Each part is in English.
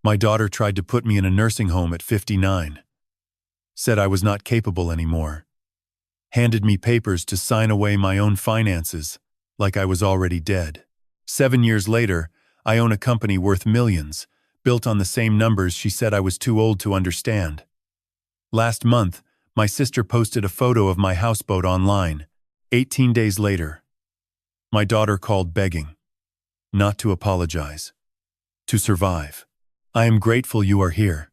My daughter tried to put me in a nursing home at 59. Said I was not capable anymore. Handed me papers to sign away my own finances, like I was already dead. 7 years later, I own a company worth millions, built on the same numbers she said I was too old to understand. Last month, my sister posted a photo of my houseboat online. 18 days later, my daughter called begging. Not to apologize. To survive. I am grateful you are here.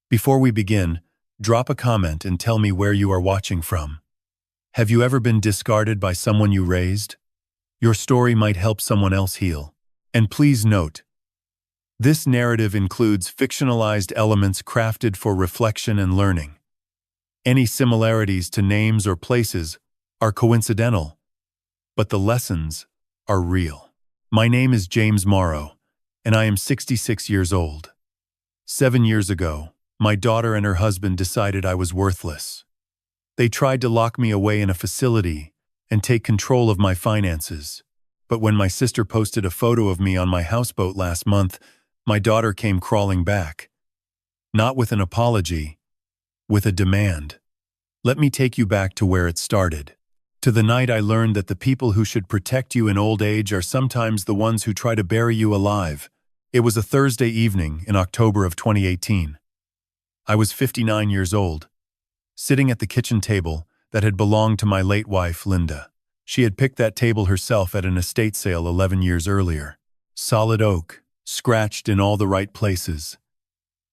Before we begin, drop a comment and tell me where you are watching from. Have you ever been discarded by someone you raised? Your story might help someone else heal. And please note, this narrative includes fictionalized elements crafted for reflection and learning. Any similarities to names or places are coincidental, but the lessons are real. My name is James Morrow, and I am 66 years old. 7 years ago, my daughter and her husband decided I was worthless. They tried to lock me away in a facility and take control of my finances. But when my sister posted a photo of me on my houseboat last month, my daughter came crawling back. Not with an apology, with a demand. Let me take you back to where it started. To the night I learned that the people who should protect you in old age are sometimes the ones who try to bury you alive. It was a Thursday evening in October of 2018. I was 59 years old, sitting at the kitchen table that had belonged to my late wife, Linda. She had picked that table herself at an estate sale 11 years earlier. Solid oak, scratched in all the right places.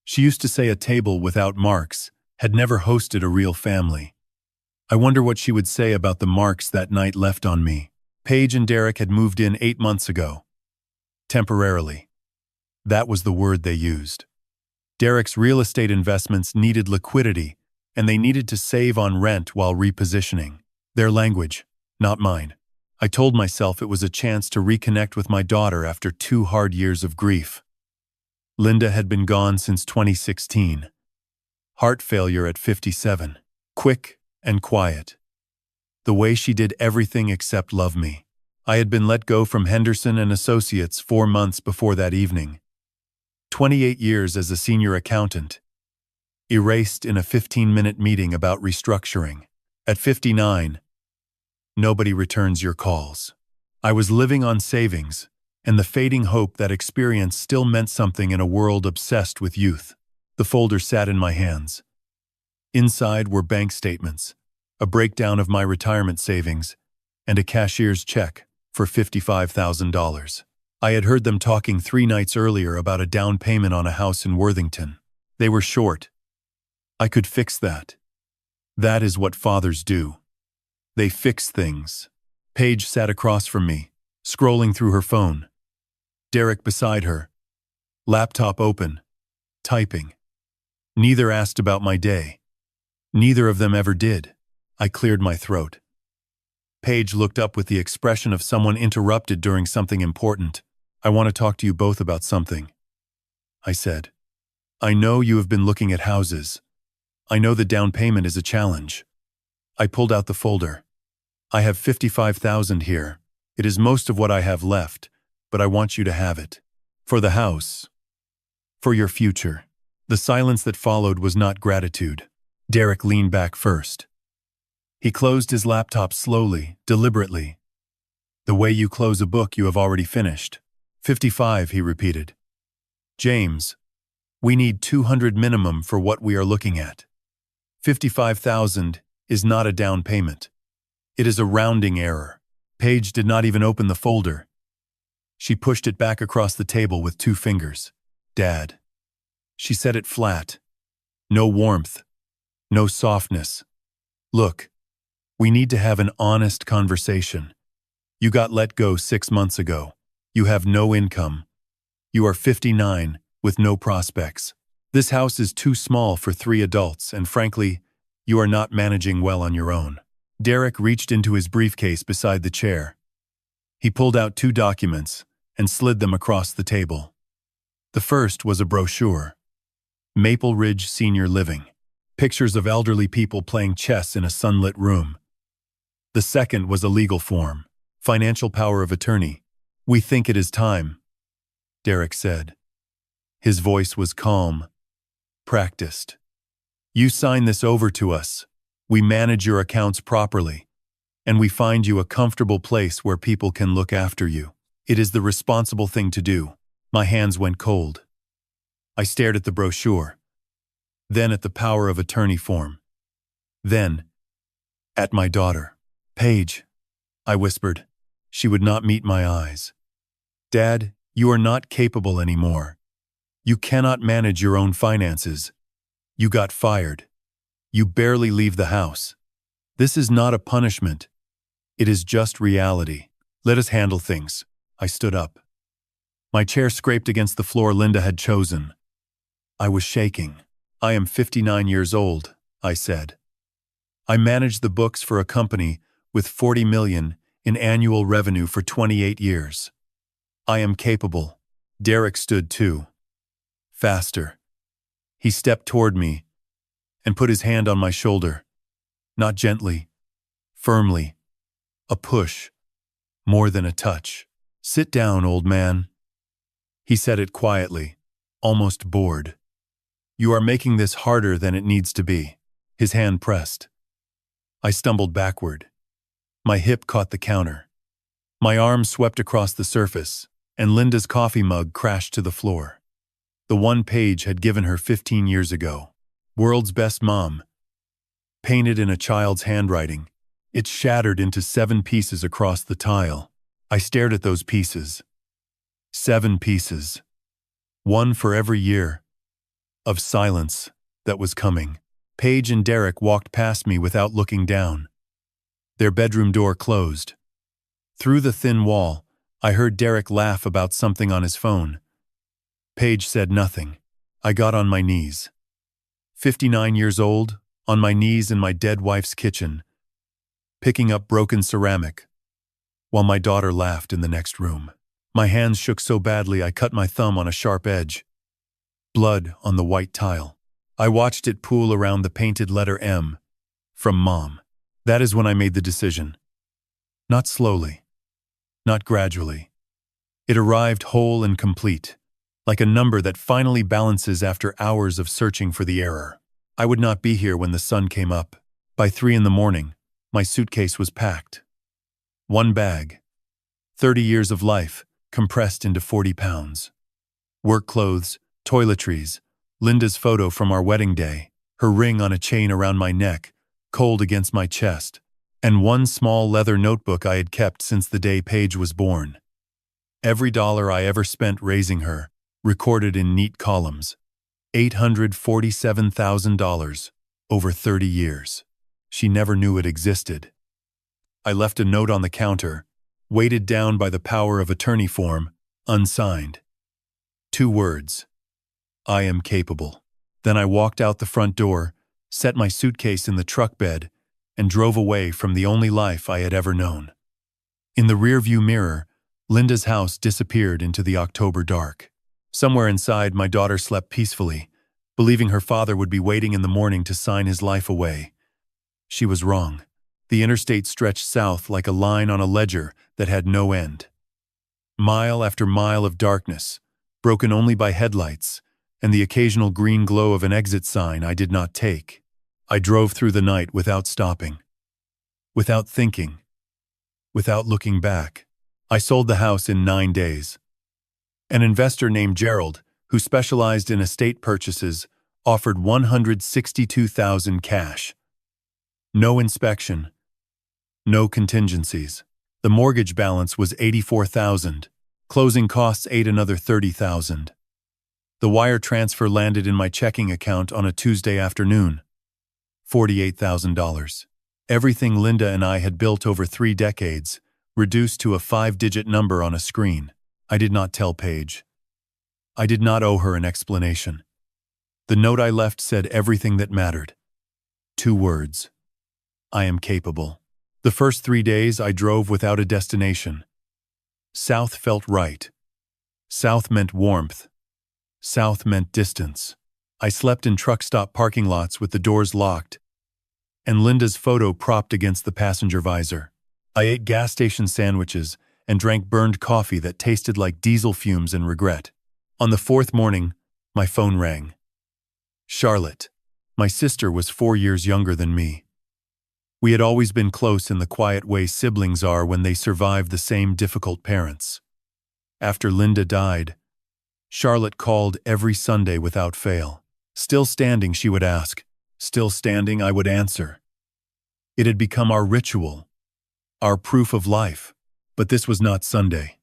She used to say a table without marks had never hosted a real family. I wonder what she would say about the marks that night left on me. Paige and Derek had moved in 8 months ago. Temporarily. That was the word they used. Derek's real estate investments needed liquidity, and they needed to save on rent while repositioning. Their language, not mine. I told myself it was a chance to reconnect with my daughter after 2 hard years of grief. Linda had been gone since 2016. Heart failure at 57. Quick and quiet. The way she did everything except love me. I had been let go from Henderson and Associates 4 months before that evening. 28 years as a senior accountant. Erased in a 15-minute meeting about restructuring. At 59, nobody returns your calls. I was living on savings, and the fading hope that experience still meant something in a world obsessed with youth. The folder sat in my hands. Inside were bank statements, a breakdown of my retirement savings, and a cashier's check for $55,000. I had heard them talking 3 nights earlier about a down payment on a house in Worthington. They were short. I could fix that. That is what fathers do. They fix things. Paige sat across from me, scrolling through her phone. Derek beside her. Laptop open. Typing. Neither asked about my day. Neither of them ever did. I cleared my throat. Paige looked up with the expression of someone interrupted during something important. I want to talk to you both about something, I said. I know you have been looking at houses. I know the down payment is a challenge. I pulled out the folder. I have $55,000 here. It is most of what I have left, but I want you to have it. For the house. For your future. The silence that followed was not gratitude. Derek leaned back first. He closed his laptop slowly, deliberately. The way you close a book you have already finished. 55, he repeated. James, we need 200 minimum for what we are looking at. 55,000 is not a down payment. It is a rounding error. Paige did not even open the folder. She pushed it back across the table with 2 fingers. Dad. She said it flat. No warmth. No softness. Look, we need to have an honest conversation. You got let go 6 months ago. You have no income. You are 59 with no prospects. This house is too small for 3 adults, and frankly, you are not managing well on your own. Derek reached into his briefcase beside the chair. He pulled out 2 documents and slid them across the table. The first was a brochure. Maple Ridge Senior Living. Pictures of elderly people playing chess in a sunlit room. The second was a legal form. Financial power of attorney. We think it is time, Derek said. His voice was calm, practiced. You sign this over to us. We manage your accounts properly, and we find you a comfortable place where people can look after you. It is the responsible thing to do. My hands went cold. I stared at the brochure, then at the power of attorney form, then at my daughter. Paige, I whispered. She would not meet my eyes. Dad, you are not capable anymore. You cannot manage your own finances. You got fired. You barely leave the house. This is not a punishment. It is just reality. Let us handle things. I stood up. My chair scraped against the floor Linda had chosen. I was shaking. I am 59 years old, I said. I managed the books for a company with $40 million in annual revenue for 28 years. I am capable. Derek stood too. Faster. He stepped toward me and put his hand on my shoulder. Not gently, firmly. A push, more than a touch. Sit down, old man. He said it quietly, almost bored. You are making this harder than it needs to be. His hand pressed. I stumbled backward. My hip caught the counter. My arm swept across the surface, and Linda's coffee mug crashed to the floor. The one Paige had given her 15 years ago. World's best mom. Painted in a child's handwriting, it shattered into 7 pieces across the tile. I stared at those pieces. 7 pieces. One for every year of silence that was coming. Paige and Derek walked past me without looking down. Their bedroom door closed. Through the thin wall, I heard Derek laugh about something on his phone. Paige said nothing. I got on my knees. 59 years old, on my knees in my dead wife's kitchen, picking up broken ceramic, while my daughter laughed in the next room. My hands shook so badly I cut my thumb on a sharp edge. Blood on the white tile. I watched it pool around the painted letter M, from Mom. That is when I made the decision. Not slowly, not gradually. It arrived whole and complete, like a number that finally balances after hours of searching for the error. I would not be here when the sun came up. By 3 a.m, my suitcase was packed. 1 bag. 30 years of life, compressed into 40 pounds. Work clothes, toiletries, Linda's photo from our wedding day, her ring on a chain around my neck, cold against my chest, and one small leather notebook I had kept since the day Paige was born. Every dollar I ever spent raising her, recorded in neat columns. $847,000 over 30 years. She never knew it existed. I left a note on the counter, weighted down by the power of attorney form, unsigned. 2 words. I am capable. Then I walked out the front door, set my suitcase in the truck bed, and drove away from the only life I had ever known. In the rearview mirror, Linda's house disappeared into the October dark. Somewhere inside, my daughter slept peacefully, believing her father would be waiting in the morning to sign his life away. She was wrong. The interstate stretched south like a line on a ledger that had no end. Mile after mile of darkness, broken only by headlights, and the occasional green glow of an exit sign I did not take. I drove through the night without stopping, without thinking, without looking back. I sold the house in 9 days. An investor named Gerald, who specialized in estate purchases, offered $162,000 cash. No inspection, no contingencies. The mortgage balance was $84,000. Closing costs ate another $30,000. The wire transfer landed in my checking account on a Tuesday afternoon. $48,000. Everything Linda and I had built over 3 decades, reduced to a 5-digit number on a screen. I did not tell Paige. I did not owe her an explanation. The note I left said everything that mattered. 2 words. I am capable. The first 3 days I drove without a destination. South felt right. South meant warmth. South meant distance. I slept in truck stop parking lots with the doors locked, and Linda's photo propped against the passenger visor. I ate gas station sandwiches and drank burned coffee that tasted like diesel fumes and regret. On the 4th morning, My phone rang. Charlotte. My sister was 4 years younger than me. We had always been close in the quiet way siblings are when they survive the same difficult parents. After Linda died, Charlotte called every Sunday without fail. Still standing, she would ask. Still standing, I would answer. It had become our ritual, our proof of life. But this was not Sunday.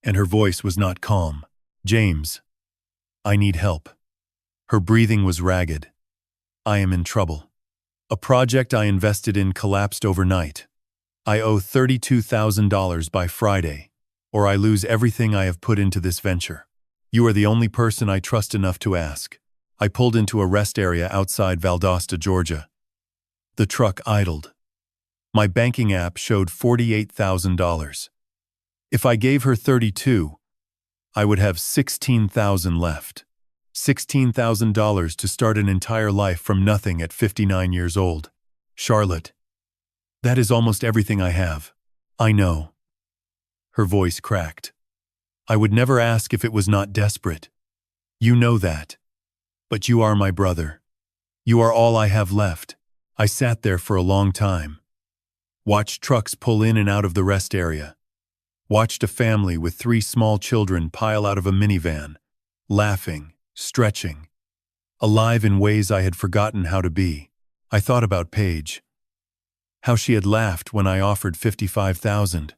And her voice was not calm. James, I need help. Her breathing was ragged. I am in trouble. A project I invested in collapsed overnight. I owe $32,000 by Friday, or I lose everything I have put into this venture. You are the only person I trust enough to ask. I pulled into a rest area outside Valdosta, Georgia. The truck idled. My banking app showed $48,000. If I gave her 32, I would have $16,000 left. $16,000 to start an entire life from nothing at 59 years old. Charlotte, that is almost everything I have. I know. Her voice cracked. I would never ask if it was not desperate. You know that. But you are my brother. You are all I have left. I sat there for a long time. Watched trucks pull in and out of the rest area. Watched a family with 3 small children pile out of a minivan, laughing, stretching, alive in ways I had forgotten how to be. I thought about Paige. How she had laughed when I offered $55,000.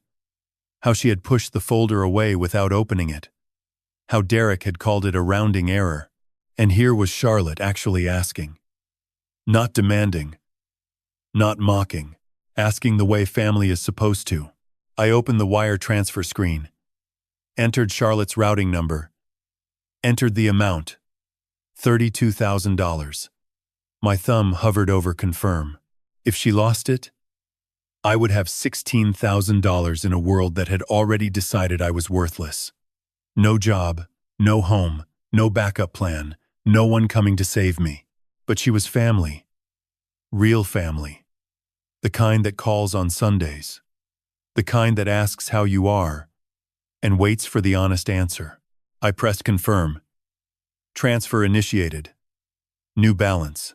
How she had pushed the folder away without opening it. How Derek had called it a rounding error. And here was Charlotte actually asking. Not demanding. Not mocking. Asking the way family is supposed to. I opened the wire transfer screen. Entered Charlotte's routing number. Entered the amount. $32,000. My thumb hovered over confirm. If she lost it, I would have $16,000 in a world that had already decided I was worthless. No job, no home, no backup plan, no one coming to save me. But she was family. Real family. The kind that calls on Sundays. The kind that asks how you are and waits for the honest answer. I pressed confirm. Transfer initiated. New balance.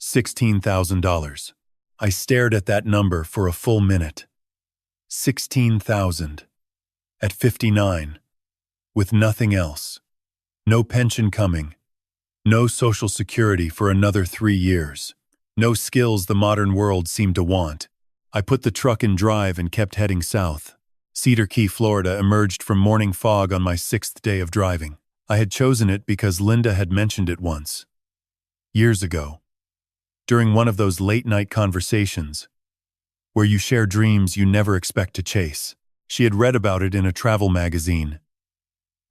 $16,000. I stared at that number for a full minute. 16,000. At 59. With nothing else. No pension coming. No Social Security for another 3 years. No skills the modern world seemed to want. I put the truck in drive and kept heading south. Cedar Key, Florida emerged from morning fog on my 6th day of driving. I had chosen it because Linda had mentioned it once. Years ago. During one of those late-night conversations, where you share dreams you never expect to chase. She had read about it in a travel magazine.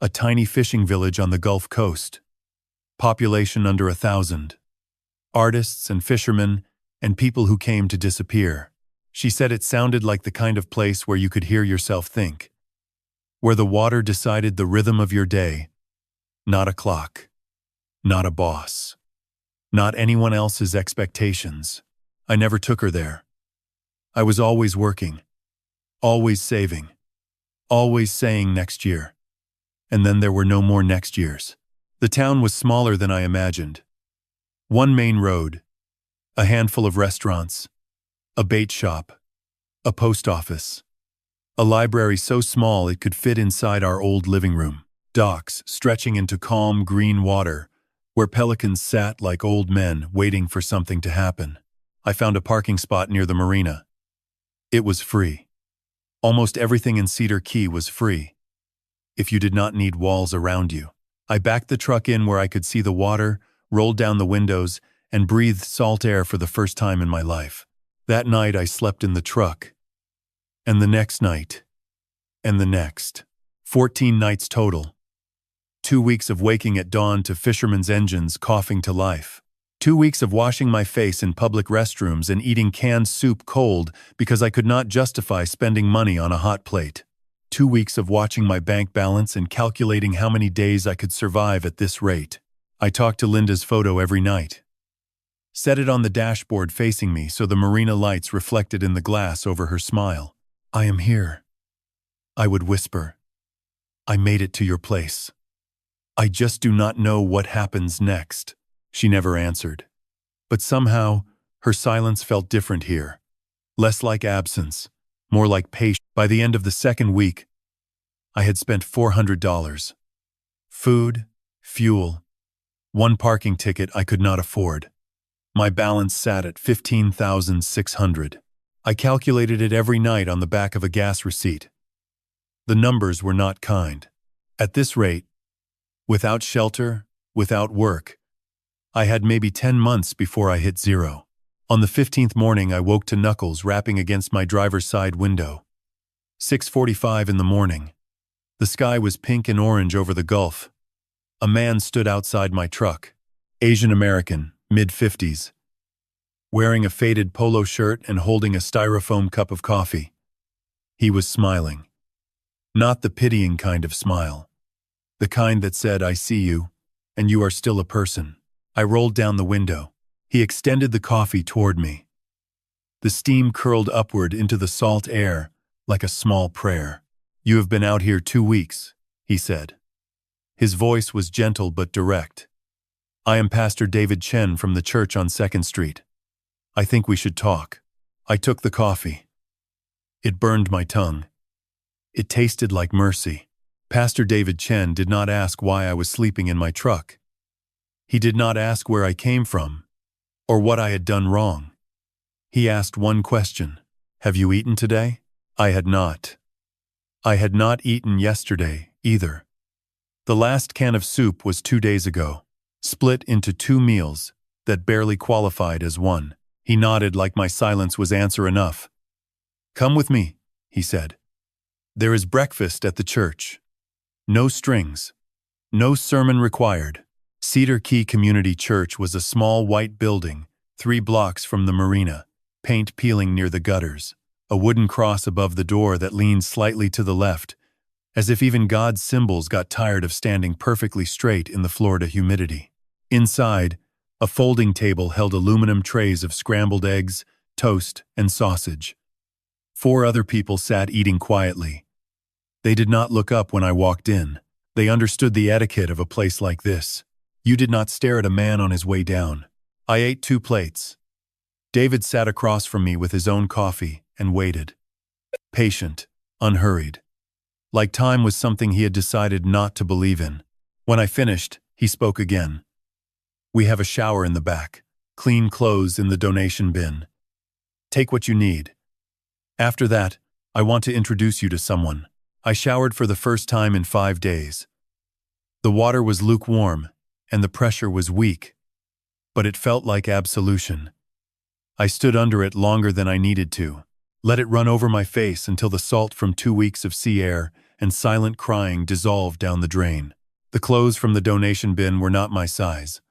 A tiny fishing village on the Gulf Coast. Population under 1,000. Artists and fishermen and people who came to disappear. She said it sounded like the kind of place where you could hear yourself think. Where the water decided the rhythm of your day. Not a clock. Not a boss. Not anyone else's expectations. I never took her there. I was always working. Always saving. Always saying next year. And then there were no more next years. The town was smaller than I imagined. One main road. A handful of restaurants. A bait shop. A post office. A library so small it could fit inside our old living room. Docks stretching into calm green water, where pelicans sat like old men waiting for something to happen. I found a parking spot near the marina. It was free. Almost everything in Cedar Key was free. If you did not need walls around you. I backed the truck in where I could see the water, rolled down the windows, and breathed salt air for the first time in my life. That night I slept in the truck. And the next night. And the next. 14 nights total. 2 weeks of waking at dawn to fishermen's engines coughing to life. 2 weeks of washing my face in public restrooms and eating canned soup cold because I could not justify spending money on a hot plate. 2 weeks of watching my bank balance and calculating how many days I could survive at this rate. I talked to Linda's photo every night. Set it on the dashboard facing me so the marina lights reflected in the glass over her smile. I am here. I would whisper. I made it to your place. I just do not know what happens next. She never answered. But somehow, her silence felt different here. Less like absence, more like patience. By the end of the second week, I had spent $400. Food, fuel, one parking ticket I could not afford. My balance sat at $15,600. I calculated it every night on the back of a gas receipt. The numbers were not kind. At this rate, without shelter, without work, I had maybe 10 months before I hit zero. On the 15th morning, I woke to knuckles rapping against my driver's side window. 6:45 in the morning. The sky was pink and orange over the Gulf. A man stood outside my truck. Asian American, mid-50s. Wearing a faded polo shirt and holding a styrofoam cup of coffee. He was smiling. Not the pitying kind of smile. The kind that said, "I see you, and you are still a person." I rolled down the window. He extended the coffee toward me. The steam curled upward into the salt air like a small prayer. "You have been out here 2 weeks," he said. His voice was gentle but direct. "I am Pastor David Chen from the church on 2nd Street. I think we should talk." I took the coffee. It burned my tongue. It tasted like mercy. Pastor David Chen did not ask why I was sleeping in my truck. He did not ask where I came from, or what I had done wrong. He asked one question: "Have you eaten today?" I had not. I had not eaten yesterday, either. The last can of soup was 2 days ago, split into 2 meals that barely qualified as one. He nodded like my silence was answer enough. "Come with me," he said. "There is breakfast at the church. No strings. No sermon required." Cedar Key Community Church was a small white building, 3 blocks from the marina, paint peeling near the gutters, a wooden cross above the door that leaned slightly to the left, as if even God's symbols got tired of standing perfectly straight in the Florida humidity. Inside, a folding table held aluminum trays of scrambled eggs, toast, and sausage. 4 other people sat eating quietly. They did not look up when I walked in. They understood the etiquette of a place like this. You did not stare at a man on his way down. I ate 2 plates. David sat across from me with his own coffee and waited. Patient, unhurried. Like time was something he had decided not to believe in. When I finished, he spoke again. "We have a shower in the back. Clean clothes in the donation bin. Take what you need. After that, I want to introduce you to someone." I showered for the first time in 5 days. The water was lukewarm, and the pressure was weak, but it felt like absolution. I stood under it longer than I needed to, let it run over my face until the salt from 2 weeks of sea air and silent crying dissolved down the drain. The clothes from the donation bin were not my size.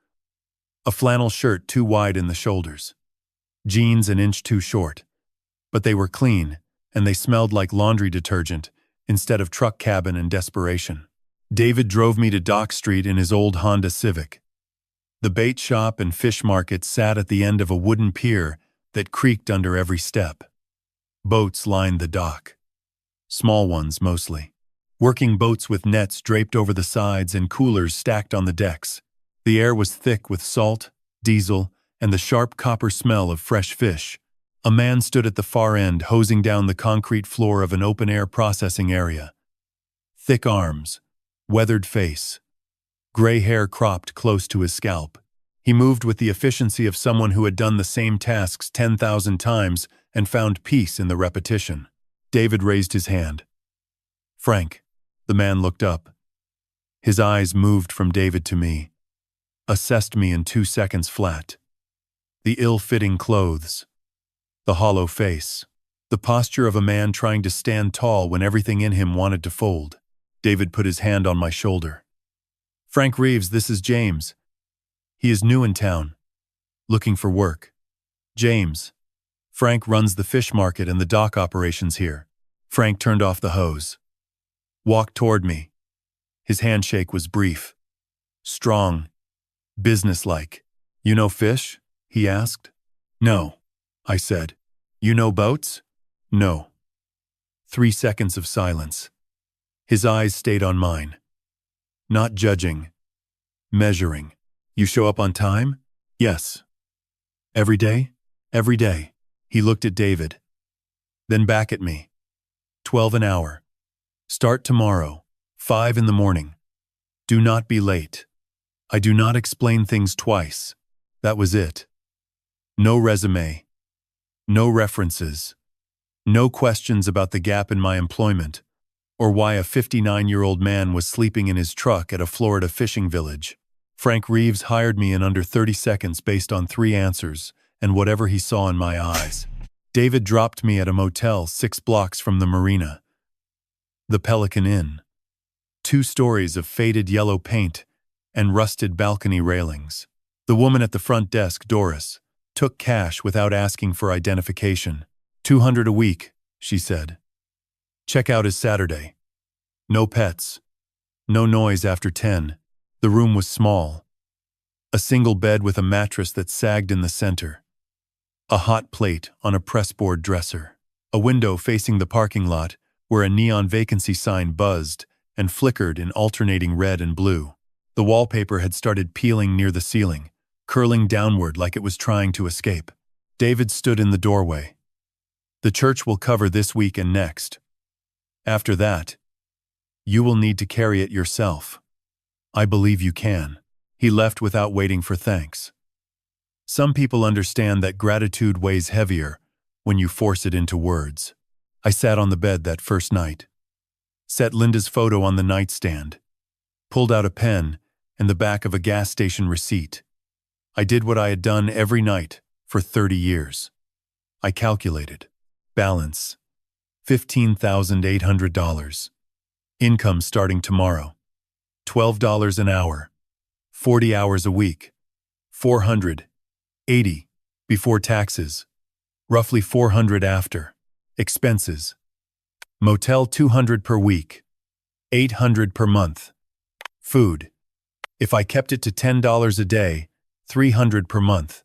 A flannel shirt too wide in the shoulders. Jeans an inch too short. But they were clean, and they smelled like laundry detergent instead of truck cabin and desperation. David drove me to Dock Street in his old Honda Civic. The bait shop and fish market sat at the end of a wooden pier that creaked under every step. Boats lined the dock. Small ones mostly. Working boats with nets draped over the sides and coolers stacked on the decks. The air was thick with salt, diesel, and the sharp copper smell of fresh fish. A man stood at the far end, hosing down the concrete floor of an open-air processing area. Thick arms, weathered face, gray hair cropped close to his scalp. He moved with the efficiency of someone who had done the same tasks 10,000 times and found peace in the repetition. David raised his hand. "Frank." The man looked up. His eyes moved from David to me, assessed me in 2 seconds flat. The ill-fitting clothes, the hollow face, the posture of a man trying to stand tall when everything in him wanted to fold. David put his hand on my shoulder. "Frank Reeves, this is James. He is new in town, looking for work." "James. Frank runs the fish market and the dock operations here." Frank turned off the hose. Walked toward me. His handshake was brief, strong, businesslike. "You know fish?" he asked. "No," I said. "You know boats?" "No." 3 seconds of silence. His eyes stayed on mine. Not judging. Measuring. You show up on time? Yes. Every day? Every day. He looked at David. Then back at me. 12 an hour. Start tomorrow. 5 in the morning. Do not be late. I do not explain things twice. That was it. No resume. No references. No questions about the gap in my employment, or why a 59-year-old man was sleeping in his truck at a Florida fishing village. Frank Reeves hired me in under 30 seconds based on 3 answers and whatever he saw in my eyes. David dropped me at a motel 6 blocks from the marina. The Pelican Inn. 2 stories of faded yellow paint and rusted balcony railings. The woman at the front desk, Doris, took cash without asking for identification. $200 a week, she said. Checkout is Saturday. No pets. No noise after 10. The room was small. A single bed with a mattress that sagged in the center. A hot plate on a pressboard dresser. A window facing the parking lot where a neon vacancy sign buzzed and flickered in alternating red and blue. The wallpaper had started peeling near the ceiling, curling downward like it was trying to escape. David stood in the doorway. The church will cover this week and next. After that, you will need to carry it yourself. I believe you can. He left without waiting for thanks. Some people understand that gratitude weighs heavier when you force it into words. I sat on the bed that first night, set Linda's photo on the nightstand, pulled out a pen and the back of a gas station receipt. I did what I had done every night for 30 years. I calculated. Balance, $15,800. Income starting tomorrow. $12 an hour, 40 hours a week, $480 before taxes, roughly $400 after, expenses, motel $200 per week, $800 per month, food, if I kept it to $10 a day, $300 per month,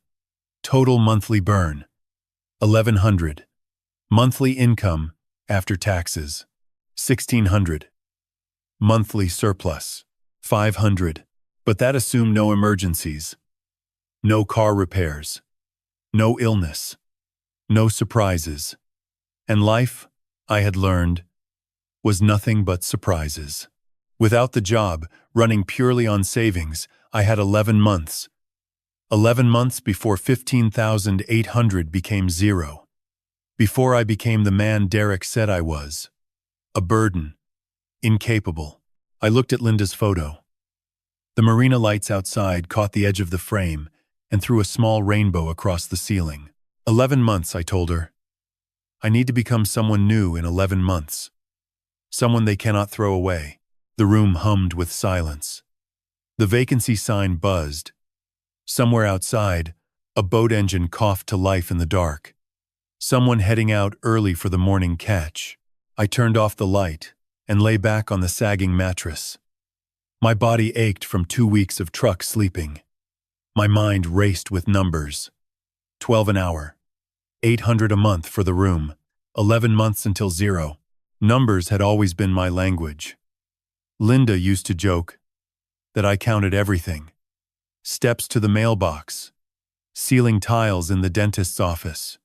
total monthly burn, $1,100, monthly income after taxes, $1,600, monthly surplus, $500, but that assumed no emergencies, no car repairs, no illness, no surprises. And life, I had learned, was nothing but surprises. Without the job, running purely on savings, I had 11 months. 11 months before 15,800 became zero. Before I became the man Derek said I was. A burden. Incapable. I looked at Linda's photo. The marina lights outside caught the edge of the frame and threw a small rainbow across the ceiling. 11 months, I told her. I need to become someone new in 11 months. Someone they cannot throw away. The room hummed with silence. The vacancy sign buzzed. Somewhere outside, a boat engine coughed to life in the dark. Someone heading out early for the morning catch. I turned off the light and lay back on the sagging mattress. My body ached from 2 weeks of truck sleeping. My mind raced with numbers. 12 an hour. 800 a month for the room. 11 months until zero. Numbers had always been my language. Linda used to joke that I counted everything. Steps to the mailbox. Ceiling tiles in the dentist's office.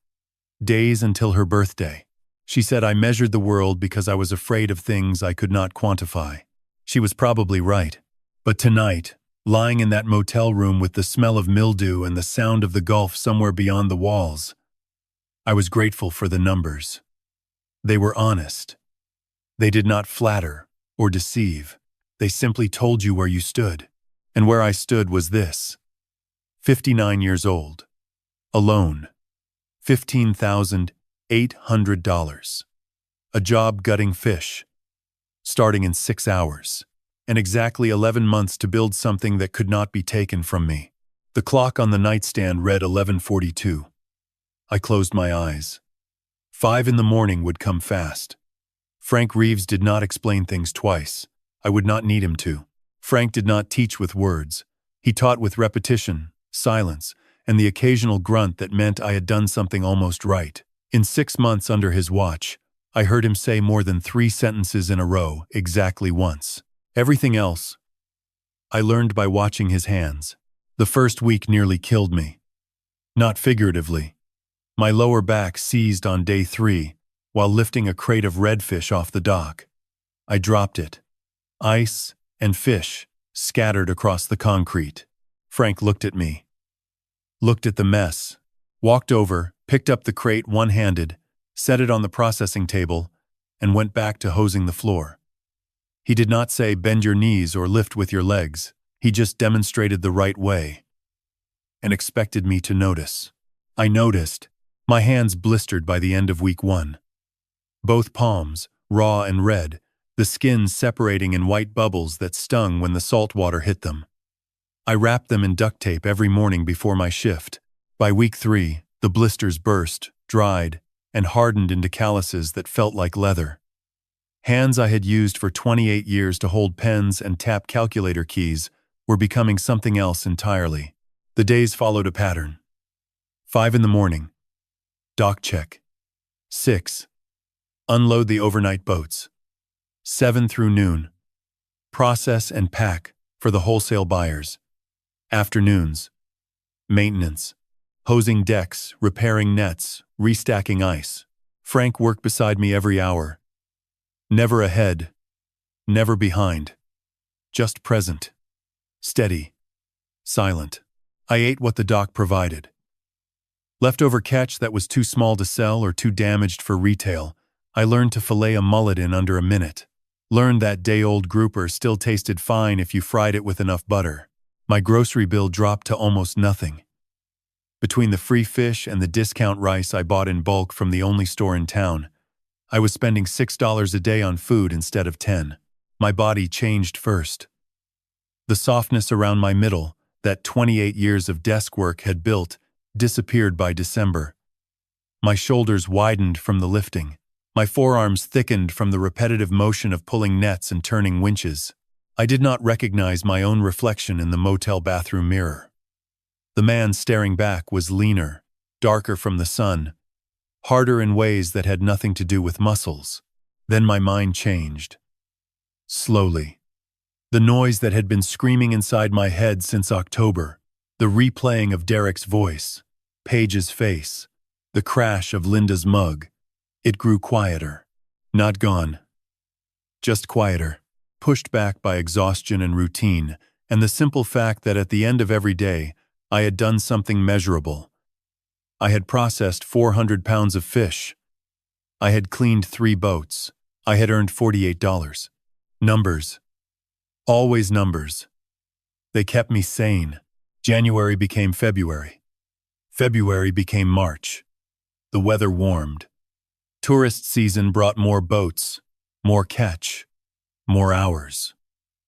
Days until her birthday. She said I measured the world because I was afraid of things I could not quantify. She was probably right. But tonight, lying in that motel room with the smell of mildew and the sound of the Gulf somewhere beyond the walls, I was grateful for the numbers. They were honest. They did not flatter or deceive. They simply told you where you stood. And where I stood was this. 59 years old. Alone. $15,800. A job gutting fish. Starting in 6 hours. And exactly 11 months to build something that could not be taken from me. The clock on the nightstand read 11:42. I closed my eyes. 5 in the morning would come fast. Frank Reeves did not explain things twice. I would not need him to. Frank did not teach with words. He taught with repetition, silence, and the occasional grunt that meant I had done something almost right. In 6 months under his watch, I heard him say more than 3 sentences in a row exactly once. Everything else I learned by watching his hands. The first week nearly killed me. Not figuratively. My lower back seized on day 3 while lifting a crate of redfish off the dock. I dropped it. Ice and fish scattered across the concrete. Frank looked at me, looked at the mess, walked over, picked up the crate one-handed, set it on the processing table, and went back to hosing the floor. He did not say bend your knees or lift with your legs. He just demonstrated the right way and expected me to notice. I noticed. My hands blistered by the end of week 1. Both palms, raw and red, the skin separating in white bubbles that stung when the salt water hit them. I wrapped them in duct tape every morning before my shift. By week 3, the blisters burst, dried, and hardened into calluses that felt like leather. Hands I had used for 28 years to hold pens and tap calculator keys were becoming something else entirely. The days followed a pattern. 5 in the morning. Dock check. 6. Unload the overnight boats. 7 through noon. Process and pack for the wholesale buyers. Afternoons. Maintenance. Hosing decks, repairing nets, restacking ice. Frank worked beside me every hour. Never ahead. Never behind. Just present. Steady. Silent. I ate what the dock provided. Leftover catch that was too small to sell or too damaged for retail, I learned to fillet a mullet in under a minute. Learned that day-old grouper still tasted fine if you fried it with enough butter. My grocery bill dropped to almost nothing. Between the free fish and the discount rice I bought in bulk from the only store in town, I was spending $6 a day on food instead of 10. My body changed first. The softness around my middle, that 28 years of desk work had built, disappeared by December. My shoulders widened from the lifting. My forearms thickened from the repetitive motion of pulling nets and turning winches. I did not recognize my own reflection in the motel bathroom mirror. The man staring back was leaner, darker from the sun, harder in ways that had nothing to do with muscles. Then my mind changed. Slowly. The noise that had been screaming inside my head since October, the replaying of Derek's voice, Paige's face, the crash of Linda's mug, it grew quieter. Not gone. Just quieter, pushed back by exhaustion and routine, and the simple fact that at the end of every day, I had done something measurable. I had processed 400 pounds of fish. I had cleaned 3 boats. I had earned $48. Numbers. Always numbers. They kept me sane. January became February. February became March. The weather warmed. Tourist season brought more boats, more catch, more hours.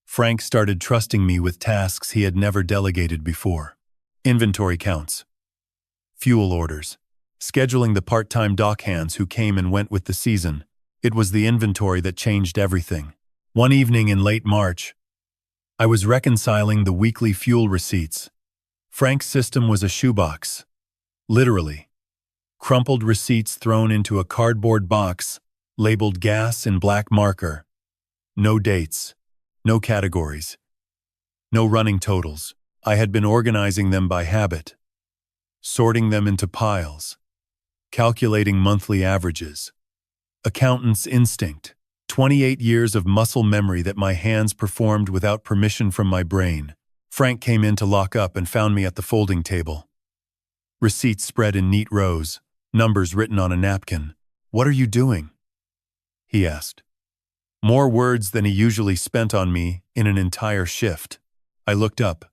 Frank started trusting me with tasks he had never delegated before. Inventory counts. Fuel orders. Scheduling the part-time dock hands who came and went with the season. It was the inventory that changed everything. One evening in late March, I was reconciling the weekly fuel receipts. Frank's system was a shoebox. Literally. Crumpled receipts thrown into a cardboard box, labeled gas in black marker. No dates. No categories. No running totals. I had been organizing them by habit. Sorting them into piles. Calculating monthly averages. Accountant's instinct. 28 years of muscle memory that my hands performed without permission from my brain. Frank came in to lock up and found me at the folding table. Receipts spread in neat rows, numbers written on a napkin. "What are you doing?" he asked. More words than he usually spent on me in an entire shift. I looked up.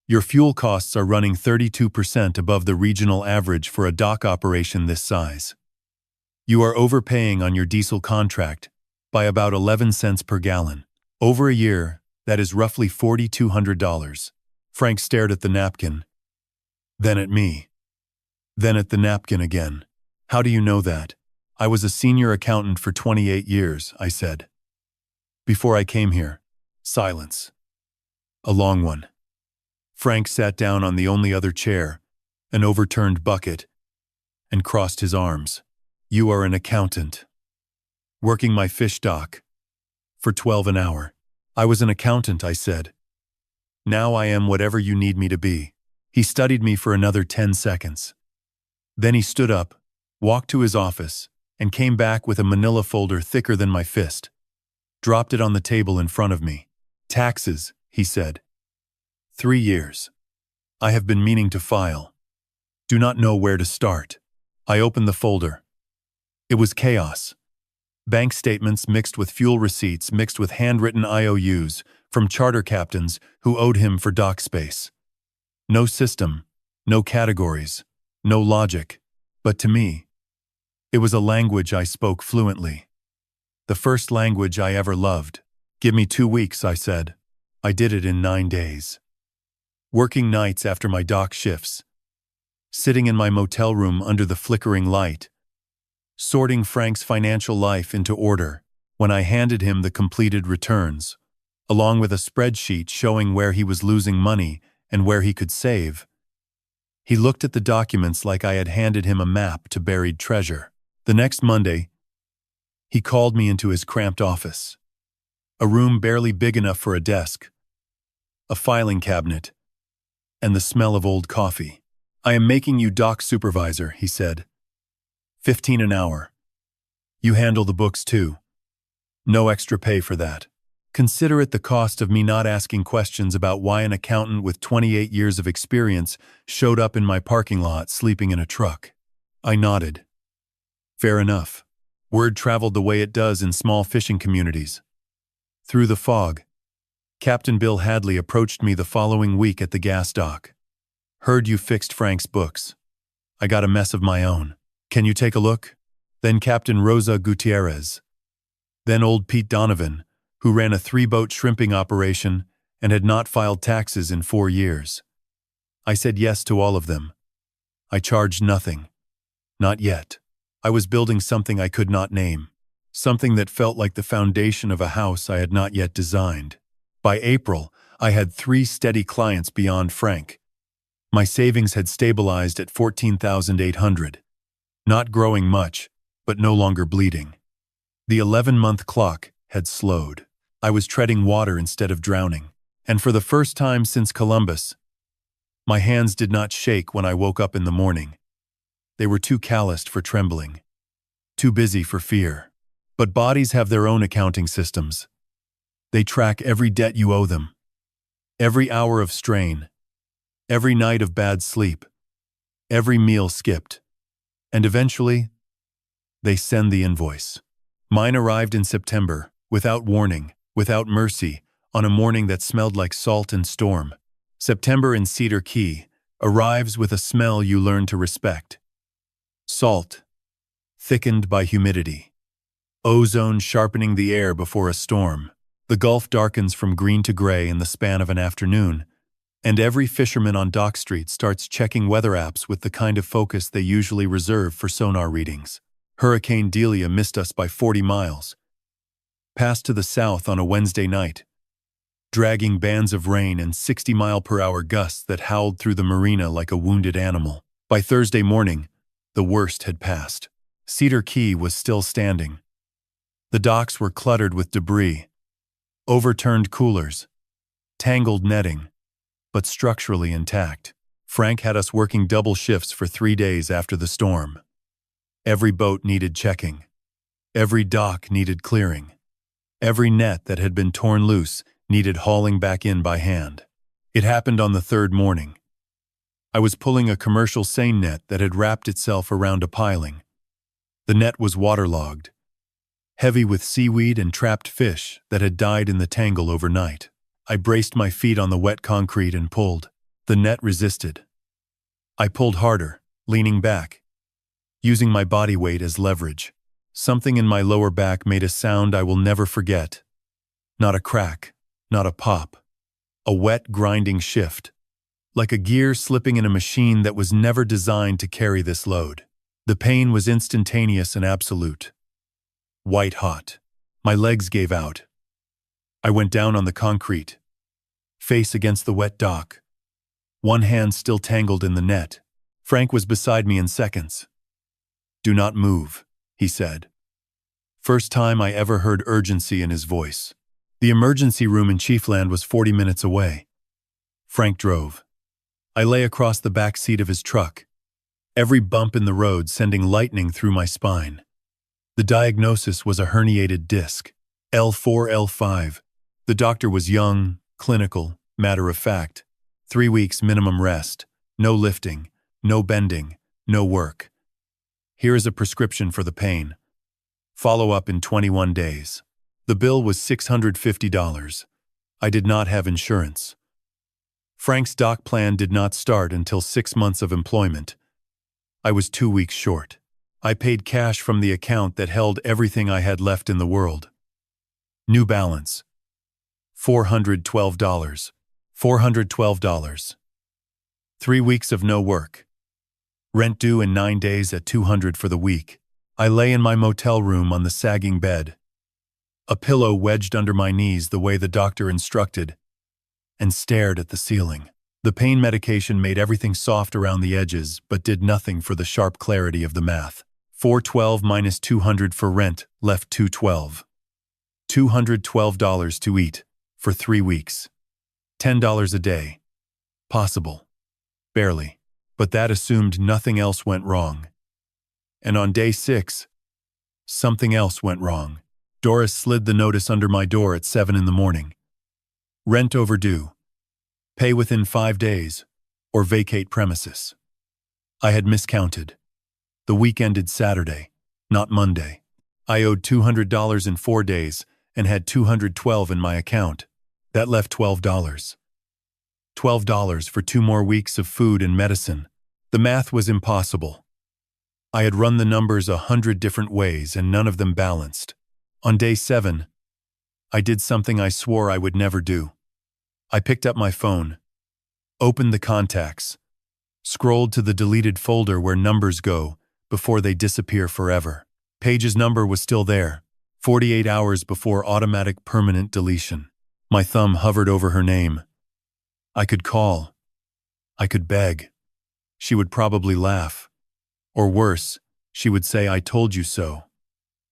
"Your fuel costs are running 32% above the regional average for a dock operation this size. You are overpaying on your diesel contract by about 11 cents per gallon. Over a year, that is roughly $4,200. Frank stared at the napkin, then at me, then at the napkin again. "How do you know that?" "I was a senior accountant for 28 years, I said. "Before I came here." Silence. A long one. Frank sat down on the only other chair, an overturned bucket, and crossed his arms. "You are an accountant." "Working my fish dock. For 12 an hour." "I was an accountant," I said. Now I am whatever you need me to be." He studied me for another 10 seconds. Then he stood up, walked to his office, and came back with a manila folder thicker than my fist. Dropped it on the table in front of me. "Taxes," he said. 3 years. I have been meaning to file. Do not know where to start. I opened the folder. It was chaos. Bank statements mixed with fuel receipts mixed with handwritten IOUs from charter captains who owed him for dock space. No system, no categories, no logic, but to me, it was a language I spoke fluently. The first language I ever loved. "Give me 2 weeks," I said. I did it in 9 days. Working nights after my dock shifts. Sitting in my motel room under the flickering light. Sorting Frank's financial life into order when I handed him the completed returns, along with a spreadsheet showing where he was losing money and where he could save. He looked at the documents like I had handed him a map to buried treasure. The next Monday, he called me into his cramped office. A room barely big enough for a desk, a filing cabinet, and the smell of old coffee. "I am making you dock supervisor," he said. 15 an hour. You handle the books too. No extra pay for that. Consider it the cost of me not asking questions about why an accountant with 28 years of experience showed up in my parking lot sleeping in a truck. I nodded. Fair enough. Word traveled the way it does in small fishing communities. Through the fog, Captain Bill Hadley approached me the following week at the gas dock. "Heard you fixed Frank's books. I got a mess of my own. Can you take a look?" Then Captain Rosa Gutierrez. Then old Pete Donovan, who ran a 3-boat shrimping operation and had not filed taxes in 4 years. I said yes to all of them. I charged nothing. Not yet. I was building something I could not name. Something that felt like the foundation of a house I had not yet designed. By April, I had 3 steady clients beyond Frank. My savings had stabilized at $14,800. Not growing much, but no longer bleeding. The 11-month clock had slowed. I was treading water instead of drowning. And for the first time since Columbus, my hands did not shake when I woke up in the morning. They were too calloused for trembling, too busy for fear. But bodies have their own accounting systems. They track every debt you owe them, every hour of strain, every night of bad sleep, every meal skipped, and eventually, they send the invoice. Mine arrived in September, without warning, without mercy, on a morning that smelled like salt and storm. September in Cedar Key arrives with a smell you learn to respect. Salt, thickened by humidity. Ozone sharpening the air before a storm. The Gulf darkens from green to gray in the span of an afternoon, and every fisherman on Dock Street starts checking weather apps with the kind of focus they usually reserve for sonar readings. Hurricane Delia missed us by 40 miles. Passed to the south on a Wednesday night, dragging bands of rain and 60-mile-per-hour gusts that howled through the marina like a wounded animal. By Thursday morning, the worst had passed. Cedar Key was still standing. The docks were cluttered with debris, overturned coolers, tangled netting, but structurally intact. Frank had us working double shifts for 3 days after the storm. Every boat needed checking. Every dock needed clearing. Every net that had been torn loose needed hauling back in by hand. It happened on the 3rd morning. I was pulling a commercial seine net that had wrapped itself around a piling. The net was waterlogged, heavy with seaweed and trapped fish that had died in the tangle overnight. I braced my feet on the wet concrete and pulled. The net resisted. I pulled harder, leaning back, using my body weight as leverage. Something in my lower back made a sound I will never forget. Not a crack, not a pop. A wet, grinding shift, like a gear slipping in a machine that was never designed to carry this load. The pain was instantaneous and absolute. White hot. My legs gave out. I went down on the concrete, face against the wet dock, one hand still tangled in the net. Frank was beside me in seconds. "Do not move," he said. First time I ever heard urgency in his voice. The emergency room in Chiefland was 40 minutes away. Frank drove. I lay across the back seat of his truck, every bump in the road sending lightning through my spine. The diagnosis was a herniated disc, L4, L5. The doctor was young, clinical, matter of fact. 3 weeks minimum rest, no lifting, no bending, no work. Here is a prescription for the pain. Follow up in 21 days. The bill was $650. I did not have insurance. Frank's doc plan did not start until 6 months of employment. I was 2 weeks short. I paid cash from the account that held everything I had left in the world. New balance. $412. $412. 3 weeks of no work. Rent due in 9 days at $200 for the week. I lay in my motel room on the sagging bed, a pillow wedged under my knees the way the doctor instructed, and stared at the ceiling. The pain medication made everything soft around the edges, but did nothing for the sharp clarity of the math. 412 minus 200 for rent left $212. $212 to eat for 3 weeks. $10 a day. Possible. Barely. But that assumed nothing else went wrong. And on day 6, something else went wrong. Doris slid the notice under my door at 7 in the morning. Rent overdue. Pay within 5 days, or vacate premises. I had miscounted. The week ended Saturday, not Monday. I owed $200 in 4 days and had $212 in my account. That left $12. $12 for 2 more weeks of food and medicine. The math was impossible. I had run the numbers 100 different ways and none of them balanced. On day 7, I did something I swore I would never do. I picked up my phone, opened the contacts, scrolled to the deleted folder where numbers go before they disappear forever. Paige's number was still there, 48 hours before automatic permanent deletion. My thumb hovered over her name. I could call. I could beg. She would probably laugh. Or worse, she would say, "I told you so."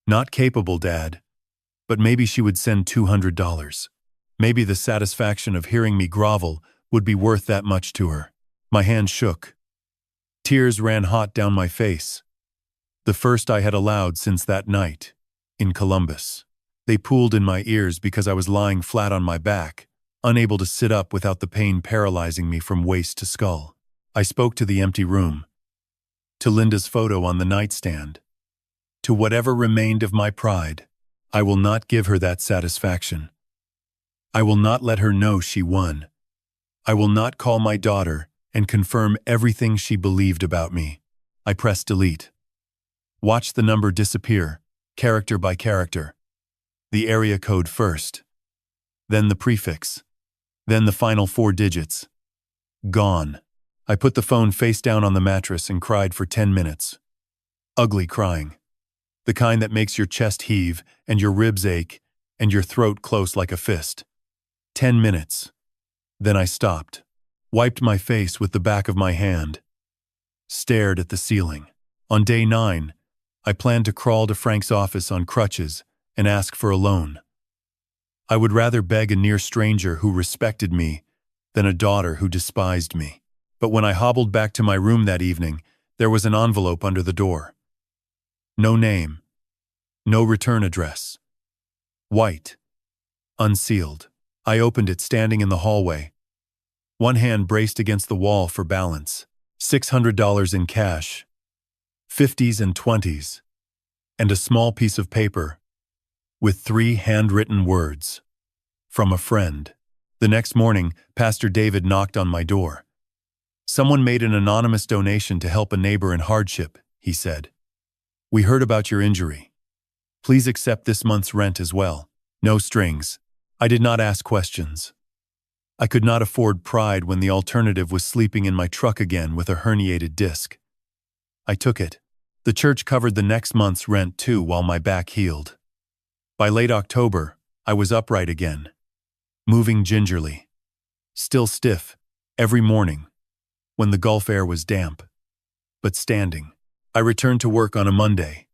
Not capable, Dad. But maybe she would send $200. Maybe the satisfaction of hearing me grovel would be worth that much to her. My hand shook. Tears ran hot down my face. The first I had allowed since that night, in Columbus. They pooled in my ears because I was lying flat on my back, unable to sit up without the pain paralyzing me from waist to skull. I spoke to the empty room, to Linda's photo on the nightstand, to whatever remained of my pride. I will not give her that satisfaction. I will not let her know she won. I will not call my daughter and confirm everything she believed about me. I pressed delete. Watch the number disappear, character by character. The area code first. Then the prefix. Then the final 4 digits. Gone. I put the phone face down on the mattress and cried for 10 minutes. Ugly crying. The kind that makes your chest heave and your ribs ache and your throat close like a fist. 10 minutes. Then I stopped, wiped my face with the back of my hand, stared at the ceiling. On day 9, I planned to crawl to Frank's office on crutches and ask for a loan. I would rather beg a near stranger who respected me than a daughter who despised me. But when I hobbled back to my room that evening, there was an envelope under the door. No name. No return address. White. Unsealed. I opened it standing in the hallway. One hand braced against the wall for balance. $600 in cash. 50s and 20s. And a small piece of paper with 3 handwritten words. From a friend. The next morning, Pastor David knocked on my door. Someone made an anonymous donation to help a neighbor in hardship, he said. We heard about your injury. Please accept this month's rent as well. No strings. I did not ask questions. I could not afford pride when the alternative was sleeping in my truck again with a herniated disc. I took it. The church covered the next month's rent too while my back healed. By late October, I was upright again, moving gingerly, still stiff, every morning, when the Gulf air was damp, but standing. I returned to work on a Monday.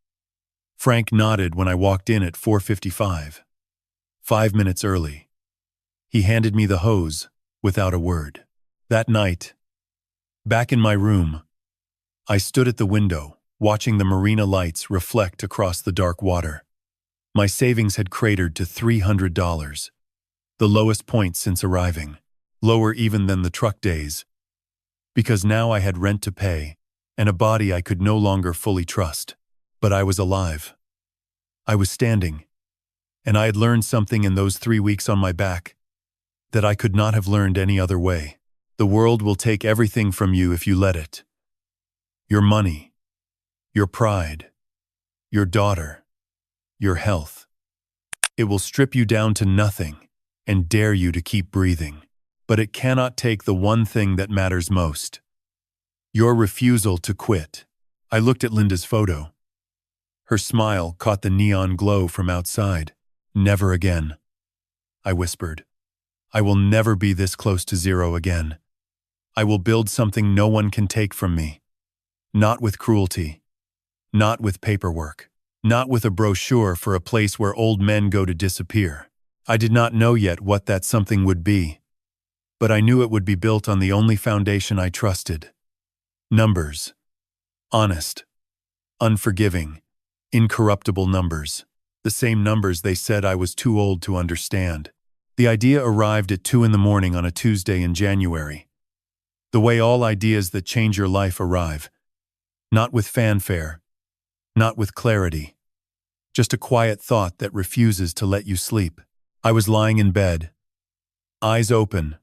Frank nodded when I walked in at 4:55. 5 minutes early. He handed me the hose without a word. That night, back in my room, I stood at the window, watching the marina lights reflect across the dark water. My savings had cratered to $300, the lowest point since arriving, lower even than the truck days, because now I had rent to pay and a body I could no longer fully trust. But I was alive. I was standing, and I had learned something in those 3 weeks on my back that I could not have learned any other way. The world will take everything from you if you let it. Your money, your pride, your daughter, your health. It will strip you down to nothing and dare you to keep breathing. But it cannot take the one thing that matters most: your refusal to quit. I looked at Linda's photo. Her smile caught the neon glow from outside. Never again, I whispered. I will never be this close to zero again. I will build something no one can take from me. Not with cruelty. Not with paperwork. Not with a brochure for a place where old men go to disappear. I did not know yet what that something would be, but I knew it would be built on the only foundation I trusted. Numbers. Honest. Unforgiving. Incorruptible numbers. The same numbers they said I was too old to understand. The idea arrived at 2 a.m. on a Tuesday in January. The way all ideas that change your life arrive. Not with fanfare. Not with clarity. Just a quiet thought that refuses to let you sleep. I was lying in bed, eyes open,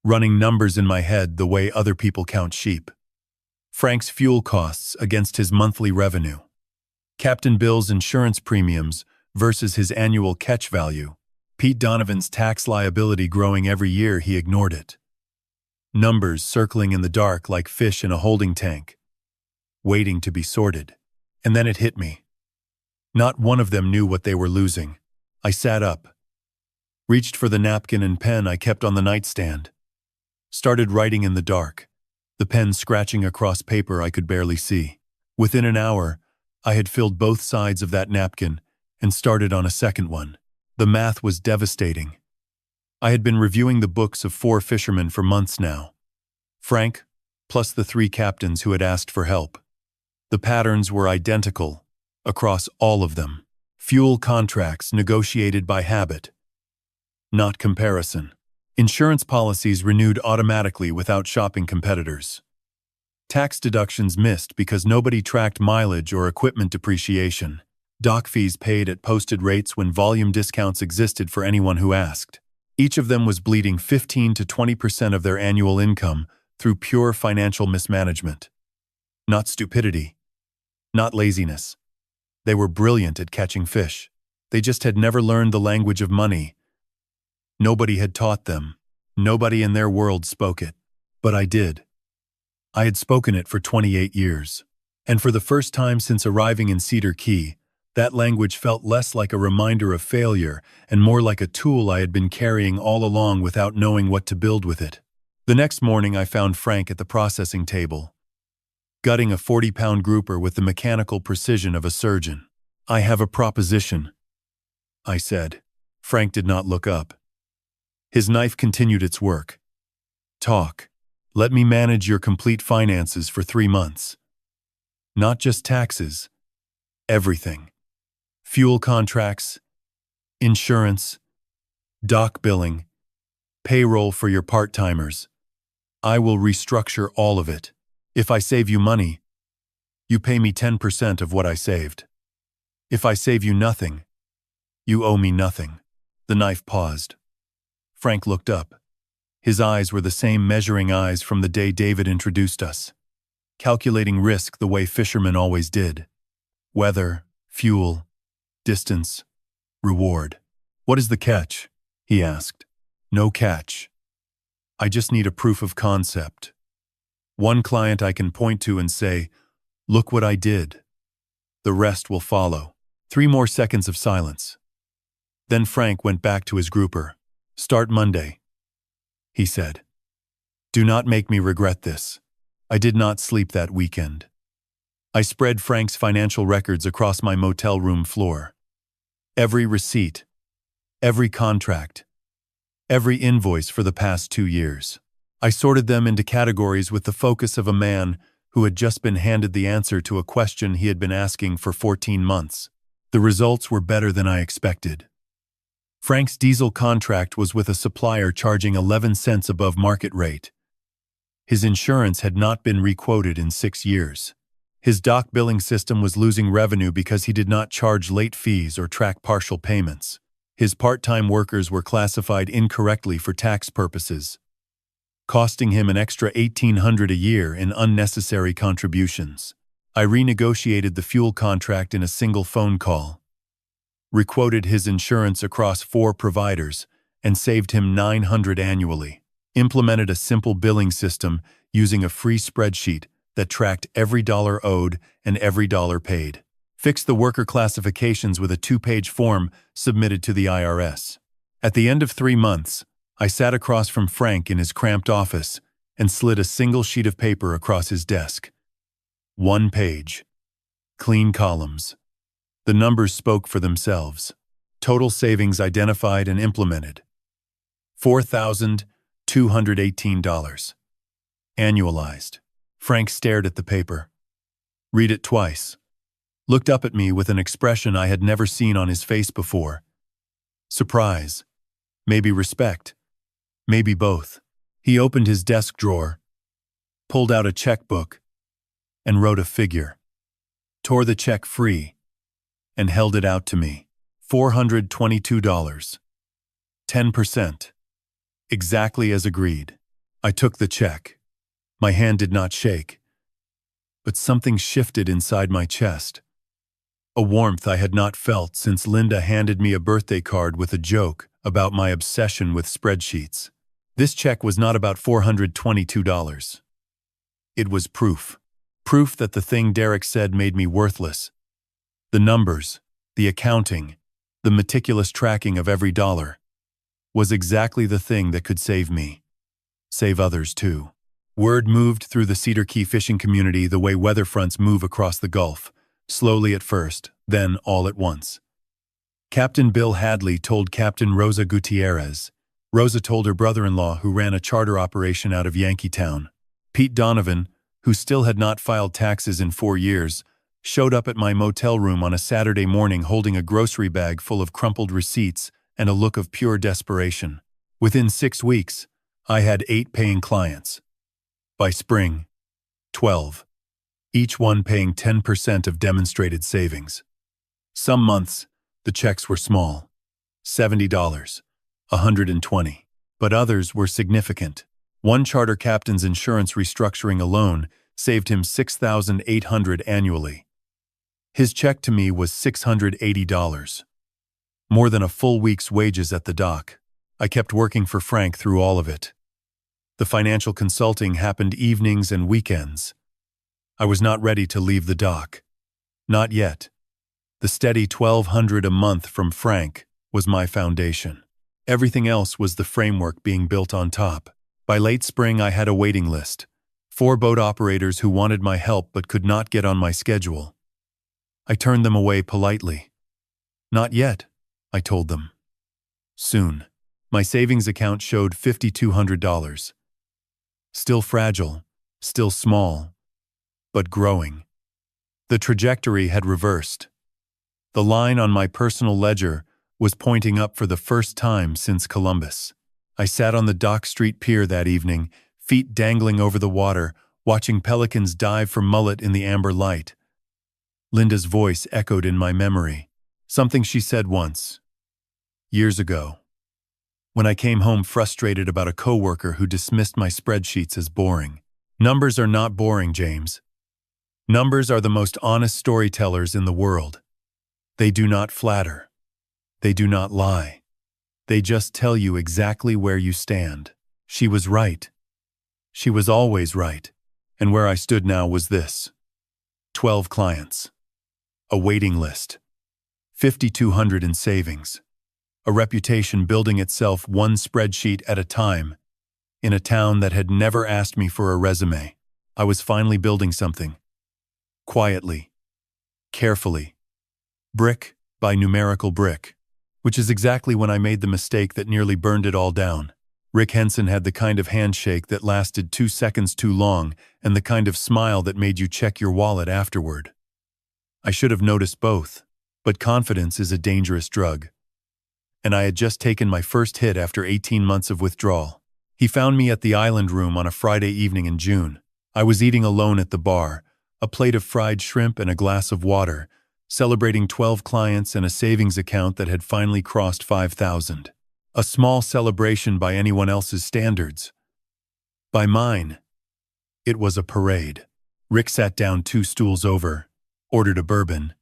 running numbers in my head the way other people count sheep. Frank's fuel costs against his monthly revenue. Captain Bill's insurance premiums versus his annual catch value. Pete Donovan's tax liability growing every year he ignored it. Numbers circling in the dark like fish in a holding tank, waiting to be sorted. And then it hit me. Not one of them knew what they were losing. I sat up, reached for the napkin and pen I kept on the nightstand. Started writing in the dark, the pen scratching across paper I could barely see. Within an hour, I had filled both sides of that napkin and started on a second one. The math was devastating. I had been reviewing the books of 4 fishermen for months now. Frank, plus the 3 captains who had asked for help. The patterns were identical across all of them. Fuel contracts negotiated by habit, not comparison. Insurance policies renewed automatically without shopping competitors. Tax deductions missed because nobody tracked mileage or equipment depreciation. Dock fees paid at posted rates when volume discounts existed for anyone who asked. Each of them was bleeding 15 to 20% of their annual income through pure financial mismanagement. Not stupidity. Not laziness. They were brilliant at catching fish. They just had never learned the language of money. Nobody had taught them. Nobody in their world spoke it. But I did. I had spoken it for 28 years. And for the first time since arriving in Cedar Key, that language felt less like a reminder of failure and more like a tool I had been carrying all along without knowing what to build with it. The next morning I found Frank at the processing table, gutting a 40-pound grouper with the mechanical precision of a surgeon. "I have a proposition," I said. Frank did not look up. His knife continued its work. "Talk. Let me manage your complete finances for 3 months. Not just taxes. Everything. Fuel contracts, insurance, dock billing, payroll for your part-timers. I will restructure all of it. If I save you money, you pay me 10% of what I saved. If I save you nothing, you owe me nothing." The knife paused. Frank looked up. His eyes were the same measuring eyes from the day David introduced us, calculating risk the way fishermen always did. Weather, fuel, distance, reward. "What is the catch?" he asked. "No catch. I just need a proof of concept. One client I can point to and say, 'Look what I did.' The rest will follow." 3 more seconds of silence. Then Frank went back to his grouper. "Start Monday," he said. "Do not make me regret this." I did not sleep that weekend. I spread Frank's financial records across my motel room floor. Every receipt, every contract, every invoice for the past 2 years. I sorted them into categories with the focus of a man who had just been handed the answer to a question he had been asking for 14 months. The results were better than I expected. Frank's diesel contract was with a supplier charging 11 cents above market rate. His insurance had not been requoted in 6 years. His dock billing system was losing revenue because he did not charge late fees or track partial payments. His part-time workers were classified incorrectly for tax purposes, costing him an extra $1,800 a year in unnecessary contributions. I renegotiated the fuel contract in a single phone call, requoted his insurance across 4 providers, and saved him $900 annually. Implemented a simple billing system using a free spreadsheet that tracked every dollar owed and every dollar paid. Fixed the worker classifications with a 2-page form submitted to the IRS. At the end of 3 months, I sat across from Frank in his cramped office and slid a single sheet of paper across his desk. 1 page. Clean columns. The numbers spoke for themselves. Total savings identified and implemented: $4,218. Annualized. Frank stared at the paper. Read it twice. Looked up at me with an expression I had never seen on his face before. Surprise. Maybe respect. Maybe both. He opened his desk drawer, pulled out a checkbook, and wrote a figure. Tore the check free and held it out to me. $422. 10%. Exactly as agreed. I took the check. My hand did not shake, but something shifted inside my chest. A warmth I had not felt since Linda handed me a birthday card with a joke about my obsession with spreadsheets. This check was not about $422. It was proof. Proof that the thing Derek said made me worthless. The numbers, the accounting, the meticulous tracking of every dollar was exactly the thing that could save me. Save others too. Word moved through the Cedar Key fishing community the way weather fronts move across the Gulf, slowly at first, then all at once. Captain Bill Hadley told Captain Rosa Gutierrez. Rosa told her brother-in-law, who ran a charter operation out of Yankeetown. Pete Donovan, who still had not filed taxes in 4 years, showed up at my motel room on a Saturday morning holding a grocery bag full of crumpled receipts and a look of pure desperation. Within 6 weeks, I had 8 paying clients. By spring, 12, each one paying 10% of demonstrated savings. Some months, the checks were small, $70, $120, but others were significant. One charter captain's insurance restructuring alone saved him $6,800 annually. His check to me was $680, more than a full week's wages at the dock. I kept working for Frank through all of it. The financial consulting happened evenings and weekends. I was not ready to leave the dock. Not yet. The steady $1,200 a month from Frank was my foundation. Everything else was the framework being built on top. By late spring, I had a waiting list. 4 boat operators who wanted my help but could not get on my schedule. I turned them away politely. Not yet, I told them. Soon. My savings account showed $5,200. Still fragile, still small, but growing. The trajectory had reversed. The line on my personal ledger was pointing up for the first time since Columbus. I sat on the Dock Street Pier that evening, feet dangling over the water, watching pelicans dive for mullet in the amber light. Linda's voice echoed in my memory, something she said once, years ago, when I came home frustrated about a coworker who dismissed my spreadsheets as boring. Numbers are not boring, James. Numbers are the most honest storytellers in the world. They do not flatter. They do not lie. They just tell you exactly where you stand. She was right. She was always right. And where I stood now was this: 12 clients. A waiting list. $5,200 in savings. A reputation building itself one spreadsheet at a time. In a town that had never asked me for a resume, I was finally building something. Quietly. Carefully. Brick by numerical brick. Which is exactly when I made the mistake that nearly burned it all down. Rick Henson had the kind of handshake that lasted 2 seconds too long and the kind of smile that made you check your wallet afterward. I should have noticed both, but confidence is a dangerous drug. And I had just taken my first hit after 18 months of withdrawal. He found me at the Island Room on a Friday evening in June. I was eating alone at the bar, a plate of fried shrimp and a glass of water, celebrating 12 clients and a savings account that had finally crossed 5,000. A small celebration by anyone else's standards. By mine, it was a parade. Rick sat down 2 stools over, ordered a bourbon,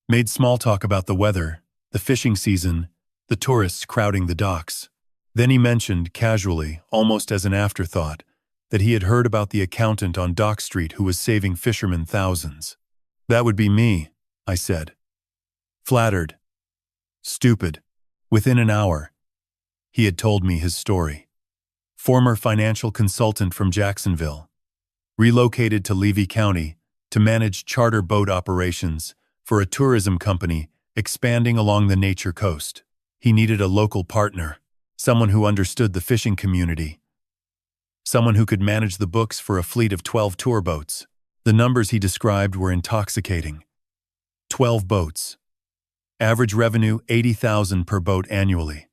made small talk about the weather, the fishing season, the tourists crowding the docks. Then he mentioned, casually, almost as an afterthought, that he had heard about the accountant on Dock Street who was saving fishermen thousands. That would be me, I said. Flattered. Stupid. Within an hour, he had told me his story. Former financial consultant from Jacksonville. Relocated to Levy County to manage charter boat operations for a tourism company expanding along the Nature Coast. He needed a local partner, someone who understood the fishing community, someone who could manage the books for a fleet of 12 tour boats. The numbers he described were intoxicating. 12 boats. Average revenue $80,000 per boat annually.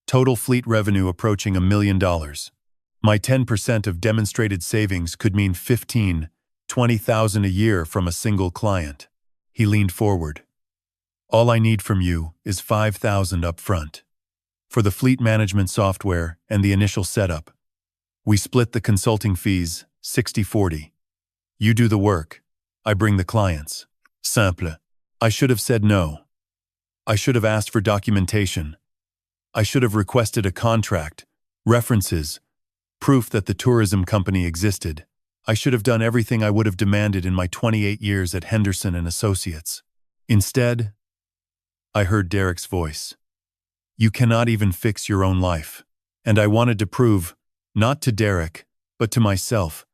Total fleet revenue approaching $1 million. My 10% of demonstrated savings could mean $15,000, $20,000 a year from a single client. He leaned forward. All I need from you is $5,000 up front. For the fleet management software and the initial setup. We split the consulting fees, 60-40. You do the work. I bring the clients. Simple. I should have said no. I should have asked for documentation. I should have requested a contract, references, proof that the tourism company existed. I should have done everything I would have demanded in my 28 years at Henderson and Associates. Instead, I heard Derek's voice. You cannot even fix your own life. And I wanted to prove, not to Derek, but to myself,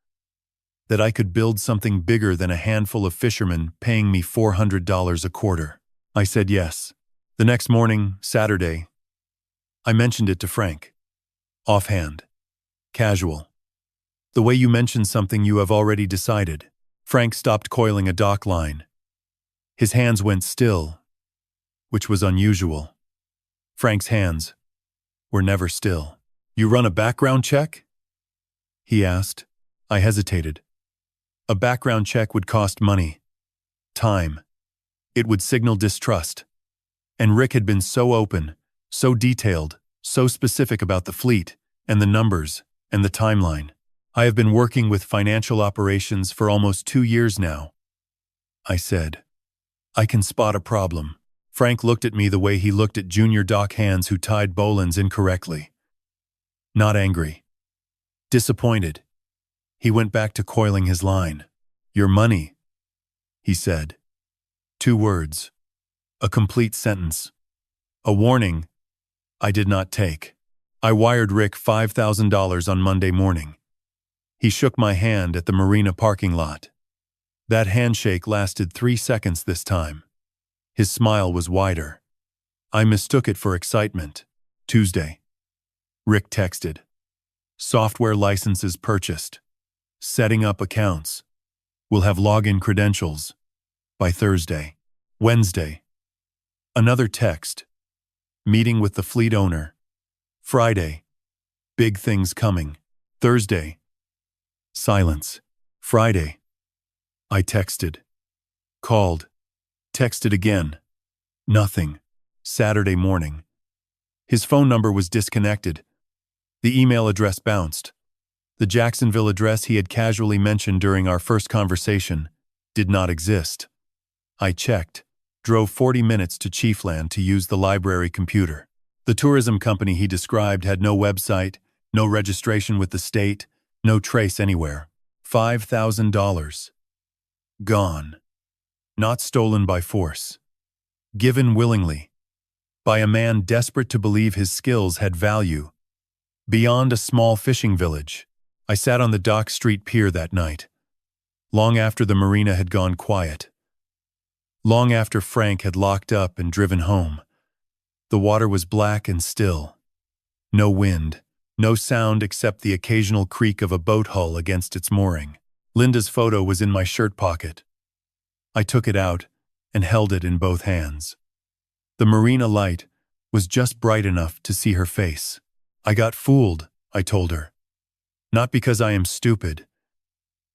that I could build something bigger than a handful of fishermen paying me $400 a quarter. I said yes. The next morning, Saturday, I mentioned it to Frank. Offhand. Casual. The way you mention something you have already decided. Frank stopped coiling a dock line. His hands went still, which was unusual. Frank's hands were never still. You run a background check? He asked. I hesitated. A background check would cost money. Time. It would signal distrust. And Rick had been so open, so detailed, so specific about the fleet, and the numbers, and the timeline. I have been working with financial operations for almost 2 years now. I said. I can spot a problem. Frank looked at me the way he looked at junior dock hands who tied bowlines incorrectly. Not angry. Disappointed. He went back to coiling his line. Your money, he said. 2 words. A complete sentence. A warning I did not take. I wired Rick $5,000 on Monday morning. He shook my hand at the marina parking lot. That handshake lasted 3 seconds this time. His smile was wider. I mistook it for excitement. Tuesday. Rick texted. Software licenses purchased. Setting up accounts. We'll have login credentials by Thursday. Wednesday. Another text. Meeting with the fleet owner. Friday. Big things coming. Thursday. Silence. Friday. I texted. Called. Texted again. Nothing. Saturday morning. His phone number was disconnected. The email address bounced. The Jacksonville address he had casually mentioned during our first conversation did not exist. I checked. Drove 40 minutes to Chiefland to use the library computer. The tourism company he described had no website, no registration with the state, no trace anywhere. $5,000. Gone. Not stolen by force. Given willingly. By a man desperate to believe his skills had value. Beyond a small fishing village. I sat on the Dock Street pier that night. Long after the marina had gone quiet. Long after Frank had locked up and driven home. The water was black and still. No wind, No sound except the occasional creak of a boat hull against its mooring. Linda's photo was in my shirt pocket. I took it out and held it in both hands. The marina light was just bright enough to see her face. I got fooled, I told her. Not because I am stupid,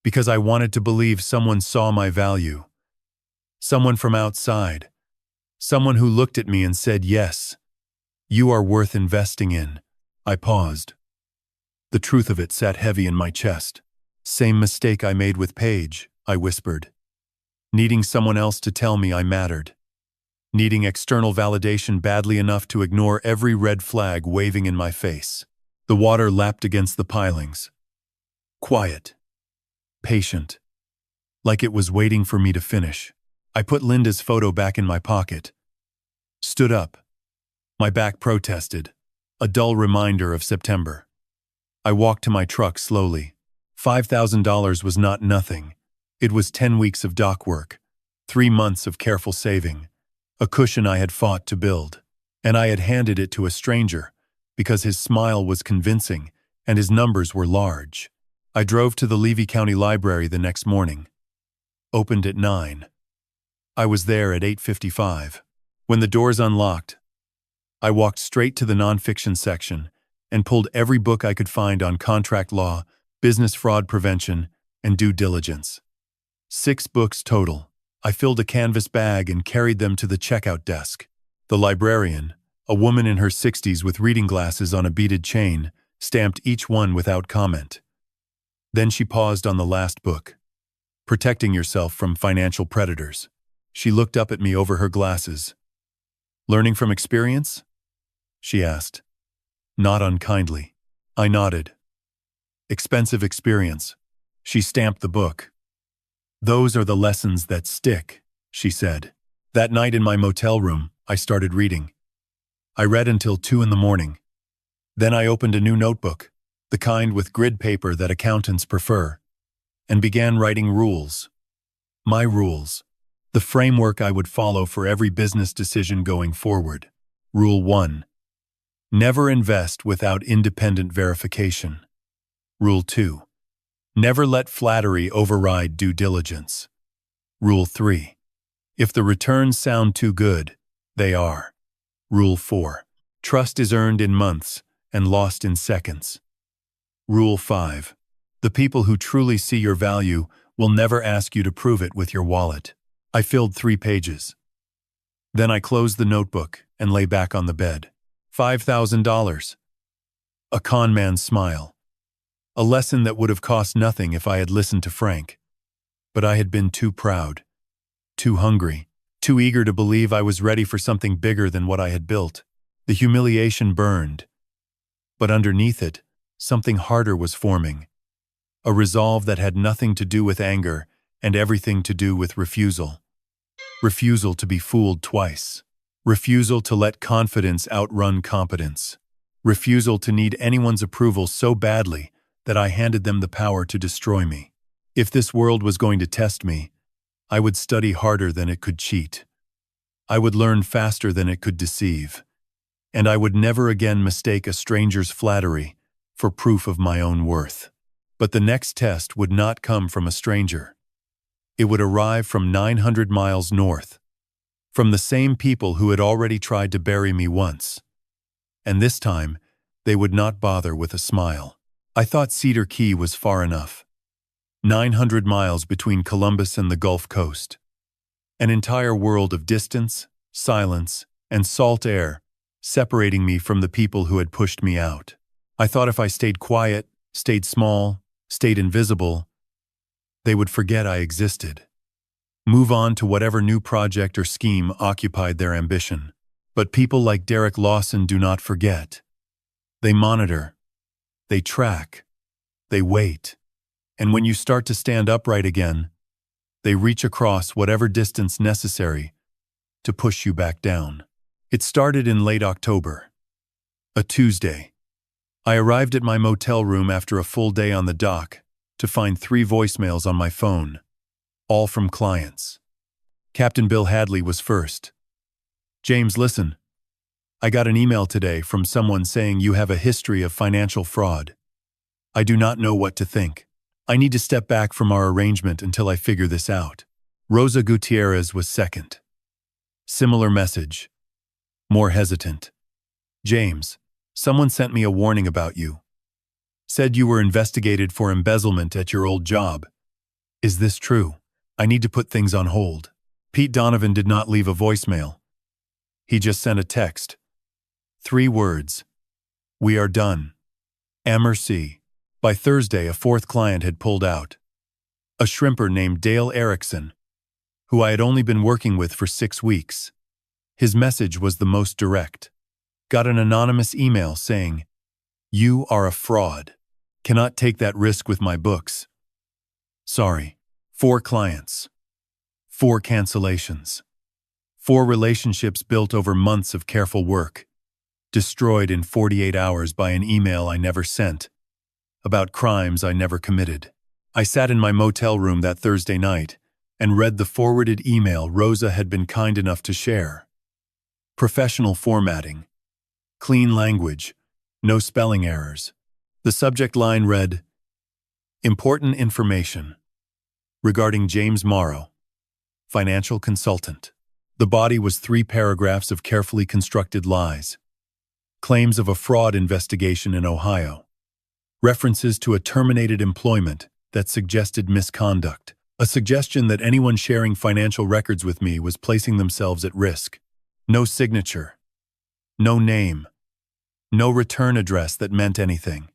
because I wanted to believe someone saw my value. Someone from outside. Someone who looked at me and said, yes, you are worth investing in. I paused. The truth of it sat heavy in my chest. Same mistake I made with Paige, I whispered. Needing someone else to tell me I mattered. Needing external validation badly enough to ignore every red flag waving in my face. The water lapped against the pilings. Quiet. Patient. Like it was waiting for me to finish. I put Linda's photo back in my pocket. Stood up. My back protested. A dull reminder of September. I walked to my truck slowly. $5,000 was not nothing. It was 10 weeks of dock work, 3 months of careful saving, a cushion I had fought to build, and I had handed it to a stranger because his smile was convincing and his numbers were large. I drove to the Levy County Library the next morning. Opened at 9. I was there at 8:55. When the doors unlocked, I walked straight to the nonfiction section and pulled every book I could find on contract law, business fraud prevention, and due diligence. 6 books total. I filled a canvas bag and carried them to the checkout desk. The librarian, a woman in her 60s with reading glasses on a beaded chain, stamped each one without comment. Then she paused on the last book, Protecting Yourself from Financial Predators. She looked up at me over her glasses. Learning from experience? She asked. Not unkindly. I nodded. Expensive experience. She stamped the book. Those are the lessons that stick, she said. That night in my motel room, I started reading. I read until 2 in the morning. Then I opened a new notebook, the kind with grid paper that accountants prefer, and began writing rules. My rules. The framework I would follow for every business decision going forward. Rule 1. Never invest without independent verification. Rule 2. Never let flattery override due diligence. Rule 3. If the returns sound too good, they are. Rule 4. Trust is earned in months and lost in seconds. Rule 5. The people who truly see your value will never ask you to prove it with your wallet. I filled 3 pages. Then I closed the notebook and lay back on the bed. $5,000. A con man's smile. A lesson that would have cost nothing if I had listened to Frank. But I had been too proud, too hungry, too eager to believe I was ready for something bigger than what I had built. The humiliation burned. But underneath it, something harder was forming. A resolve that had nothing to do with anger and everything to do with refusal. Refusal to be fooled twice. Refusal to let confidence outrun competence. Refusal to need anyone's approval so badly that I handed them the power to destroy me. If this world was going to test me, I would study harder than it could cheat. I would learn faster than it could deceive. And I would never again mistake a stranger's flattery for proof of my own worth. But the next test would not come from a stranger. It would arrive from 900 miles north, from the same people who had already tried to bury me once. And this time, they would not bother with a smile. I thought Cedar Key was far enough. 900 miles between Columbus and the Gulf Coast. An entire world of distance, silence, and salt air separating me from the people who had pushed me out. I thought if I stayed quiet, stayed small, stayed invisible, they would forget I existed. Move on to whatever new project or scheme occupied their ambition. But people like Derek Lawson do not forget. They monitor. They track. They wait. And when you start to stand upright again, they reach across whatever distance necessary to push you back down. It started in late October. A Tuesday. I arrived at my motel room after a full day on the dock to find 3 voicemails on my phone, all from clients. Captain Bill Hadley was first. James, listen. I got an email today from someone saying you have a history of financial fraud. I do not know what to think. I need to step back from our arrangement until I figure this out. Rosa Gutierrez was second. Similar message. More hesitant. James, someone sent me a warning about you. Said you were investigated for embezzlement at your old job. Is this true? I need to put things on hold. Pete Donovan did not leave a voicemail. He just sent a text. 3 words. We are done. Merci. By Thursday, a 4th client had pulled out. A shrimper named Dale Erickson, who I had only been working with for 6 weeks. His message was the most direct. Got an anonymous email saying, "You are a fraud. Cannot take that risk with my books. Sorry. 4 clients. 4 cancellations. 4 relationships built over months of careful work. Destroyed in 48 hours by an email I never sent. About crimes I never committed." I sat in my motel room that Thursday night and read the forwarded email Rosa had been kind enough to share. Professional formatting. Clean language. No spelling errors. The subject line read, "Important information regarding James Morrow, financial consultant." The body was 3 paragraphs of carefully constructed lies. Claims of a fraud investigation in Ohio. References to a terminated employment that suggested misconduct. A suggestion that anyone sharing financial records with me was placing themselves at risk. No signature. No name. No return address that meant anything.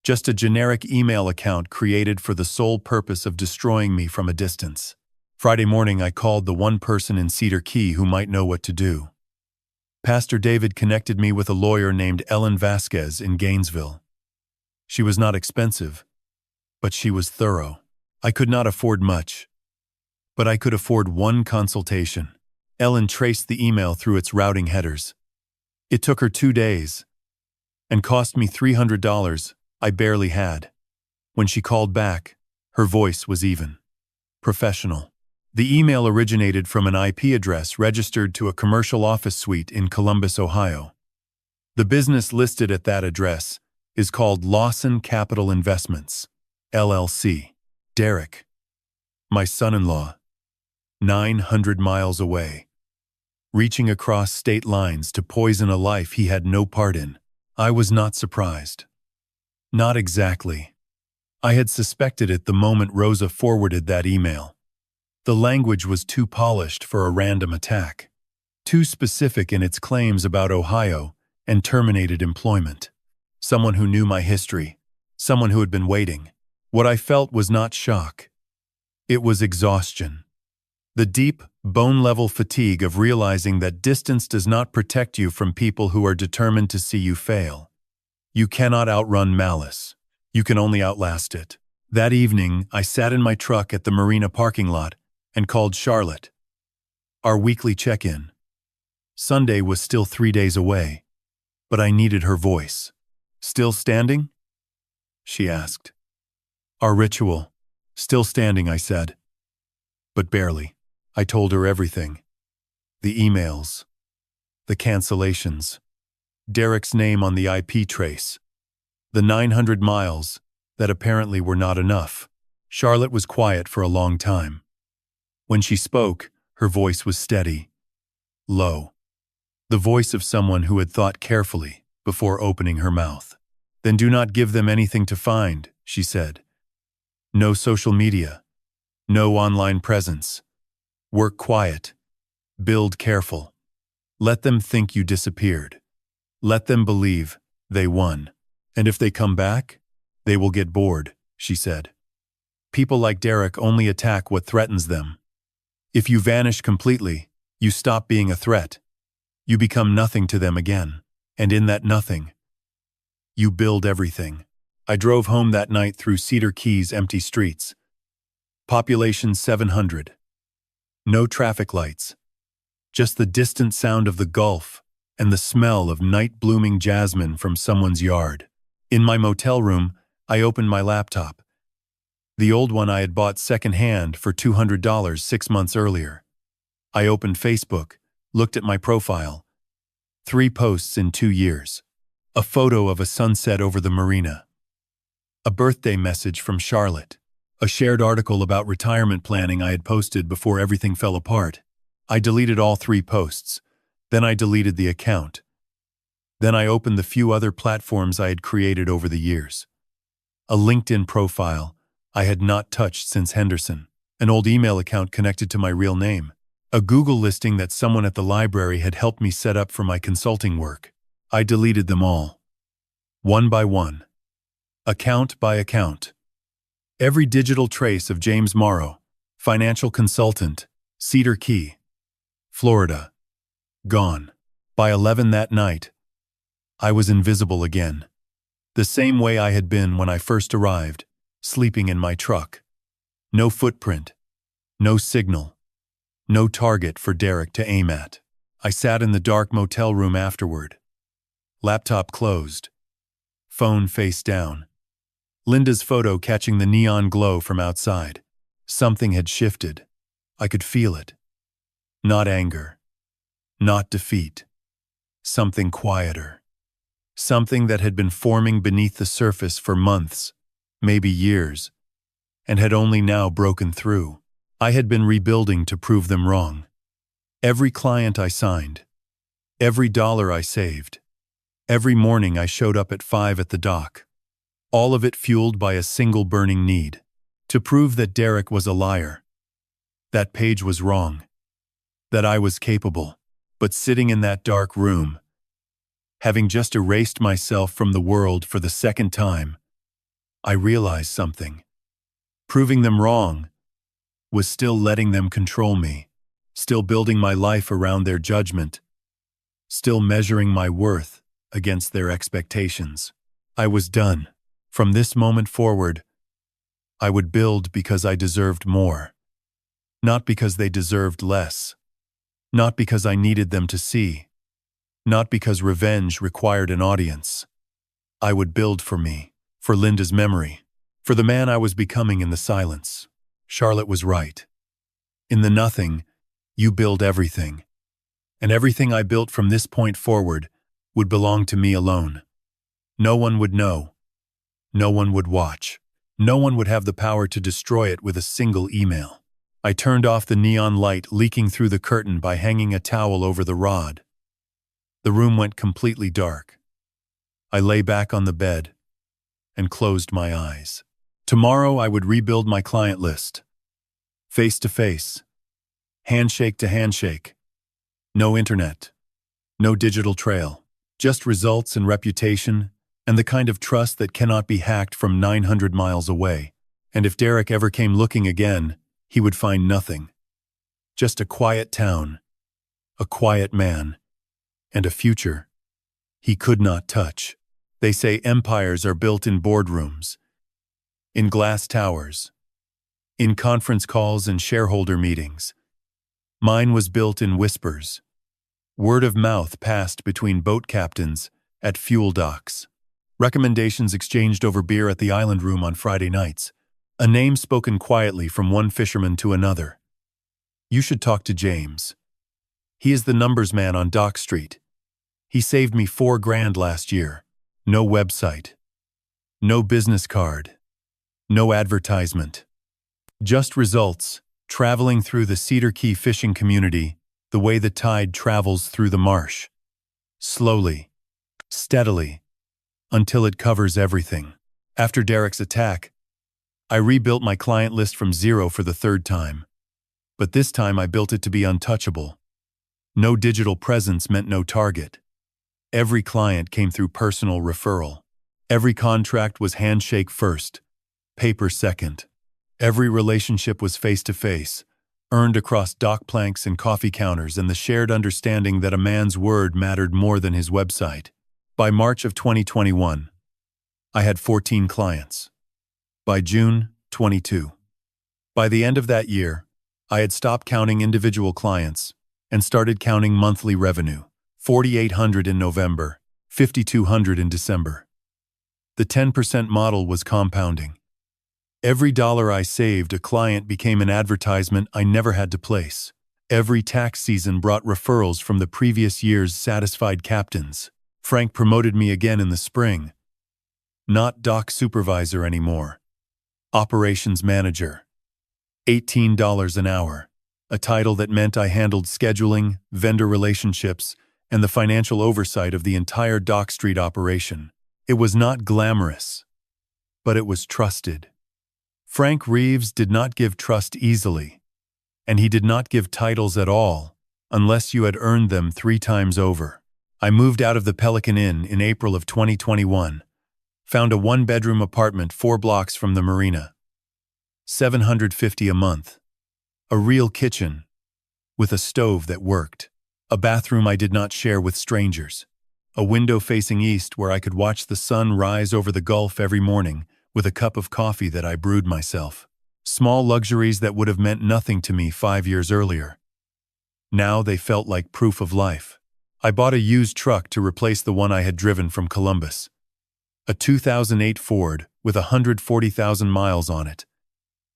Just a generic email account created for the sole purpose of destroying me from a distance. Friday morning, I called the one person in Cedar Key who might know what to do. Pastor David connected me with a lawyer named Ellen Vasquez in Gainesville. She was not expensive, but she was thorough. I could not afford much, but I could afford 1 consultation. Ellen traced the email through its routing headers. It took her 2 days and cost me $300 I barely had. When she called back, her voice was even. Professional. The email originated from an IP address registered to a commercial office suite in Columbus, Ohio. The business listed at that address is called Lawson Capital Investments, LLC. Derek, my son-in-law, 900 miles away, reaching across state lines to poison a life he had no part in. I was not surprised. Not exactly. I had suspected it the moment Rosa forwarded that email. The language was too polished for a random attack, too specific in its claims about Ohio and terminated employment. Someone who knew my history, someone who had been waiting. What I felt was not shock. It was exhaustion. The deep, bone-level fatigue of realizing that distance does not protect you from people who are determined to see you fail. You cannot outrun malice. You can only outlast it. That evening, I sat in my truck at the marina parking lot and called Charlotte. Our weekly check-in. Sunday was still 3 days away, but I needed her voice. "Still standing?" she asked. "Our ritual. Still standing," I said. But barely. I told her everything. The emails. The cancellations. Derek's name on the IP trace. The 900 miles that apparently were not enough. Charlotte was quiet for a long time. When she spoke, her voice was steady, low. The voice of someone who had thought carefully before opening her mouth. "Then do not give them anything to find," she said. "No social media. No online presence. Work quiet. Build careful. Let them think you disappeared. Let them believe they won. And if they come back, they will get bored," she said. "People like Derek only attack what threatens them. If you vanish completely, you stop being a threat. You become nothing to them again. And in that nothing, you build everything." I drove home that night through Cedar Key's empty streets. Population 700. No traffic lights. Just the distant sound of the Gulf and the smell of night-blooming jasmine from someone's yard. In my motel room, I opened my laptop. The old one I had bought second-hand for $200 6 months earlier. I opened Facebook, looked at my profile. 3 posts in 2 years. A photo of a sunset over the marina. A birthday message from Charlotte. A shared article about retirement planning I had posted before everything fell apart. I deleted all 3 posts. Then I deleted the account. Then I opened the few other platforms I had created over the years. A LinkedIn profile I had not touched since Henderson. An old email account connected to my real name. A Google listing that someone at the library had helped me set up for my consulting work. I deleted them all. One by one. Account by account. Every digital trace of James Morrow, financial consultant, Cedar Key, Florida. Gone. By 11 that night, I was invisible again. The same way I had been when I first arrived, sleeping in my truck. No footprint. No signal. No target for Derek to aim at. I sat in the dark motel room afterward. Laptop closed. Phone face down. Linda's photo catching the neon glow from outside. Something had shifted. I could feel it. Not anger. Not defeat. Something quieter. Something that had been forming beneath the surface for months, maybe years, and had only now broken through. I had been rebuilding to prove them wrong. Every client I signed. Every dollar I saved. Every morning I showed up at 5 at the dock. All of it fueled by a single burning need. To prove that Derek was a liar. That Paige was wrong. That I was capable. But sitting in that dark room, having just erased myself from the world for the second time, I realized something. Proving them wrong was still letting them control me, still building my life around their judgment, still measuring my worth against their expectations. I was done. From this moment forward, I would build because I deserved more, not because they deserved less, not because I needed them to see, not because revenge required an audience. I would build for me, for Linda's memory, for the man I was becoming in the silence. Charlotte was right. In the nothing, you build everything. And everything I built from this point forward would belong to me alone. No one would know. No one would watch. No one would have the power to destroy it with a single email. I turned off the neon light leaking through the curtain by hanging a towel over the rod. The room went completely dark. I lay back on the bed and closed my eyes. Tomorrow I would rebuild my client list. Face to face. Handshake to handshake. No internet. No digital trail. Just results and reputation, and the kind of trust that cannot be hacked from 900 miles away. And if Derek ever came looking again, he would find nothing. Just a quiet town, a quiet man, and a future he could not touch. They say empires are built in boardrooms, in glass towers, in conference calls and shareholder meetings. Mine was built in whispers. Word of mouth passed between boat captains at fuel docks. Recommendations exchanged over beer at the island room on Friday nights. A name spoken quietly from one fisherman to another. You should talk to James. He is the numbers man on Dock Street. He saved me $4,000 last year. No website. No business card. No advertisement. Just results, traveling through the Cedar Key fishing community the way the tide travels through the marsh. Slowly, steadily, until it covers everything. After Derek's attack, I rebuilt my client list from zero for the 3rd time. But this time I built it to be untouchable. No digital presence meant no target. Every client came through personal referral. Every contract was handshake first, paper second. Every relationship was face-to-face, earned across dock planks and coffee counters, and the shared understanding that a man's word mattered more than his website. By March of 2021, I had 14 clients. By June, 22. By the end of that year, I had stopped counting individual clients and started counting monthly revenue. 4,800 in November, 5,200 in December. The 10% model was compounding. Every dollar I saved, a client became an advertisement I never had to place. Every tax season brought referrals from the previous year's satisfied captains. Frank promoted me again in the spring. Not dock supervisor anymore. Operations manager. $18 an hour. A title that meant I handled scheduling, vendor relationships, and the financial oversight of the entire Dock Street operation. It was not glamorous, but it was trusted. Frank Reeves did not give trust easily, and he did not give titles at all, unless you had earned them 3 times over. I moved out of the Pelican Inn in April of 2021, found a 1-bedroom apartment 4 blocks from the marina. $750 a month. A real kitchen, with a stove that worked. A bathroom I did not share with strangers. A window facing east where I could watch the sun rise over the Gulf every morning with a cup of coffee that I brewed myself. Small luxuries that would have meant nothing to me 5 years earlier. Now they felt like proof of life. I bought a used truck to replace the one I had driven from Columbus. A 2008 Ford with 140,000 miles on it.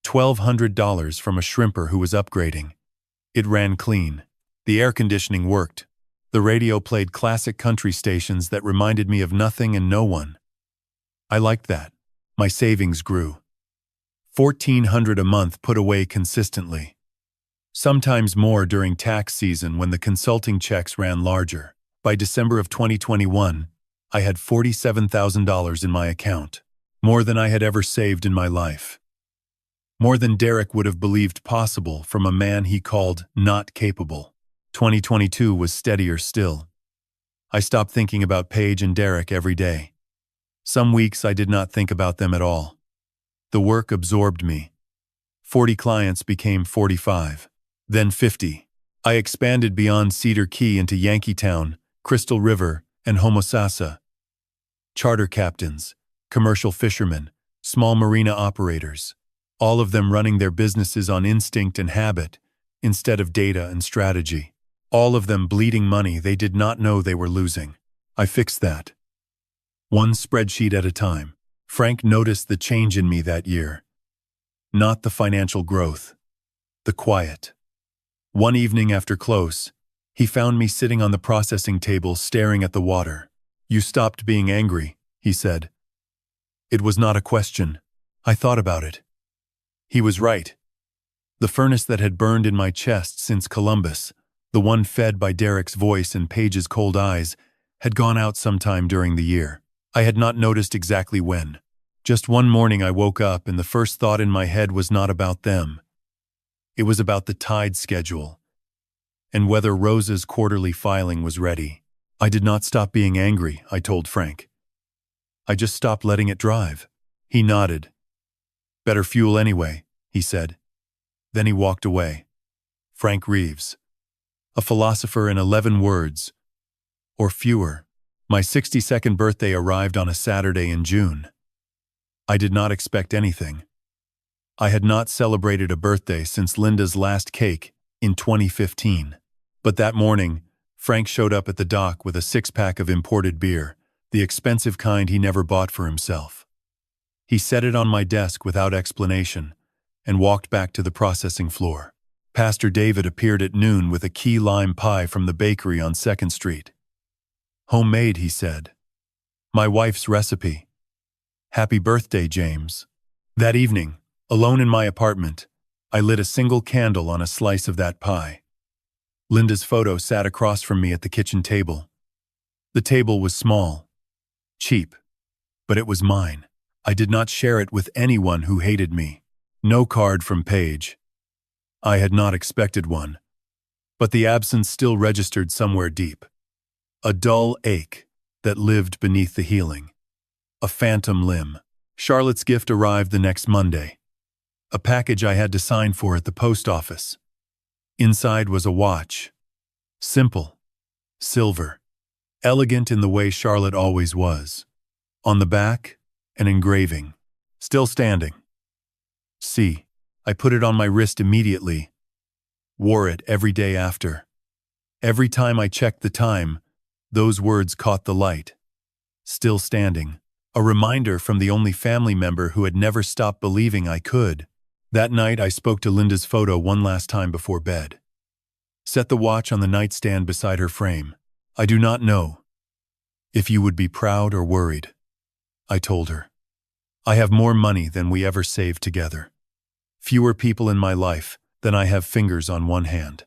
$1,200 from a shrimper who was upgrading. It ran clean. The air conditioning worked. The radio played classic country stations that reminded me of nothing and no one. I liked that. My savings grew. $1,400 a month put away consistently. Sometimes more during tax season when the consulting checks ran larger. By December of 2021, I had $47,000 in my account. More than I had ever saved in my life. More than Derek would have believed possible from a man he called not capable. 2022 was steadier still. I stopped thinking about Paige and Derek every day. Some weeks I did not think about them at all. The work absorbed me. 40 clients became 45, then 50. I expanded beyond Cedar Key into Yankeetown, Crystal River, and Homosassa. Charter captains, commercial fishermen, small marina operators, all of them running their businesses on instinct and habit instead of data and strategy. All of them bleeding money they did not know they were losing. I fixed that. One spreadsheet at a time. Frank noticed the change in me that year. Not the financial growth. The quiet. One evening after close, he found me sitting on the processing table staring at the water. "You stopped being angry," he said. It was not a question. I thought about it. He was right. The furnace that had burned in my chest since Columbus, the one fed by Derek's voice and Paige's cold eyes, had gone out sometime during the year. I had not noticed exactly when. Just one morning I woke up and the first thought in my head was not about them. It was about the tide schedule and whether Rosa's quarterly filing was ready. I did not stop being angry, I told Frank. I just stopped letting it drive. He nodded. "Better fuel anyway," he said. Then he walked away. Frank Reeves. A philosopher in 11 words, or fewer. My 62nd birthday arrived on a Saturday in June. I did not expect anything. I had not celebrated a birthday since Linda's last cake in 2015. But that morning, Frank showed up at the dock with a 6-pack of imported beer, the expensive kind he never bought for himself. He set it on my desk without explanation and walked back to the processing floor. Pastor David appeared at noon with a key lime pie from the bakery on 2nd Street. "Homemade," he said. "My wife's recipe. Happy birthday, James." That evening, alone in my apartment, I lit a single candle on a slice of that pie. Linda's photo sat across from me at the kitchen table. The table was small, cheap, but it was mine. I did not share it with anyone who hated me. No card from Paige. I had not expected one, but the absence still registered somewhere deep. A dull ache that lived beneath the healing. A phantom limb. Charlotte's gift arrived the next Monday. A package I had to sign for at the post office. Inside was a watch. Simple. Silver. Elegant in the way Charlotte always was. On the back, an engraving. Still standing. See. I put it on my wrist immediately. Wore it every day after. Every time I checked the time, those words caught the light. Still standing. A reminder from the only family member who had never stopped believing I could. That night I spoke to Linda's photo one last time before bed. Set the watch on the nightstand beside her frame. I do not know if you would be proud or worried, I told her. I have more money than we ever saved together. Fewer people in my life than I have fingers on one hand.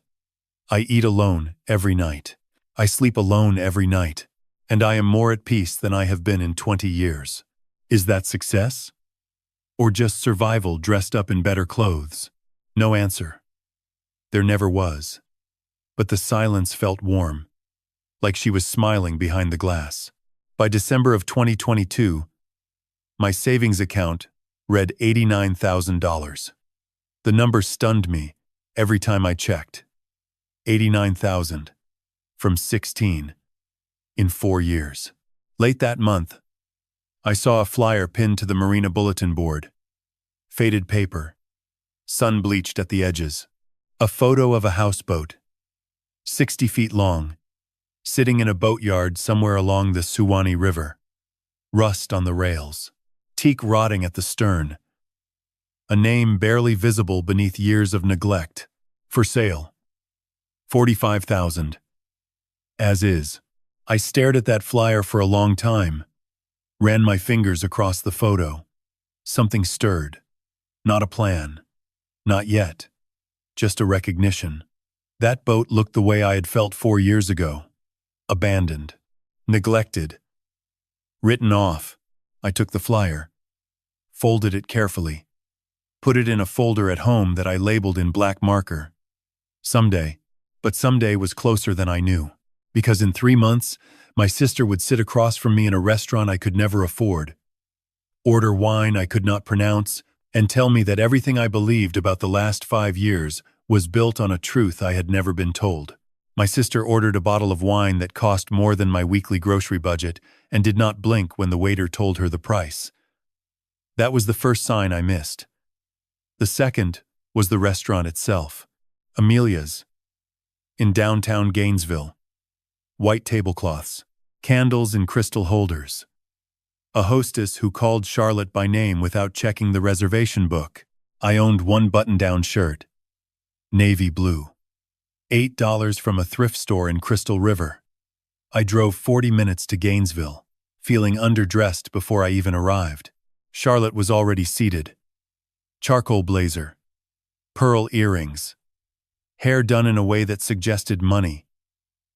I eat alone every night. I sleep alone every night. And I am more at peace than I have been in 20 years. Is that success? Or just survival dressed up in better clothes? No answer. There never was. But the silence felt warm, like she was smiling behind the glass. By December of 2022, my savings account read $89,000. The number stunned me every time I checked. 89,000 from 16 in 4 years. Late that month, I saw a flyer pinned to the marina bulletin board. Faded paper, sun-bleached at the edges. A photo of a houseboat, 60 feet long, sitting in a boatyard somewhere along the Suwannee River. Rust on the rails, teak rotting at the stern. A name barely visible beneath years of neglect. For sale. $45,000. As is. I stared at that flyer for a long time. Ran my fingers across the photo. Something stirred. Not a plan. Not yet. Just a recognition. That boat looked the way I had felt 4 years ago. Abandoned. Neglected. Written off. I took the flyer. Folded it carefully. Put it in a folder at home that I labeled in black marker. Someday. But someday was closer than I knew. Because in 3 months, my sister would sit across from me in a restaurant I could never afford, order wine I could not pronounce, and tell me that everything I believed about the last 5 years was built on a truth I had never been told. My sister ordered a bottle of wine that cost more than my weekly grocery budget and did not blink when the waiter told her the price. That was the first sign I missed. The second was the restaurant itself, Amelia's, in downtown Gainesville. White tablecloths, candles in crystal holders. A hostess who called Charlotte by name without checking the reservation book. I owned one button-down shirt. Navy blue. $8 from a thrift store in Crystal River. I drove 40 minutes to Gainesville, feeling underdressed before I even arrived. Charlotte was already seated. Charcoal blazer. Pearl earrings. Hair done in a way that suggested money.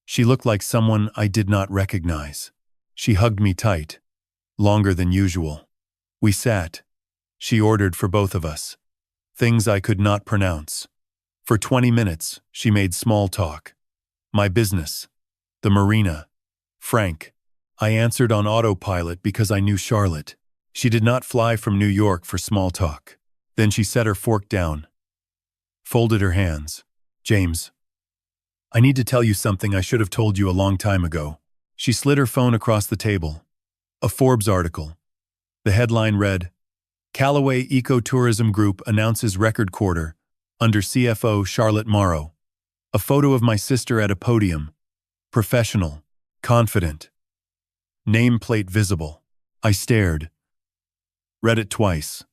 She looked like someone I did not recognize. She hugged me tight, longer than usual. We sat. She ordered for both of us. Things I could not pronounce. For 20 minutes, she made small talk. My business. The marina. Frank. I answered on autopilot because I knew Charlotte. She did not fly from New York for small talk. Then she set her fork down. Folded her hands. James. I need to tell you something I should have told you a long time ago. She slid her phone across the table. A Forbes article. The headline read, Callaway Ecotourism Group announces record quarter, under CFO Charlotte Morrow. A photo of my sister at a podium. Professional. Confident. Nameplate visible. I stared. Read it twice.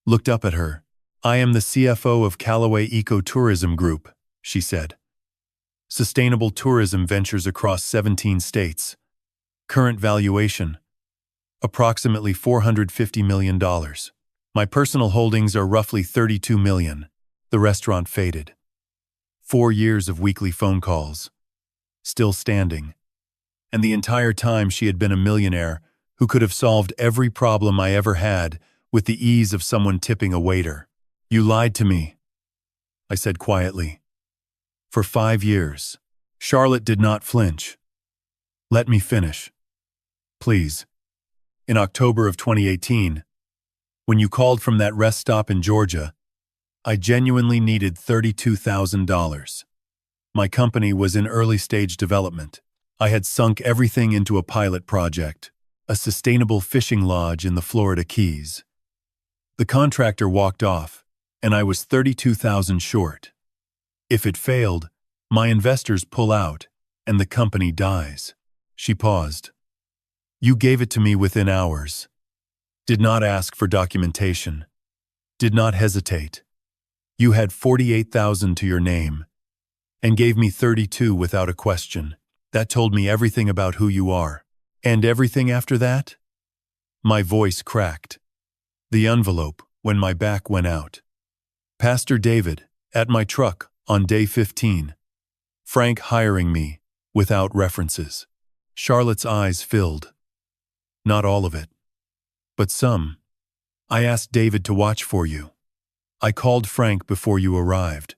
Looked up at her. I am the CFO of Callaway Ecotourism Group, she said. Sustainable tourism ventures across 17 states. Current valuation, approximately $450 million. My personal holdings are roughly $32 million. The restaurant faded. 4 years of weekly phone calls. Still standing. And the entire time she had been a millionaire who could have solved every problem I ever had with the ease of someone tipping a waiter. You lied to me, I said quietly. For 5 years. Charlotte did not flinch. Let me finish. Please. In October of 2018, when you called from that rest stop in Georgia, I genuinely needed $32,000. My company was in early stage development. I had sunk everything into a pilot project, a sustainable fishing lodge in the Florida Keys. The contractor walked off, and I was $32,000 short. If it failed, my investors pull out, and the company dies. She paused. You gave it to me within hours. Did not ask for documentation. Did not hesitate. You had $48,000 to your name. and gave me 32 without a question. That told me everything about who you are. And everything after that? My voice cracked. The envelope, when my back went out. Pastor David, at my truck, on day 15. Frank hiring me, without references. Charlotte's eyes filled. Not all of it. But some. I asked David to watch for you. I called Frank before you arrived.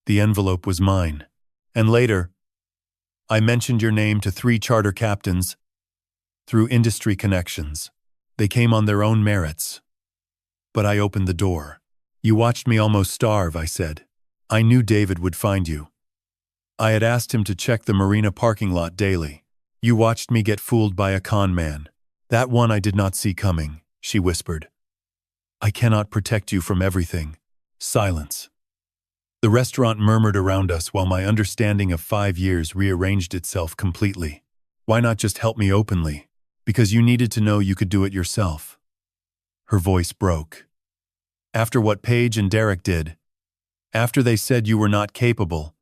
The envelope was mine. And later, I mentioned your name to 3 charter captains through industry connections. They came on their own merits. But I opened the door. You watched me almost starve, I said. I knew David would find you. I had asked him to check the marina parking lot daily. You watched me get fooled by a con man. That one I did not see coming, she whispered. I cannot protect you from everything. Silence. The restaurant murmured around us while my understanding of 5 years rearranged itself completely. Why not just help me openly? Because you needed to know you could do it yourself. Her voice broke. After what Paige and Derek did, after they said you were not capable,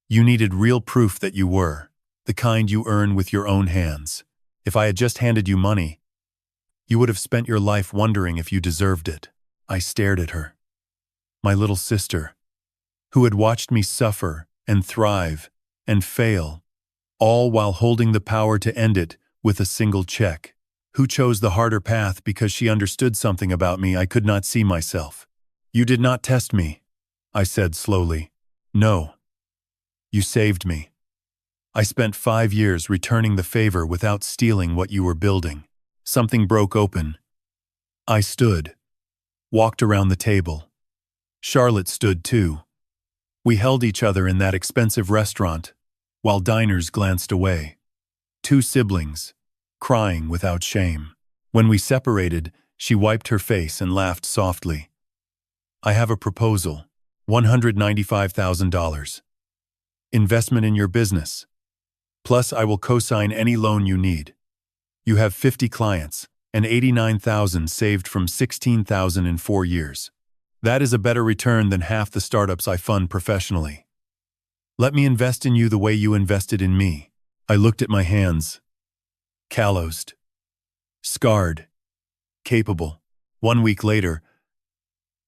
you needed real proof that you were, the kind you earn with your own hands. If I had just handed you money, you would have spent your life wondering if you deserved it. I stared at her. My little sister, who had watched me suffer and thrive and fail, all while holding the power to end it with a single check. Who chose the harder path because she understood something about me I could not see myself. You did not test me, I said slowly. No. You saved me. I spent 5 years returning the favor without stealing what you were building. Something broke open. I stood, walked around the table. Charlotte stood too. We held each other in that expensive restaurant, while diners glanced away. 2 siblings, crying without shame. When we separated, she wiped her face and laughed softly. I have a proposal, $195,000. Investment in your business. Plus, I will co-sign any loan you need. You have 50 clients, and $89,000 saved from $16,000 in 4 years. That is a better return than half the startups I fund professionally. Let me invest in you the way you invested in me. I looked at my hands. Calloused. Scarred. Capable. 1 week later,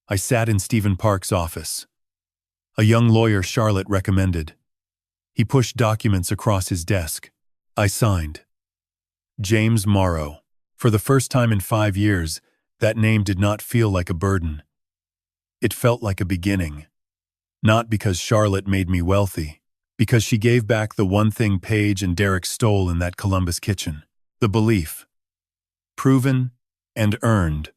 I sat in Stephen Park's office. A young lawyer Charlotte recommended. He pushed documents across his desk. I signed. James Morrow. For the first time in 5 years, that name did not feel like a burden. It felt like a beginning. Not because Charlotte made me wealthy, because she gave back the one thing Paige and Derek stole in that Columbus kitchen. The belief, proven and earned,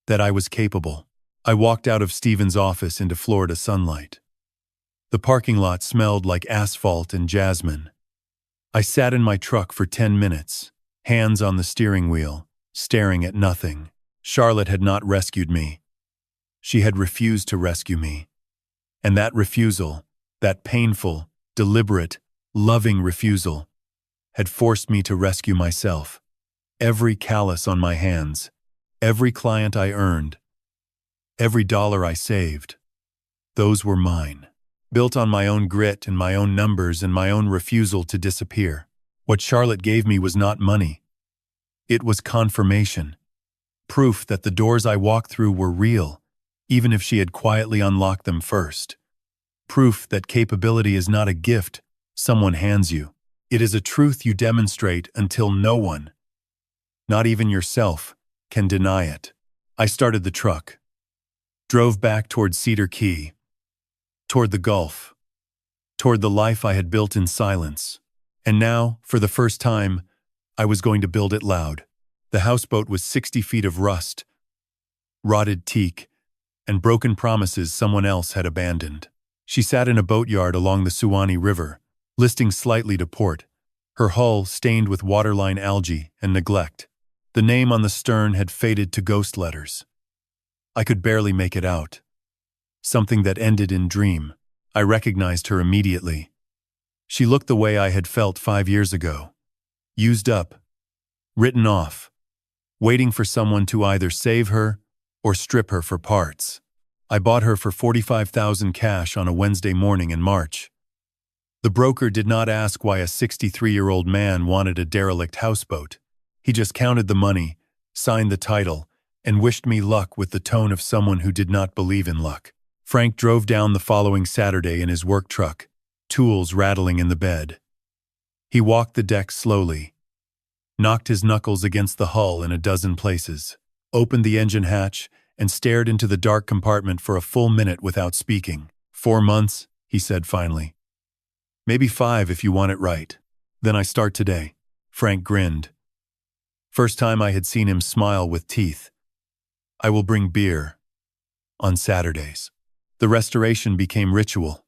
that I was capable. I walked out of Stephen's office into Florida sunlight. The parking lot smelled like asphalt and jasmine. I sat in my truck for 10 minutes, hands on the steering wheel, staring at nothing. Charlotte had not rescued me. She had refused to rescue me. And that refusal, that painful, deliberate, loving refusal, had forced me to rescue myself. Every callus on my hands, every client I earned, every dollar I saved, those were mine. Built on my own grit and my own numbers and my own refusal to disappear. What Charlotte gave me was not money. It was confirmation. Proof that the doors I walked through were real, even if she had quietly unlocked them first. Proof that capability is not a gift someone hands you. It is a truth you demonstrate until no one, not even yourself, can deny it. I started the truck. Drove back toward Cedar Key. Toward the Gulf, toward the life I had built in silence. And now, for the first time, I was going to build it loud. The houseboat was 60 feet of rust, rotted teak, and broken promises someone else had abandoned. She sat in a boatyard along the Suwannee River, listing slightly to port, her hull stained with waterline algae and neglect. The name on the stern had faded to ghost letters. I could barely make it out. Something that ended in dream. I recognized her immediately. She looked the way I had felt 5 years ago. Used up. Written off. Waiting for someone to either save her or strip her for parts. I bought her for $45,000 cash on a Wednesday morning in March. The broker did not ask why a 63-year-old man wanted a derelict houseboat. He just counted the money, signed the title, and wished me luck with the tone of someone who did not believe in luck. Frank drove down the following Saturday in his work truck, tools rattling in the bed. He walked the deck slowly, knocked his knuckles against the hull in a dozen places, opened the engine hatch, and stared into the dark compartment for a full minute without speaking. 4 months, he said finally. Maybe 5 if you want it right. Then I start today. Frank grinned. First time I had seen him smile with teeth. I will bring beer. On Saturdays. The restoration became ritual.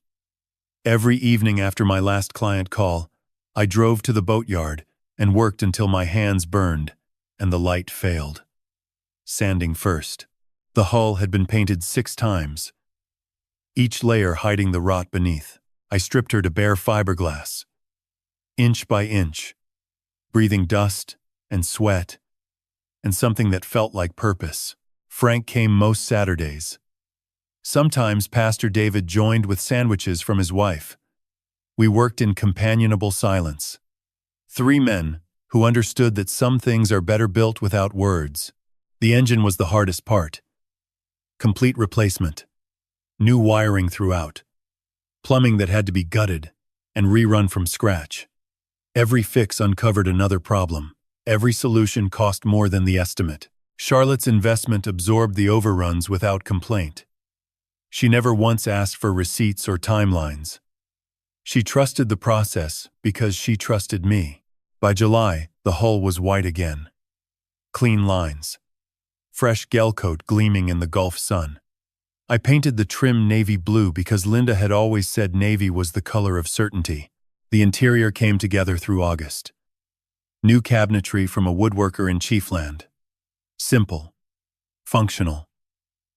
Every evening after my last client call, I drove to the boatyard and worked until my hands burned and the light failed. Sanding first. The hull had been painted 6 times, each layer hiding the rot beneath. I stripped her to bare fiberglass, inch by inch, breathing dust and sweat and something that felt like purpose. Frank came most Saturdays. Sometimes Pastor David joined with sandwiches from his wife. We worked in companionable silence. 3 men who understood that some things are better built without words. The engine was the hardest part. Complete replacement. New wiring throughout. Plumbing that had to be gutted and rerun from scratch. Every fix uncovered another problem. Every solution cost more than the estimate. Charlotte's investment absorbed the overruns without complaint. She never once asked for receipts or timelines. She trusted the process because she trusted me. By July, the hull was white again. Clean lines. Fresh gel coat gleaming in the Gulf sun. I painted the trim navy blue because Linda had always said navy was the color of certainty. The interior came together through August. New cabinetry from a woodworker in Chiefland. Simple. Functional.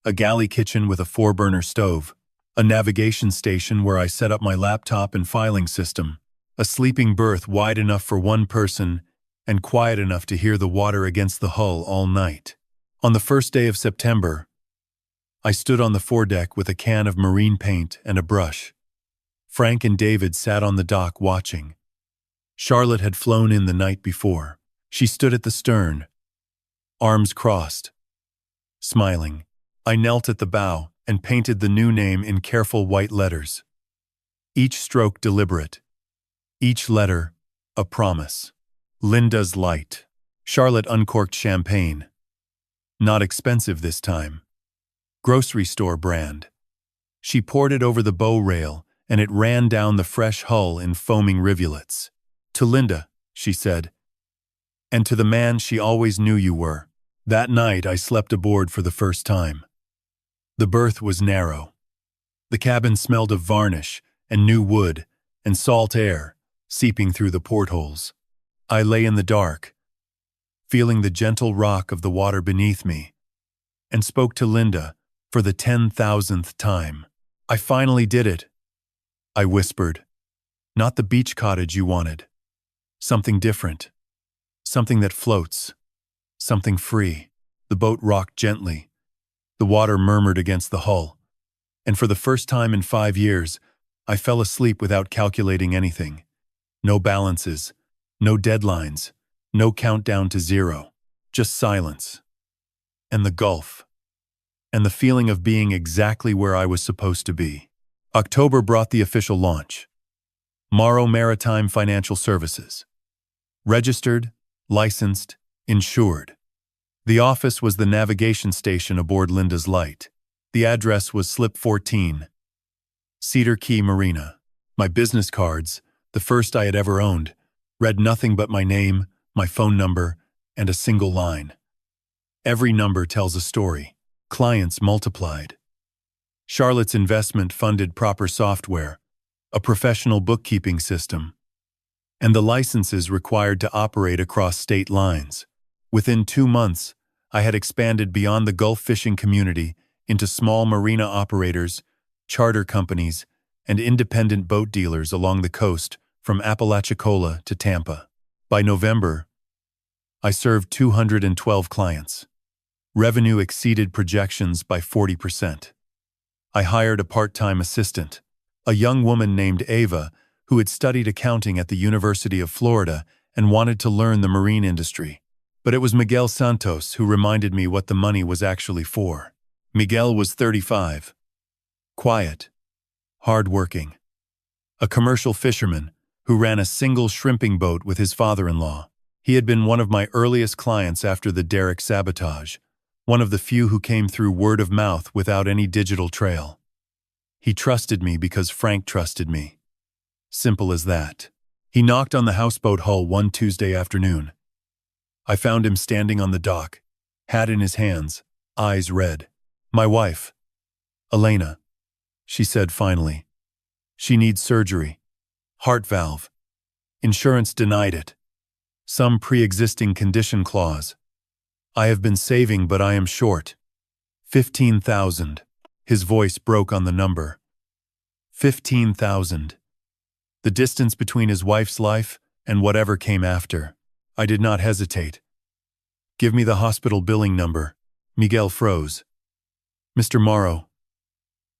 A galley kitchen with a 4-burner stove. A navigation station where I set up my laptop and filing system. A sleeping berth wide enough for 1 person and quiet enough to hear the water against the hull all night. On the first day of September, I stood on the foredeck with a can of marine paint and a brush. Frank and David sat on the dock watching. Charlotte had flown in the night before. She stood at the stern, arms crossed, smiling. I knelt at the bow and painted the new name in careful white letters. Each stroke deliberate. Each letter a promise. Linda's Light. Charlotte uncorked champagne. Not expensive this time. Grocery store brand. She poured it over the bow rail, and it ran down the fresh hull in foaming rivulets. To Linda, she said, and to the man she always knew you were. That night I slept aboard for the first time. The berth was narrow. The cabin smelled of varnish and new wood and salt air seeping through the portholes. I lay in the dark, feeling the gentle rock of the water beneath me, and spoke to Linda for the 10,000th time. I finally did it, I whispered. Not the beach cottage you wanted. Something different. Something that floats. Something free. The boat rocked gently. The water murmured against the hull. And for the first time in 5 years, I fell asleep without calculating anything. No balances. No deadlines. No countdown to 0. Just silence. And the Gulf. And the feeling of being exactly where I was supposed to be. October brought the official launch. Morrow Maritime Financial Services. Registered, licensed, insured. The office was the navigation station aboard Linda's Light. The address was Slip 14, Cedar Key Marina. My business cards, the first I had ever owned, read nothing but my name, my phone number, and a single line. Every number tells a story. Clients multiplied. Charlotte's investment funded proper software, a professional bookkeeping system, and the licenses required to operate across state lines. Within 2 months, I had expanded beyond the Gulf fishing community into small marina operators, charter companies, and independent boat dealers along the coast from Apalachicola to Tampa. By November, I served 212 clients. Revenue exceeded projections by 40%. I hired a part-time assistant, a young woman named Ava, who had studied accounting at the University of Florida and wanted to learn the marine industry. But it was Miguel Santos who reminded me what the money was actually for. Miguel was 35. Quiet. Hard-working. A commercial fisherman who ran a single shrimping boat with his father-in-law. He had been one of my earliest clients after the Derrick sabotage, one of the few who came through word of mouth without any digital trail. He trusted me because Frank trusted me. Simple as that. He knocked on the houseboat hull one Tuesday afternoon. I found him standing on the dock, hat in his hands, eyes red. "My wife, Elena," she said finally. "She needs surgery. Heart valve. Insurance denied it. Some pre-existing condition clause. I have been saving, but I am short. 15,000. His voice broke on the number. 15,000. The distance between his wife's life and whatever came after. I did not hesitate. "Give me the hospital billing number." Miguel froze. "Mr. Morrow,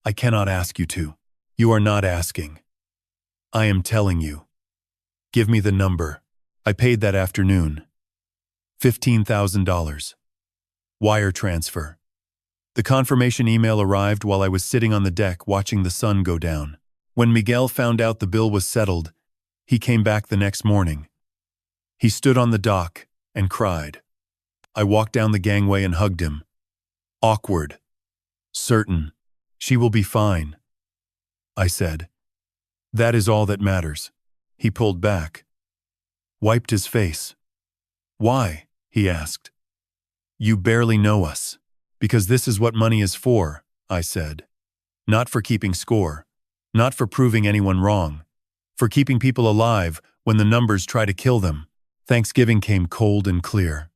I cannot ask you to. You are not asking. I am telling you. Give me the number. I paid that afternoon. $15,000. Wire transfer." The confirmation email arrived while I was sitting on the deck watching the sun go down. When Miguel found out the bill was settled, he came back the next morning. He stood on the dock and cried. I walked down the gangway and hugged him. Awkward. Certain. "She will be fine," I said. "That is all that matters." He pulled back. Wiped his face. "Why?" he asked. "You barely know us. Because this is what money is for," I said. "Not for keeping score. Not for proving anyone wrong. For keeping people alive when the numbers try to kill them." Thanksgiving came cold and clear.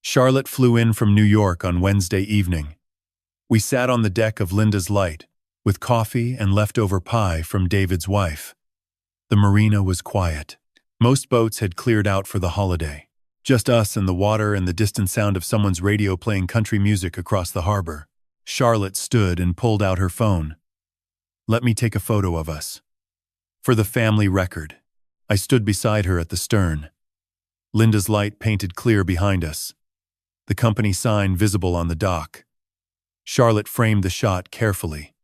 Charlotte flew in from New York on Wednesday evening. We sat on the deck of Linda's Light, with coffee and leftover pie from David's wife. The marina was quiet. Most boats had cleared out for the holiday. Just us and the water and the distant sound of someone's radio playing country music across the harbor. Charlotte stood and pulled out her phone. "Let me take a photo of us. For the family record." I stood beside her at the stern. Linda's Light painted clear behind us. The company sign visible on the dock. Charlotte framed the shot carefully.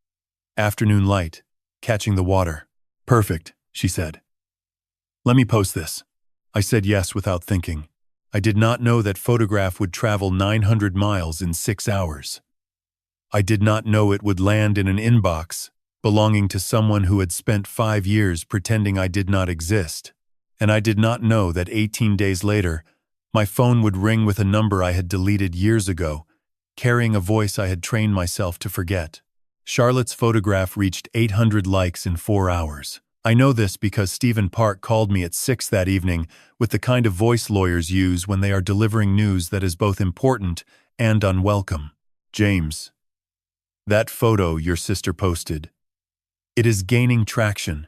Afternoon light, catching the water. "Perfect," she said. "Let me post this." I said yes without thinking. I did not know that photograph would travel 900 miles in 6 hours. I did not know it would land in an inbox belonging to someone who had spent 5 years pretending I did not exist. And I did not know that 18 days later, my phone would ring with a number I had deleted years ago, carrying a voice I had trained myself to forget. Charlotte's photograph reached 800 likes in 4 hours. I know this because Stephen Park called me at 6 that evening with the kind of voice lawyers use when they are delivering news that is both important and unwelcome. "James, that photo your sister posted. It is gaining traction.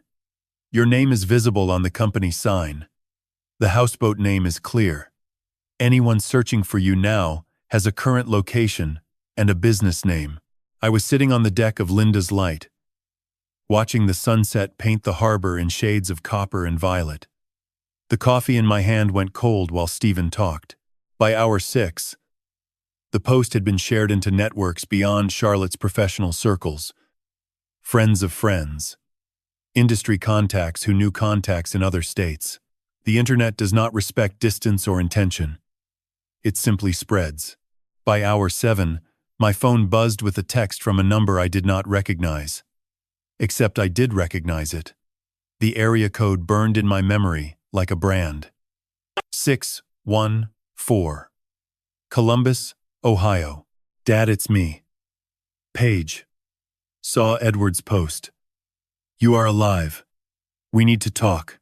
Your name is visible on the company sign. The houseboat name is clear. Anyone searching for you now has a current location and a business name." I was sitting on the deck of Linda's Light, watching the sunset paint the harbor in shades of copper and violet. The coffee in my hand went cold while Stephen talked. By hour 6, the post had been shared into networks beyond Charlotte's professional circles. Friends of friends. Industry contacts who knew contacts in other states. The internet does not respect distance or intention. It simply spreads. By hour 7, my phone buzzed with a text from a number I did not recognize. Except I did recognize it. The area code burned in my memory like a brand. 614. Columbus, Ohio. "Dad, it's me. Paige. Saw Edward's post. You are alive. We need to talk.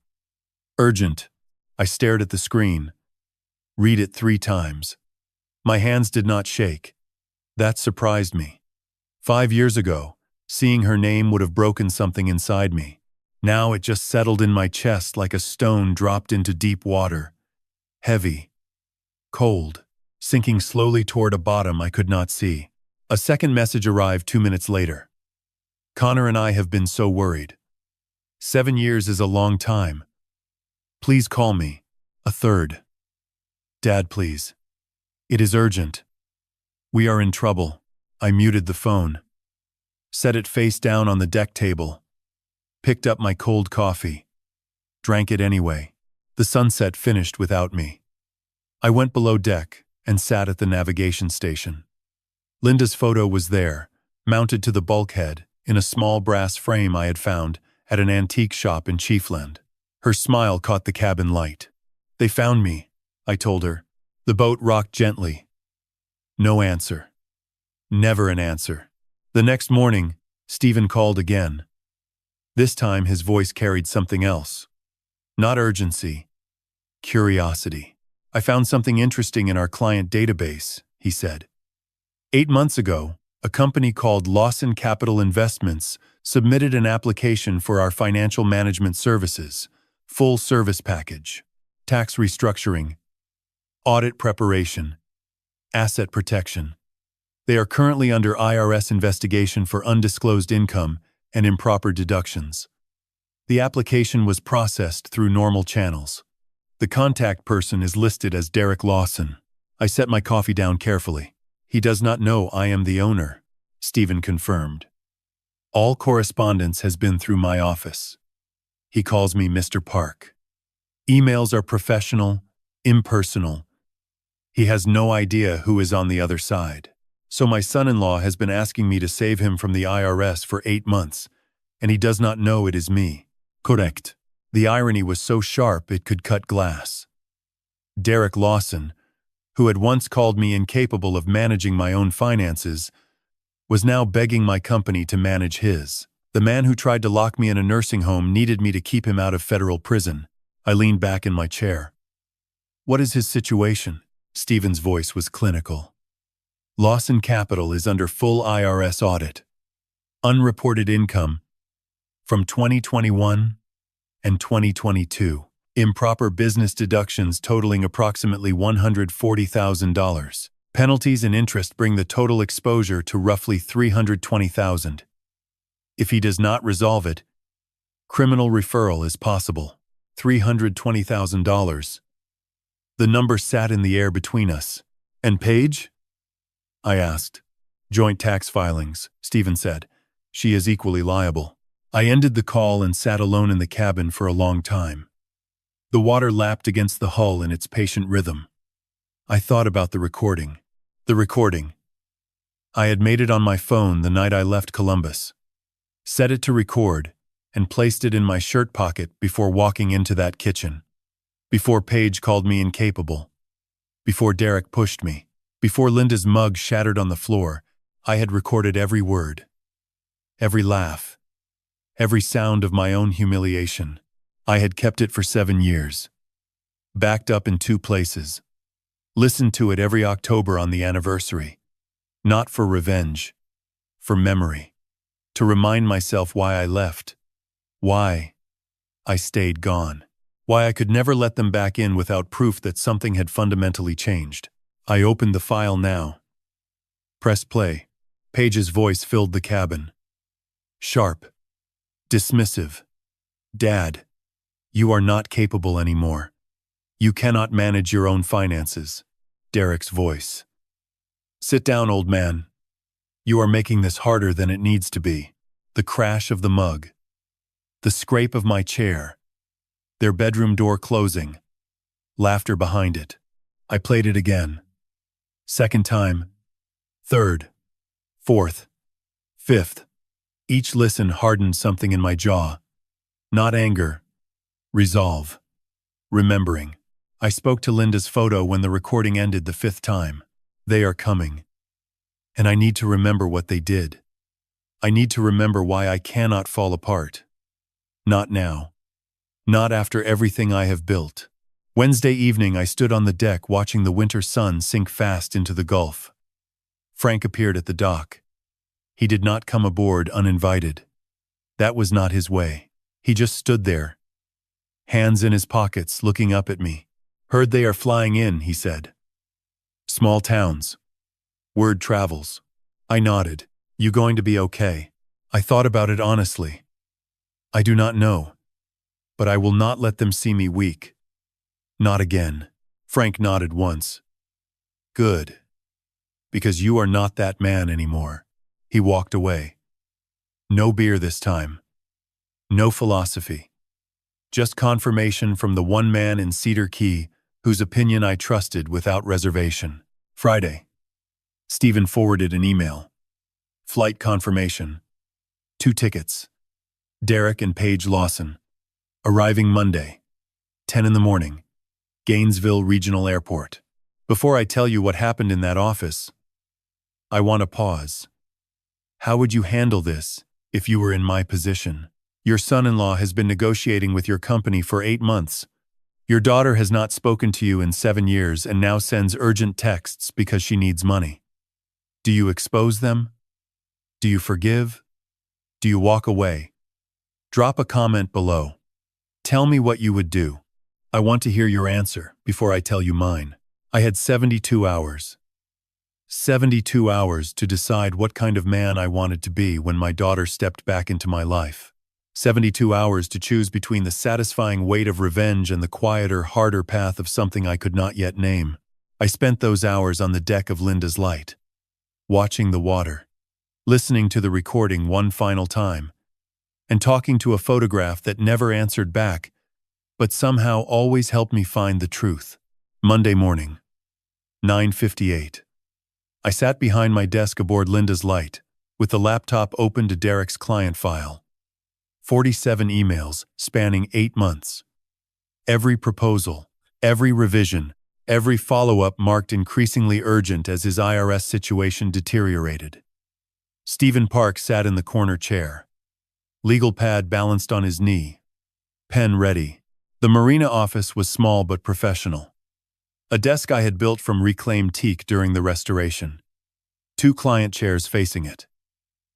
Urgent." I stared at the screen. Read it 3 times. My hands did not shake. That surprised me. 5 years ago, seeing her name would have broken something inside me. Now it just settled in my chest like a stone dropped into deep water. Heavy. Cold. Sinking slowly toward a bottom I could not see. A second message arrived 2 minutes later. "Connor and I have been so worried. 7 years is a long time. Please call me. A third. Dad, please. It is urgent. We are in trouble. I muted the phone. Set it face down on the deck table. Picked up my cold coffee. Drank it anyway. The sunset finished without me. I went below deck and sat at the navigation station. Linda's photo was there, mounted to the bulkhead in a small brass frame I had found at an antique shop in Chiefland. Her smile caught the cabin light. They found me, I told her. The boat rocked gently. No answer. Never an answer. The next morning, Stephen called again. This time his voice carried something else. Not urgency. Curiosity. I found something interesting in our client database, he said. 8 months ago, a company called Lawson Capital Investments submitted an application for our financial management services, full service package, tax restructuring, audit preparation, asset protection. They are currently under IRS investigation for undisclosed income and improper deductions. The application was processed through normal channels. The contact person is listed as Derek Lawson. I set my coffee down carefully. He does not know I am the owner, Stephen confirmed. All correspondence has been through my office. He calls me Mr. Park. Emails are professional, impersonal. He has no idea who is on the other side. So my son-in-law has been asking me to save him from the IRS for 8 months, and he does not know it is me. Correct. The irony was so sharp it could cut glass. Derek Lawson, who had once called me incapable of managing my own finances, was now begging my company to manage his. The man who tried to lock me in a nursing home needed me to keep him out of federal prison. I leaned back in my chair. What is his situation? Stephen's voice was clinical. Lawson Capital is under full IRS audit. Unreported income from 2021 and 2022. Improper business deductions totaling approximately $140,000. Penalties and interest bring the total exposure to roughly $320,000. If he does not resolve it, criminal referral is possible. $320,000. The number sat in the air between us. And Paige? I asked. Joint tax filings, Stephen said. She is equally liable. I ended the call and sat alone in the cabin for a long time. The water lapped against the hull in its patient rhythm. I thought about the recording. The recording. I had made it on my phone the night I left Columbus. Set it to record and placed it in my shirt pocket before walking into that kitchen. Before Paige called me incapable. Before Derek pushed me. Before Linda's mug shattered on the floor, I had recorded every word. Every laugh. Every sound of my own humiliation. I had kept it for 7 years. Backed up in 2 places. Listened to it every October on the anniversary. Not for revenge. For memory. To remind myself why I left. Why I stayed gone. Why I could never let them back in without proof that something had fundamentally changed. I opened the file now. Press play. Paige's voice filled the cabin. Sharp. Dismissive. Dad, you are not capable anymore. You cannot manage your own finances. Derek's voice. Sit down, old man. You are making this harder than it needs to be. The crash of the mug. The scrape of my chair. Their bedroom door closing. Laughter behind it. I played it again. Second time. Third. Fourth. Fifth. Each listen hardened something in my jaw. Not anger. Resolve. Remembering. I spoke to Linda's photo when the recording ended the 5th time. They are coming. And I need to remember what they did. I need to remember why I cannot fall apart. Not now. Not after everything I have built. Wednesday evening I stood on the deck watching the winter sun sink fast into the Gulf. Frank appeared at the dock. He did not come aboard uninvited. That was not his way. He just stood there. Hands in his pockets, looking up at me. Heard they are flying in, he said. Small towns. Word travels. I nodded. You going to be okay? I thought about it honestly. I do not know, but I will not let them see me weak. Not again. Frank nodded once. Good. Because you are not that man anymore. He walked away. No beer this time. No philosophy. Just confirmation from the one man in Cedar Key whose opinion I trusted without reservation. Friday. Stephen forwarded an email. Flight confirmation. 2 tickets. Derek and Paige Lawson. Arriving Monday. 10 in the morning. Gainesville Regional Airport. Before I tell you what happened in that office, I want to pause. How would you handle this if you were in my position? Your son-in-law has been negotiating with your company for 8 months. Your daughter has not spoken to you in 7 years and now sends urgent texts because she needs money. Do you expose them? Do you forgive? Do you walk away? Drop a comment below. Tell me what you would do. I want to hear your answer before I tell you mine. I had 72 hours. 72 hours to decide what kind of man I wanted to be when my daughter stepped back into my life. 72 hours to choose between the satisfying weight of revenge and the quieter, harder path of something I could not yet name. I spent those hours on the deck of Linda's Light, watching the water, listening to the recording one final time, and talking to a photograph that never answered back, but somehow always helped me find the truth. Monday morning, 9:58. I sat behind my desk aboard Linda's Light, with the laptop open to Derek's client file. 47 emails spanning 8 months. Every proposal, every revision, every follow-up marked increasingly urgent as his IRS situation deteriorated. Stephen Park sat in the corner chair. Legal pad balanced on his knee. Pen ready. The marina office was small but professional. A desk I had built from reclaimed teak during the restoration. 2 client chairs facing it.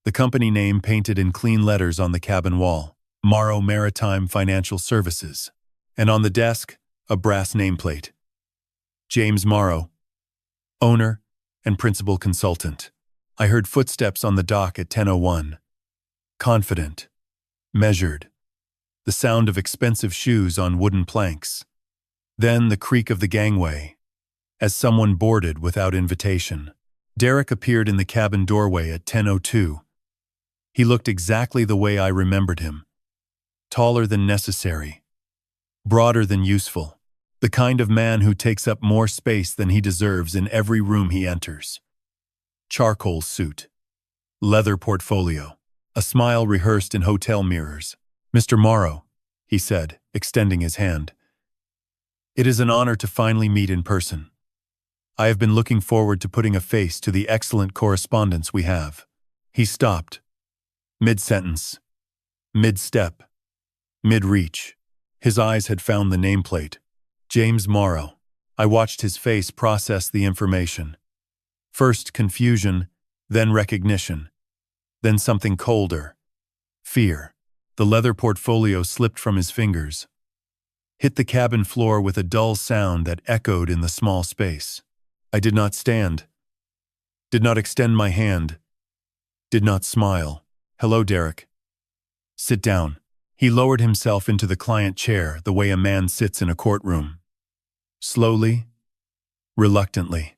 The company name painted in clean letters on the cabin wall, Morrow Maritime Financial Services, and on the desk, a brass nameplate. James Morrow, owner and principal consultant. I heard footsteps on the dock at 10:01. Confident, measured, the sound of expensive shoes on wooden planks. Then the creak of the gangway, as someone boarded without invitation. Derek appeared in the cabin doorway at 10:02. He looked exactly the way I remembered him. Taller than necessary. Broader than useful. The kind of man who takes up more space than he deserves in every room he enters. Charcoal suit. Leather portfolio. A smile rehearsed in hotel mirrors. Mr. Morrow, he said, extending his hand. It is an honor to finally meet in person. I have been looking forward to putting a face to the excellent correspondence we have. He stopped. Mid-sentence. Mid-step. Mid-reach. His eyes had found the nameplate. James Morrow. I watched his face process the information. First confusion, then recognition. Then something colder. Fear. The leather portfolio slipped from his fingers. Hit the cabin floor with a dull sound that echoed in the small space. I did not stand. Did not extend my hand. Did not smile. Hello, Derek. Sit down. He lowered himself into the client chair the way a man sits in a courtroom. Slowly, reluctantly,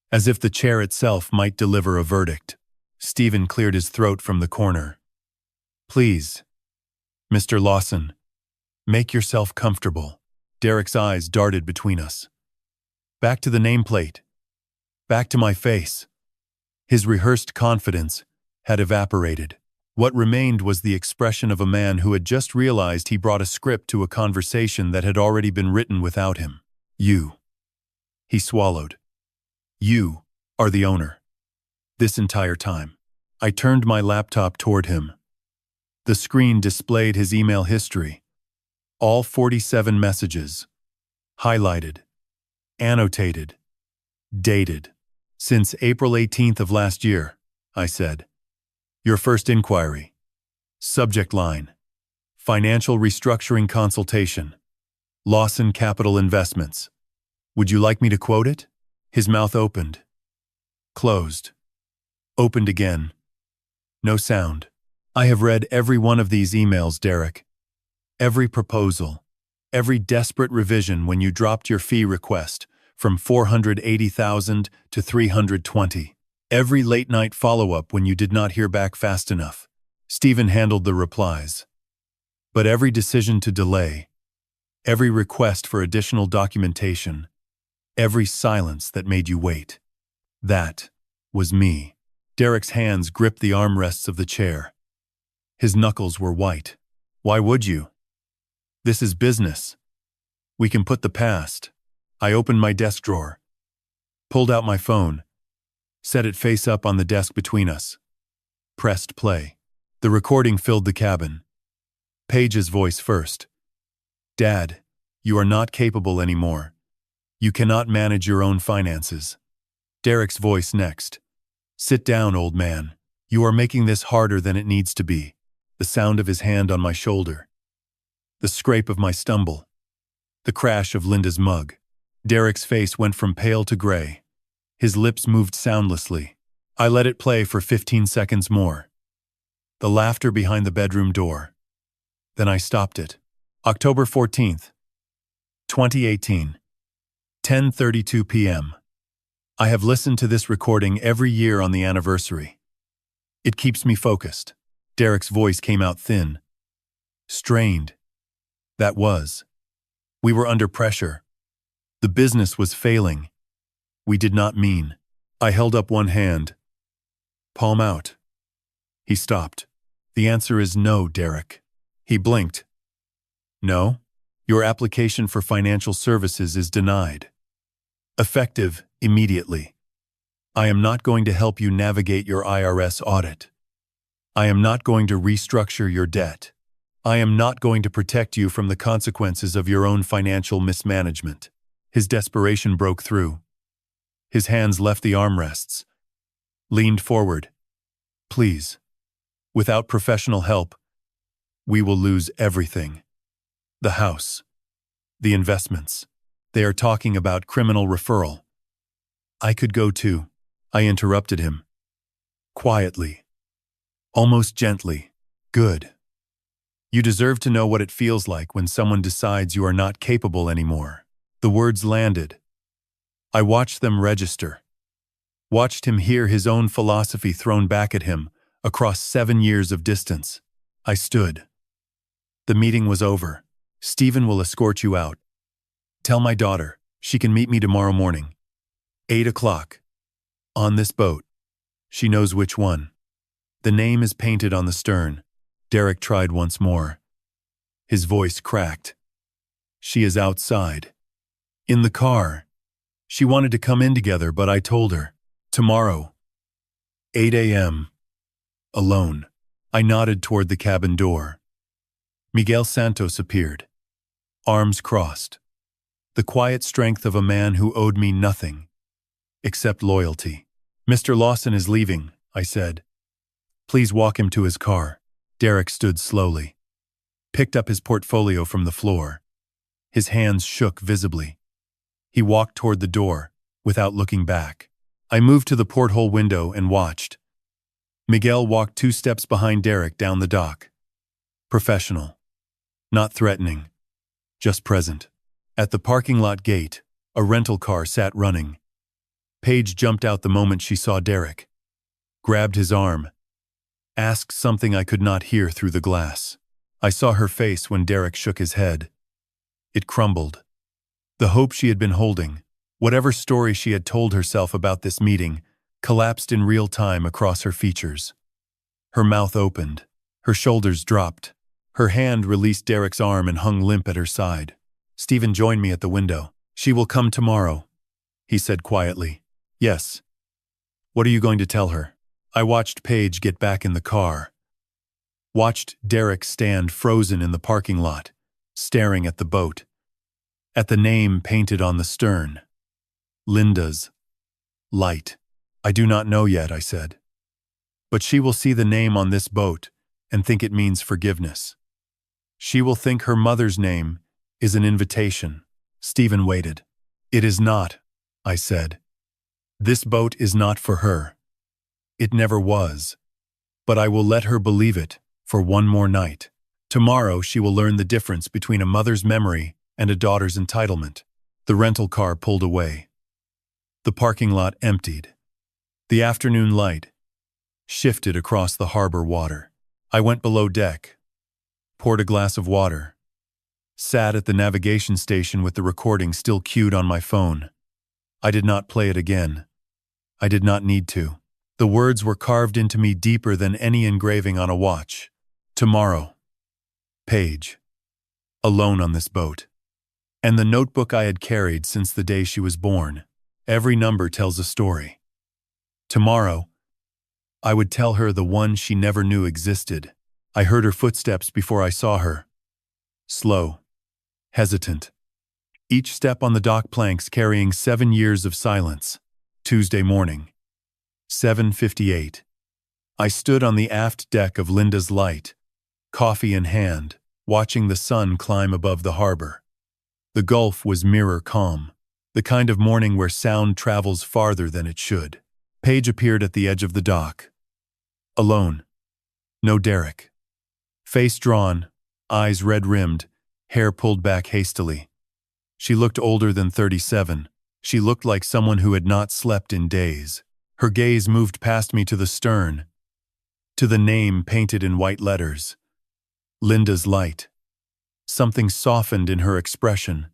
as if the chair itself might deliver a verdict. Stephen cleared his throat from the corner. Please, Mr. Lawson, make yourself comfortable. Derek's eyes darted between us. Back to the nameplate. Back to my face. His rehearsed confidence had evaporated. What remained was the expression of a man who had just realized he brought a script to a conversation that had already been written without him. You. He swallowed. You are the owner. This entire time. I turned my laptop toward him. The screen displayed his email history. All 47 messages. Highlighted. Annotated. Dated. Since April 18th of last year, I said. Your first inquiry. Subject line. Financial restructuring consultation. Lawson Capital Investments. Would you like me to quote it? His mouth opened. Closed. Opened again. No sound. I have read every one of these emails, Derek. Every proposal. Every desperate revision when you dropped your fee request from 480,000 to 320. Every late-night follow-up when you did not hear back fast enough. Stephen handled the replies. But every decision to delay, every request for additional documentation, every silence that made you wait. That was me. Derek's hands gripped the armrests of the chair. His knuckles were white. Why would you? This is business. We can put the past. I opened my desk drawer, pulled out my phone, set it face up on the desk between us, pressed play. The recording filled the cabin. Paige's voice first. Dad, you are not capable anymore. You cannot manage your own finances. Derek's voice next. Sit down, old man. You are making this harder than it needs to be. The sound of his hand on my shoulder. The scrape of my stumble. The crash of Linda's mug. Derek's face went from pale to gray. His lips moved soundlessly. I let it play for 15 seconds more. The laughter behind the bedroom door. Then I stopped it. October 14th, 2018. 10:32 p.m. I have listened to this recording every year on the anniversary. It keeps me focused. Derek's voice came out thin. Strained. That was. We were under pressure. The business was failing. We did not mean. I held up one hand. Palm out. He stopped. The answer is no, Derek. He blinked. No, your application for financial services is denied. Effective immediately. I am not going to help you navigate your IRS audit. I am not going to restructure your debt. I am not going to protect you from the consequences of your own financial mismanagement. His desperation broke through. His hands left the armrests. Leaned forward. Please. Without professional help, we will lose everything. The house. The investments. They are talking about criminal referral. I could go too. I interrupted him. Quietly. Almost gently. Good. You deserve to know what it feels like when someone decides you are not capable anymore. The words landed. I watched them register. Watched him hear his own philosophy thrown back at him across 7 years of distance. I stood. The meeting was over. Stephen will escort you out. Tell my daughter she can meet me tomorrow morning. 8 o'clock. On this boat. She knows which one. The name is painted on the stern. Derek tried once more. His voice cracked. She is outside. In the car. She wanted to come in together, but I told her. Tomorrow. 8 a.m. Alone. I nodded toward the cabin door. Miguel Santos appeared. Arms crossed. The quiet strength of a man who owed me nothing. Except loyalty. Mr. Lawson is leaving, I said. Please walk him to his car. Derek stood slowly. Picked up his portfolio from the floor. His hands shook visibly. He walked toward the door, without looking back. I moved to the porthole window and watched. Miguel walked 2 steps behind Derek down the dock. Professional. Not threatening. Just present. At the parking lot gate, a rental car sat running. Paige jumped out the moment she saw Derek. Grabbed his arm. Asked something I could not hear through the glass. I saw her face when Derek shook his head. It crumbled. The hope she had been holding, whatever story she had told herself about this meeting, collapsed in real time across her features. Her mouth opened. Her shoulders dropped. Her hand released Derek's arm and hung limp at her side. Stephen joined me at the window. She will come tomorrow, he said quietly. Yes. What are you going to tell her? I watched Paige get back in the car. Watched Derek stand frozen in the parking lot, staring at the boat. At the name painted on the stern. Linda's. Light. I do not know yet, I said. But she will see the name on this boat and think it means forgiveness. She will think her mother's name is an invitation. Stephen waited. It is not, I said. This boat is not for her. It never was. But I will let her believe it. For one more night. Tomorrow she will learn the difference between a mother's memory and a daughter's entitlement. The rental car pulled away. The parking lot emptied. The afternoon light shifted across the harbor water. I went below deck, poured a glass of water, sat at the navigation station with the recording still queued on my phone. I did not play it again. I did not need to. The words were carved into me deeper than any engraving on a watch. Tomorrow. Paige. Alone on this boat. And the notebook I had carried since the day she was born. Every number tells a story. Tomorrow, I would tell her the one she never knew existed. I heard her footsteps before I saw her. Slow. Hesitant. Each step on the dock planks carrying 7 years of silence. Tuesday morning. 7:58. I stood on the aft deck of Linda's Light, coffee in hand, watching the sun climb above the harbor. The Gulf was mirror calm, the kind of morning where sound travels farther than it should. Paige appeared at the edge of the dock. Alone. No Derek. Face drawn, eyes red-rimmed, hair pulled back hastily. She looked older than 37. She looked like someone who had not slept in days. Her gaze moved past me to the stern, to the name painted in white letters. Linda's Light. Something softened in her expression.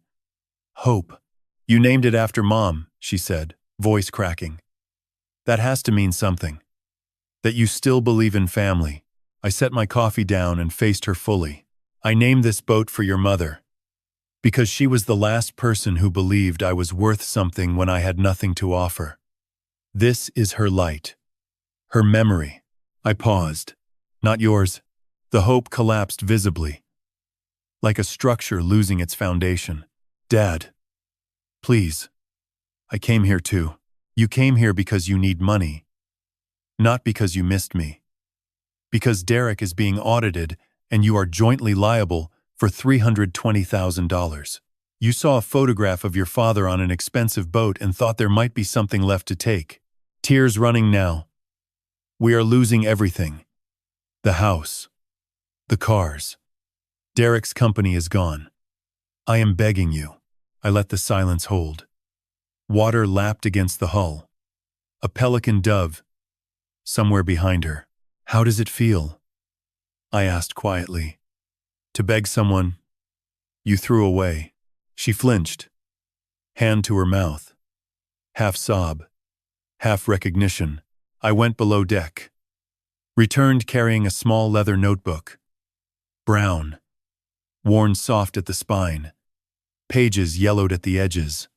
Hope. You named it after Mom, she said, voice cracking. That has to mean something. That you still believe in family. I set my coffee down and faced her fully. I named this boat for your mother. Because she was the last person who believed I was worth something when I had nothing to offer. This is her light. Her memory. I paused. Not yours. The hope collapsed visibly. Like a structure losing its foundation. Dad. Please. I came here too. You came here because you need money. Not because you missed me. Because Derek is being audited and you are jointly liable for $320,000. You saw a photograph of your father on an expensive boat and thought there might be something left to take. Tears running now. We are losing everything. The house. The cars. Derek's company is gone. I am begging you. I let the silence hold. Water lapped against the hull. A pelican dove. Somewhere behind her. How does it feel? I asked quietly. To beg someone you threw away. She flinched. Hand to her mouth. Half sob. Half recognition. I went below deck. Returned carrying a small leather notebook. Brown. Worn soft at the spine. Pages yellowed at the edges.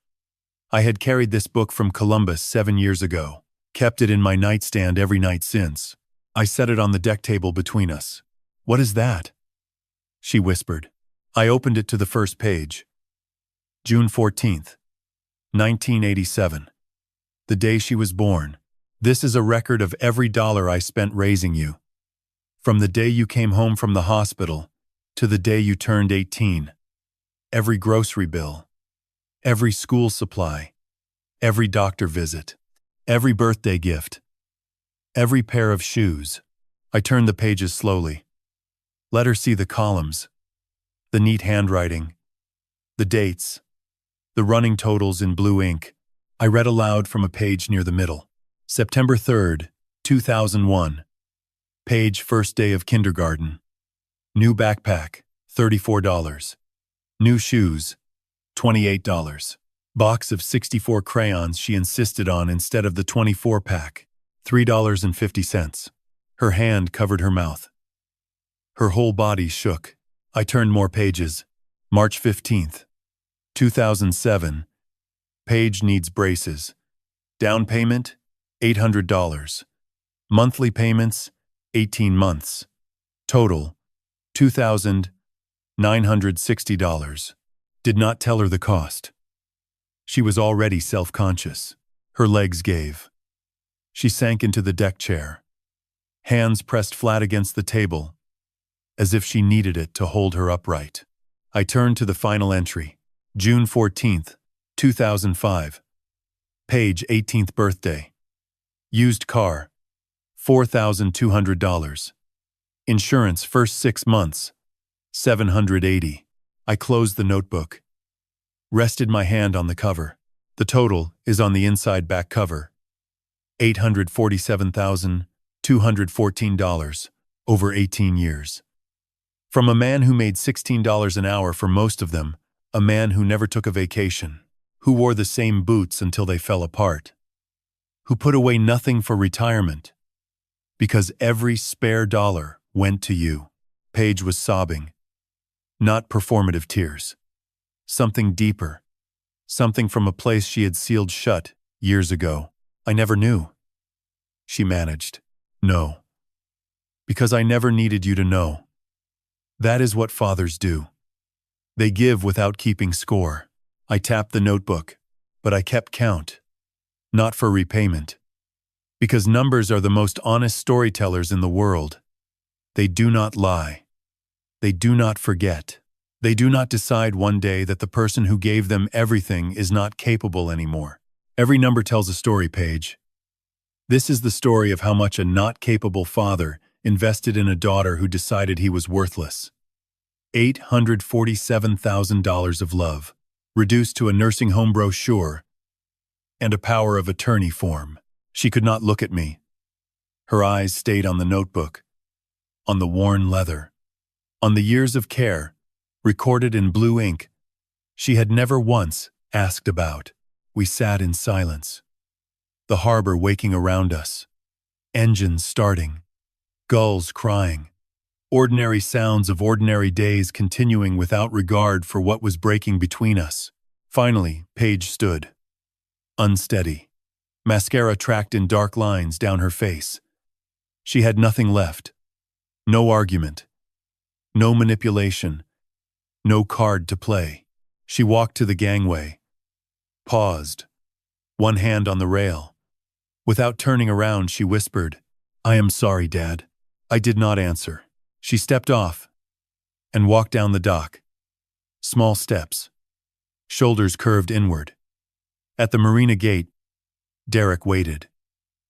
I had carried this book from Columbus 7 years ago. Kept it in my nightstand every night since. I set it on the deck table between us. What is that? She whispered. I opened it to the first page. June 14th, 1987. The day she was born. This is a record of every dollar I spent raising you. From the day you came home from the hospital to the day you turned 18. Every grocery bill. Every school supply. Every doctor visit. Every birthday gift. Every pair of shoes. I turned the pages slowly. Let her see the columns. The neat handwriting. The dates. The running totals in blue ink. I read aloud from a page near the middle. September 3rd, 2001. Page first day of kindergarten. New backpack, $34. New shoes, $28. Box of 64 crayons she insisted on instead of the 24-pack, $3.50. Her hand covered her mouth. Her whole body shook. I turned more pages. March 15th, 2007. Paige needs braces. Down payment, $800. Monthly payments, 18 months. Total, $2,960. Did not tell her the cost. She was already self-conscious. Her legs gave. She sank into the deck chair. Hands pressed flat against the table, as if she needed it to hold her upright. I turned to the final entry. June 14th, 2005. Paige 18th birthday. Used car, $4,200. Insurance first 6 months, 780. I closed the notebook, rested my hand on the cover. The total is on the inside back cover. $847,214 over 18 years. From a man who made $16 an hour for most of them, a man who never took a vacation, who wore the same boots until they fell apart, who put away nothing for retirement, because every spare dollar went to you. Paige was sobbing. Not performative tears. Something deeper. Something from a place she had sealed shut years ago. I never knew. She managed. No. Because I never needed you to know. That is what fathers do. They give without keeping score. I tapped the notebook, but I kept count. Not for repayment. Because numbers are the most honest storytellers in the world. They do not lie. They do not forget. They do not decide one day that the person who gave them everything is not capable anymore. Every number tells a story, Paige. This is the story of how much a not capable father invested in a daughter who decided he was worthless. $847,000 of love, reduced to a nursing home brochure and a power of attorney form. She could not look at me. Her eyes stayed on the notebook, on the worn leather, on the years of care, recorded in blue ink, she had never once asked about. We sat in silence. The harbor waking around us. Engines starting. Gulls crying. Ordinary sounds of ordinary days continuing without regard for what was breaking between us. Finally, Paige stood. Unsteady. Mascara tracked in dark lines down her face. She had nothing left. No argument. No manipulation. No card to play. She walked to the gangway. Paused. One hand on the rail. Without turning around, she whispered, "I am sorry, Dad." I did not answer. She stepped off and walked down the dock. Small steps. Shoulders curved inward. At the marina gate, Derek waited.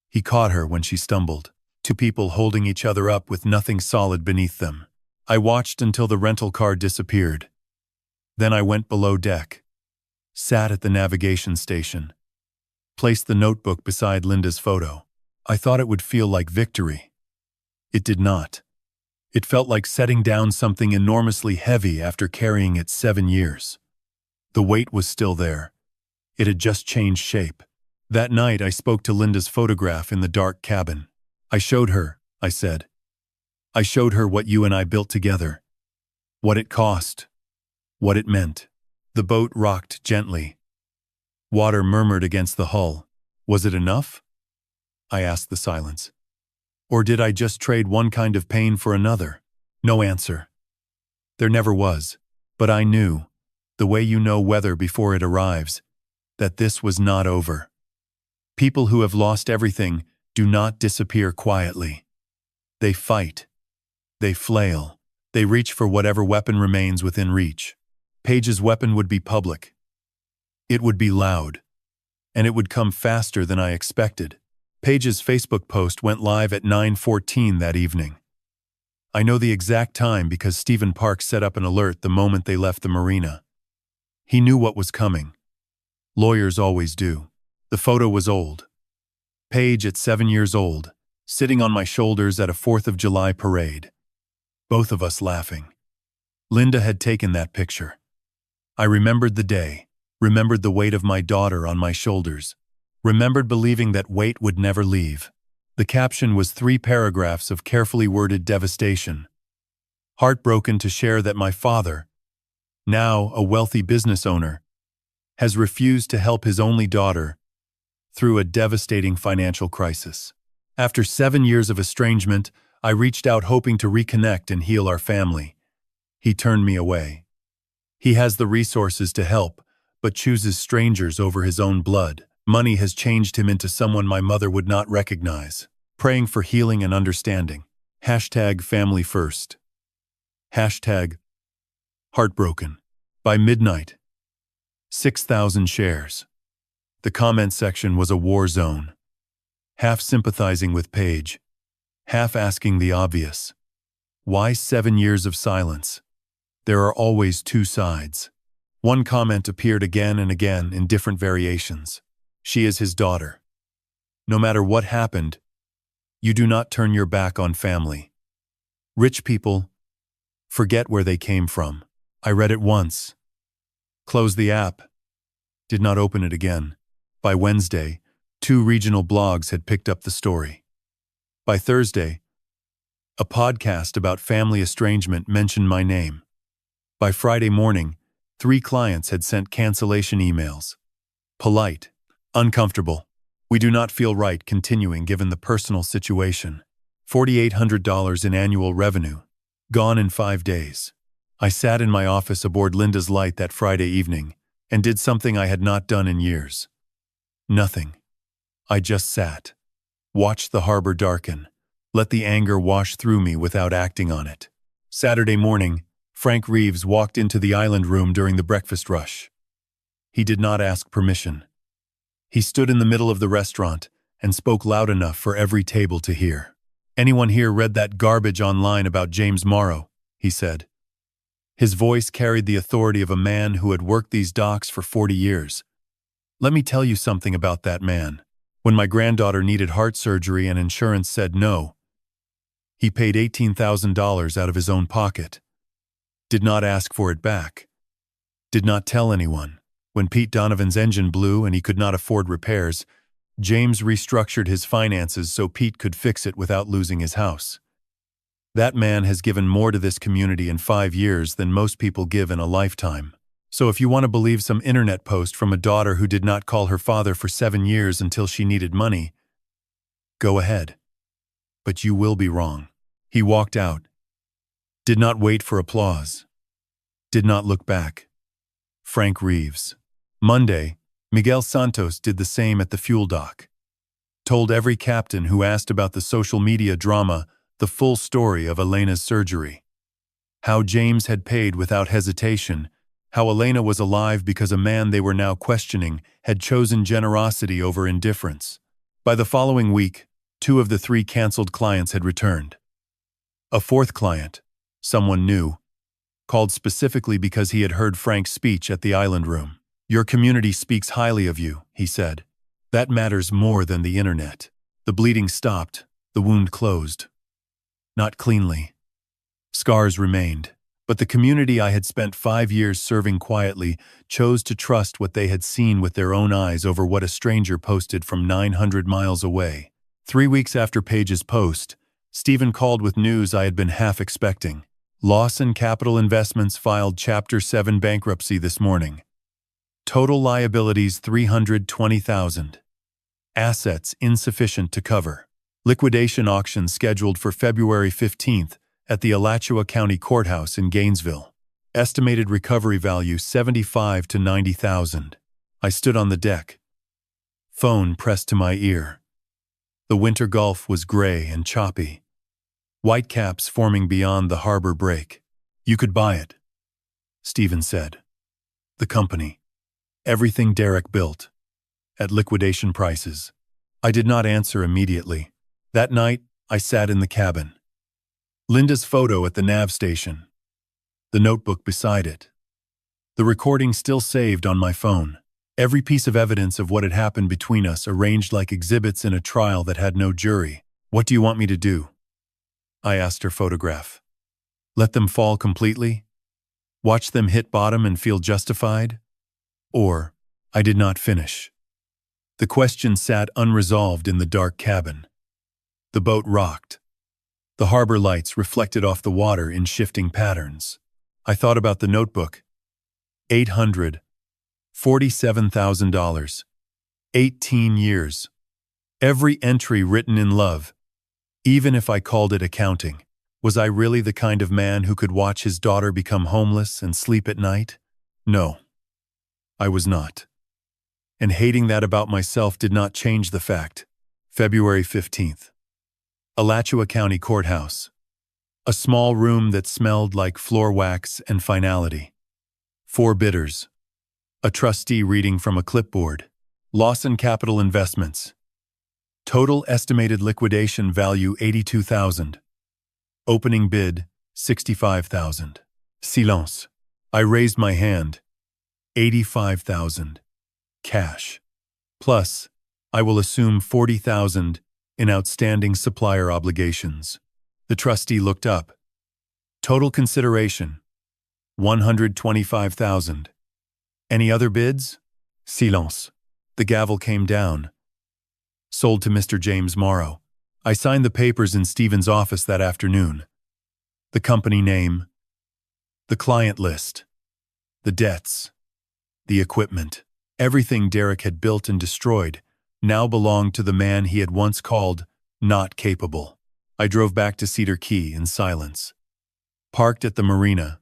He caught her when she stumbled. Two people holding each other up with nothing solid beneath them. I watched until the rental car disappeared. Then I went below deck. Sat at the navigation station. Placed the notebook beside Linda's photo. I thought it would feel like victory. It did not. It felt like setting down something enormously heavy after carrying it 7 years. The weight was still there. It had just changed shape. That night I spoke to Linda's photograph in the dark cabin. I showed her, I said. I showed her what you and I built together. What it cost. What it meant. The boat rocked gently. Water murmured against the hull. Was it enough? I asked the silence. Or did I just trade one kind of pain for another? No answer. There never was. But I knew, the way you know weather before it arrives, that this was not over. People who have lost everything do not disappear quietly. They fight. They flail. They reach for whatever weapon remains within reach. Paige's weapon would be public. It would be loud. And it would come faster than I expected. Paige's Facebook post went live at 9:14 that evening. I know the exact time because Stephen Park set up an alert the moment they left the marina. He knew what was coming. Lawyers always do. The photo was old. Paige at 7 years old, sitting on my shoulders at a 4th of July parade. Both of us laughing. Linda had taken that picture. I remembered the day, remembered the weight of my daughter on my shoulders, remembered believing that weight would never leave. The caption was 3 paragraphs of carefully worded devastation. Heartbroken to share that my father, now a wealthy business owner, has refused to help his only daughter through a devastating financial crisis. After 7 years of estrangement, I reached out hoping to reconnect and heal our family. He turned me away. He has the resources to help, but chooses strangers over his own blood. Money has changed him into someone my mother would not recognize. Praying for healing and understanding. #family first. #heartbroken. By midnight. 6,000 shares. The comment section was a war zone. Half sympathizing with Paige. Half asking the obvious. Why 7 years of silence? There are always two sides. One comment appeared again and again in different variations. She is his daughter. No matter what happened, you do not turn your back on family. Rich people forget where they came from. I read it once. Closed the app. Did not open it again. By Wednesday, 2 regional blogs had picked up the story. By Thursday, a podcast about family estrangement mentioned my name. By Friday morning, 3 clients had sent cancellation emails. Polite, uncomfortable. We do not feel right continuing given the personal situation. $4,800 in annual revenue. Gone in 5 days. I sat in my office aboard Linda's light that Friday evening and did something I had not done in years. Nothing. I just sat. Watched the harbor darken. Let the anger wash through me without acting on it. Saturday morning, Frank Reeves walked into the island room during the breakfast rush. He did not ask permission. He stood in the middle of the restaurant and spoke loud enough for every table to hear. "Anyone here read that garbage online about James Morrow?" he said. His voice carried the authority of a man who had worked these docks for 40 years. Let me tell you something about that man. When my granddaughter needed heart surgery and insurance said no, he paid $18,000 out of his own pocket. Did not ask for it back. Did not tell anyone. When Pete Donovan's engine blew and he could not afford repairs, James restructured his finances so Pete could fix it without losing his house. That man has given more to this community in 5 years than most people give in a lifetime. So if you want to believe some internet post from a daughter who did not call her father for 7 years until she needed money, go ahead. But you will be wrong. He walked out. Did not wait for applause. Did not look back. Frank Reeves. Monday, Miguel Santos did the same at the fuel dock. Told every captain who asked about the social media drama the full story of Elena's surgery. How James had paid without hesitation, how Elena was alive because a man they were now questioning had chosen generosity over indifference. By the following week, 2 of the 3 canceled clients had returned. A 4th client, someone new, called specifically because he had heard Frank's speech at the island room. "Your community speaks highly of you," he said. "That matters more than the internet." The bleeding stopped, the wound closed. Not cleanly. Scars remained, but the community I had spent 5 years serving quietly chose to trust what they had seen with their own eyes over what a stranger posted from 900 miles away. 3 weeks after Page's post, Stephen called with news I had been half expecting. Lawson Capital Investments filed Chapter 7 bankruptcy this morning. Total liabilities $320,000. Assets insufficient to cover. Liquidation auction scheduled for February 15th at the Alachua County Courthouse in Gainesville. Estimated recovery value $75,000 to $90,000. I stood on the deck. Phone pressed to my ear. The winter Gulf was gray and choppy. Whitecaps forming beyond the harbor break. "You could buy it," Stephen said. "The company. Everything Derek built. At liquidation prices." I did not answer immediately. That night, I sat in the cabin. Linda's photo at the nav station. The notebook beside it. The recording still saved on my phone. Every piece of evidence of what had happened between us arranged like exhibits in a trial that had no jury. "What do you want me to do?" I asked her photograph. "Let them fall completely? Watch them hit bottom and feel justified?" Or, I did not finish. The question sat unresolved in the dark cabin. The boat rocked. The harbor lights reflected off the water in shifting patterns. I thought about the notebook. $847,000. 18 years. Every entry written in love. Even if I called it accounting, was I really the kind of man who could watch his daughter become homeless and sleep at night? No, I was not. And hating that about myself did not change the fact. February 15th. Alachua County Courthouse. A small room that smelled like floor wax and finality. 4 bidders. A trustee reading from a clipboard. Lawson Capital Investments. Total estimated liquidation value $82,000. Opening bid 65,000. Silence. I raised my hand. 85,000. Cash. Plus, I will assume 40,000 in outstanding supplier obligations. The trustee looked up. Total consideration, 125,000. Any other bids? Silence. The gavel came down. Sold to Mr. James Morrow. I signed the papers in Stephen's office that afternoon. The company name, the client list, the debts, the equipment. Everything Derek had built and destroyed now belonged to the man he had once called not capable. I drove back to Cedar Key in silence. Parked at the marina,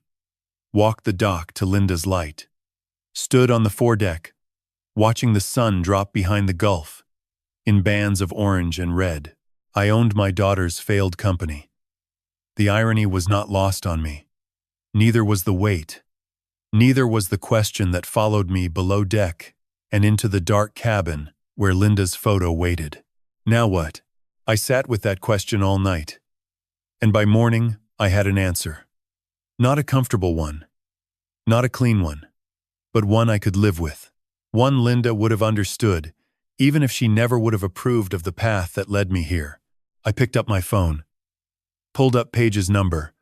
walked the dock to Linda's light, stood on the foredeck, watching the sun drop behind the gulf in bands of orange and red. I owned my daughter's failed company. The irony was not lost on me. Neither was the weight. Neither was the question that followed me below deck and into the dark cabin where Linda's photo waited. Now what? I sat with that question all night. And by morning, I had an answer. Not a comfortable one. Not a clean one. But one I could live with. One Linda would have understood, even if she never would have approved of the path that led me here. I picked up my phone. Pulled up Paige's number.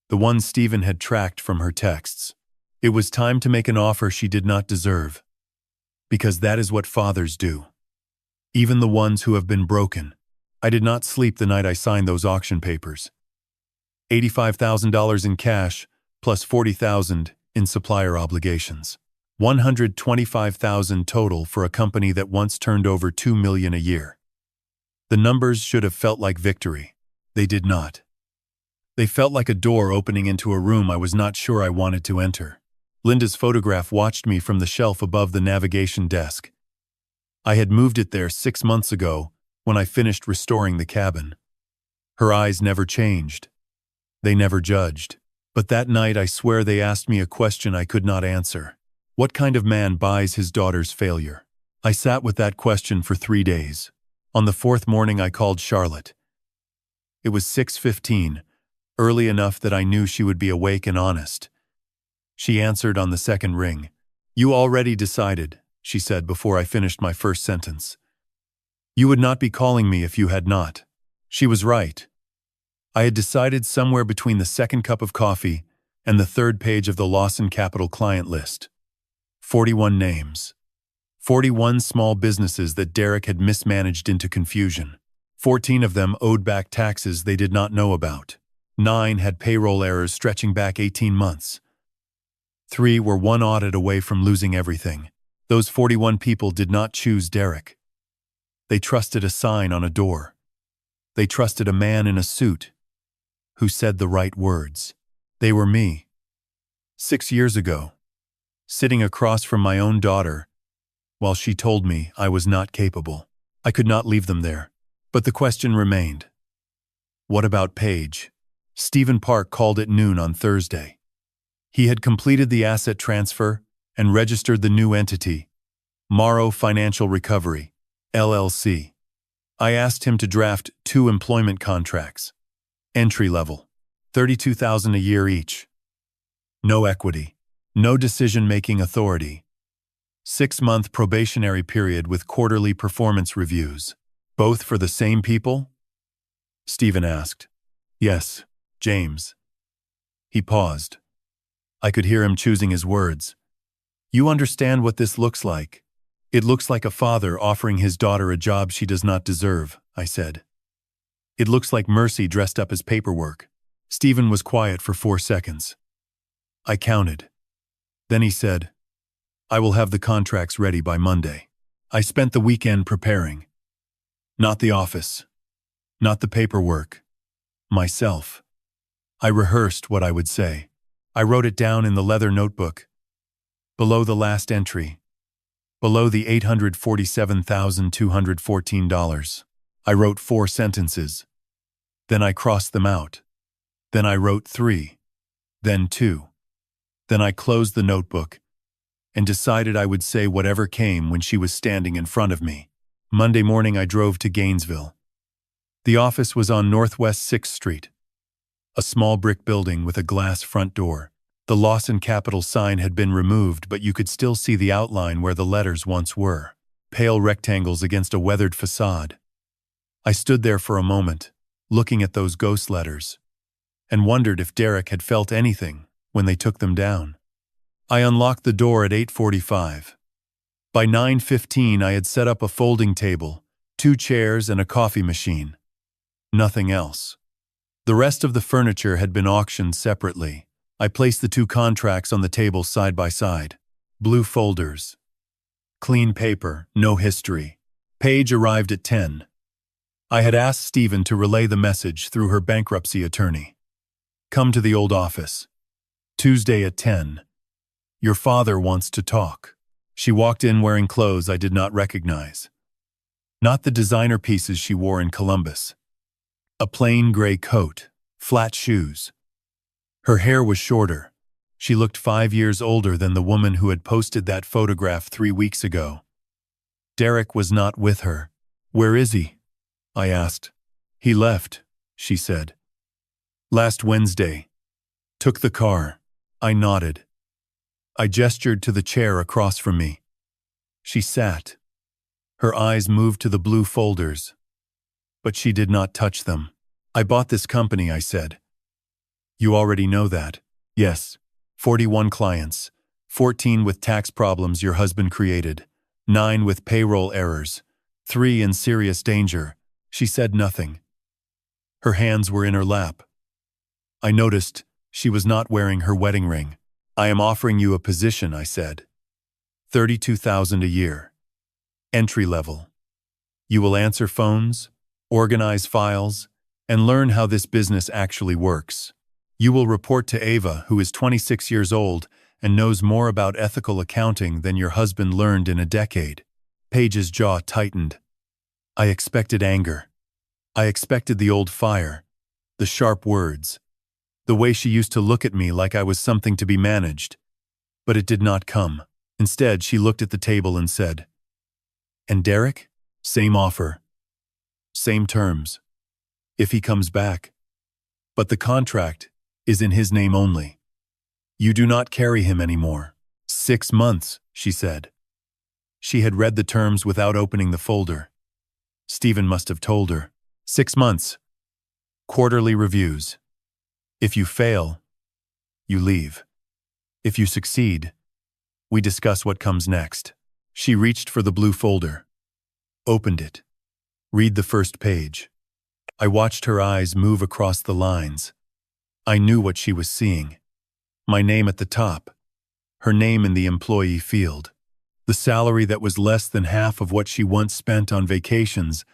The one Stephen had tracked from her texts. It was time to make an offer she did not deserve. Because that is what fathers do. Even the ones who have been broken. I did not sleep the night I signed those auction papers. $85,000 in cash, plus $40,000 in supplier obligations. $125,000 total for a company that once turned over $2 million a year. The numbers should have felt like victory. They did not. They felt like a door opening into a room I was not sure I wanted to enter. Linda's photograph watched me from the shelf above the navigation desk. I had moved it there 6 months ago when I finished restoring the cabin. Her eyes never changed. They never judged. But that night I swear they asked me a question I could not answer. What kind of man buys his daughter's failure? I sat with that question for 3 days. On the 4th morning I called Charlotte. It was 6:15, early enough that I knew she would be awake and honest. She answered on the 2nd ring. "You already decided," she said before I finished my first sentence. "You would not be calling me if you had not." She was right. I had decided somewhere between the 2nd cup of coffee and the 3rd page of the Lawson Capital client list. 41 names. 41 small businesses that Derek had mismanaged into confusion. 14 of them owed back taxes they did not know about. 9 had payroll errors stretching back 18 months. 3 were one audit away from losing everything. Those 41 people did not choose Derek. They trusted a sign on a door. They trusted a man in a suit who said the right words. They were me. 6 years ago, sitting across from my own daughter, while she told me I was not capable. I could not leave them there. But the question remained. What about Paige? Stephen Park called at noon on Thursday. He had completed the asset transfer and registered the new entity, Morrow Financial Recovery, LLC. I asked him to draft 2 employment contracts. Entry level, $32,000 a year each. No equity, no decision-making authority. 6-month probationary period with quarterly performance reviews. Both for the same people? Stephen asked. Yes, James. He paused. I could hear him choosing his words. You understand what this looks like. It looks like a father offering his daughter a job she does not deserve, I said. It looks like mercy dressed up as paperwork. Stephen was quiet for 4 seconds. I counted. Then he said, I will have the contracts ready by Monday. I spent the weekend preparing. Not the office. Not the paperwork. Myself. I rehearsed what I would say. I wrote it down in the leather notebook. Below the last entry. Below the $847,214. I wrote 4 sentences. Then I crossed them out. Then I wrote 3. Then 2. Then I closed the notebook and decided I would say whatever came when she was standing in front of me. Monday morning I drove to Gainesville. The office was on Northwest 6th Street. A small brick building with a glass front door. The Lawson Capital sign had been removed, but you could still see the outline where the letters once were. Pale rectangles against a weathered facade. I stood there for a moment, looking at those ghost letters, and wondered if Derek had felt anything when they took them down. I unlocked the door at 8:45. By 9:15 I had set up a folding table, 2 chairs and a coffee machine. Nothing else. The rest of the furniture had been auctioned separately. I placed the 2 contracts on the table side by side. Blue folders. Clean paper, no history. Paige arrived at 10. I had asked Stephen to relay the message through her bankruptcy attorney. Come to the old office. Tuesday at 10. Your father wants to talk. She walked in wearing clothes I did not recognize. Not the designer pieces she wore in Columbus. A plain gray coat, flat shoes. Her hair was shorter. She looked 5 years older than the woman who had posted that photograph 3 weeks ago. Derek was not with her. Where is he? I asked. He left, she said. Last Wednesday. Took the car. I nodded. I gestured to the chair across from me. She sat. Her eyes moved to the blue folders, but she did not touch them. I bought this company, I said. You already know that. Yes. 41 clients, 14 with tax problems your husband created, 9 with payroll errors, 3 in serious danger. She said nothing. Her hands were in her lap. I noticed she was not wearing her wedding ring. I am offering you a position, I said. $32,000 a year. Entry level. You will answer phones, organize files, and learn how this business actually works. You will report to Ava, who is 26 years old and knows more about ethical accounting than your husband learned in a decade. Paige's jaw tightened. I expected anger. I expected the old fire, the sharp words, the way she used to look at me like I was something to be managed. But it did not come. Instead, she looked at the table and said, And Derek? Same offer. Same terms. If he comes back. But the contract is in his name only. You do not carry him anymore. 6 months, she said. She had read the terms without opening the folder. Stephen must have told her. 6 months. Quarterly reviews. If you fail, you leave. If you succeed, we discuss what comes next. She reached for the blue folder. Opened it. Read the first page. I watched her eyes move across the lines. I knew what she was seeing. My name at the top. Her name in the employee field. The salary that was less than half of what she once spent on vacations.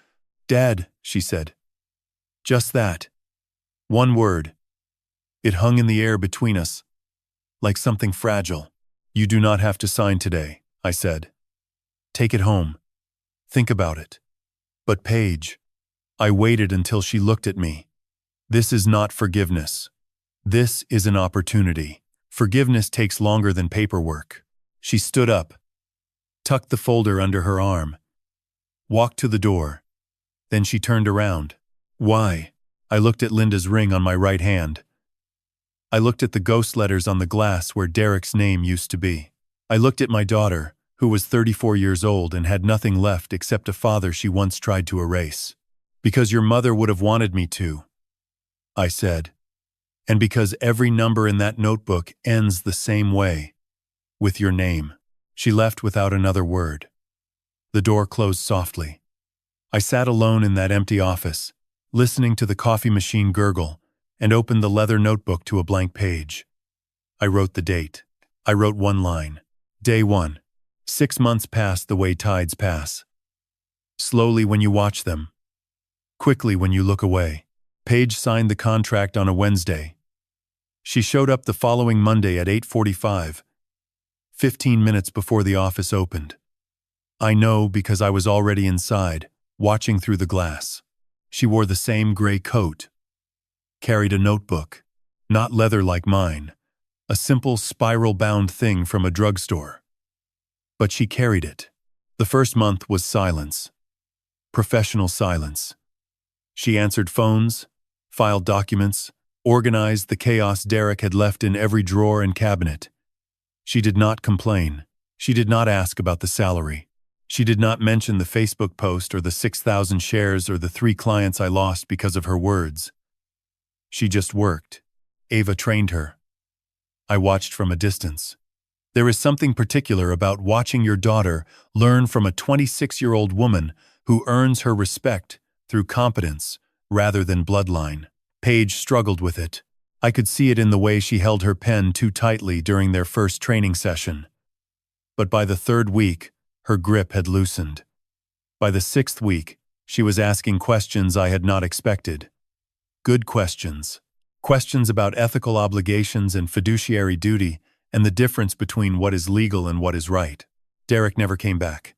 Dad, she said. Just that. One word. It hung in the air between us, like something fragile. You do not have to sign today, I said. Take it home. Think about it. But Paige, I waited until she looked at me. This is not forgiveness. This is an opportunity. Forgiveness takes longer than paperwork. She stood up, tucked the folder under her arm, walked to the door. Then she turned around. Why? I looked at Linda's ring on my right hand. I looked at the ghost letters on the glass where Derek's name used to be. I looked at my daughter, who was 34 years old and had nothing left except a father she once tried to erase. Because your mother would have wanted me to, I said. And because every number in that notebook ends the same way, with your name. She left without another word. The door closed softly. I sat alone in that empty office, listening to the coffee machine gurgle, and opened the leather notebook to a blank page. I wrote the date. I wrote one line. Day 1. 6 months passed the way tides pass. Slowly when you watch them. Quickly when you look away. Paige signed the contract on a Wednesday. She showed up the following Monday at 8:45, 15 minutes before the office opened. I know because I was already inside, watching through the glass. She wore the same gray coat. Carried a notebook, not leather like mine, a simple spiral-bound thing from a drugstore. But she carried it. The first month was silence. Professional silence. She answered phones, filed documents, organized the chaos Derek had left in every drawer and cabinet. She did not complain. She did not ask about the salary. She did not mention the Facebook post or the 6,000 shares or the 3 clients I lost because of her words. She just worked. Ava trained her. I watched from a distance. There is something particular about watching your daughter learn from a 26-year-old woman who earns her respect through competence rather than bloodline. Paige struggled with it. I could see it in the way she held her pen too tightly during their first training session. But by the 3rd week, her grip had loosened. By the 6th week, she was asking questions I had not expected. Good questions. Questions about ethical obligations and fiduciary duty and the difference between what is legal and what is right. Derek never came back.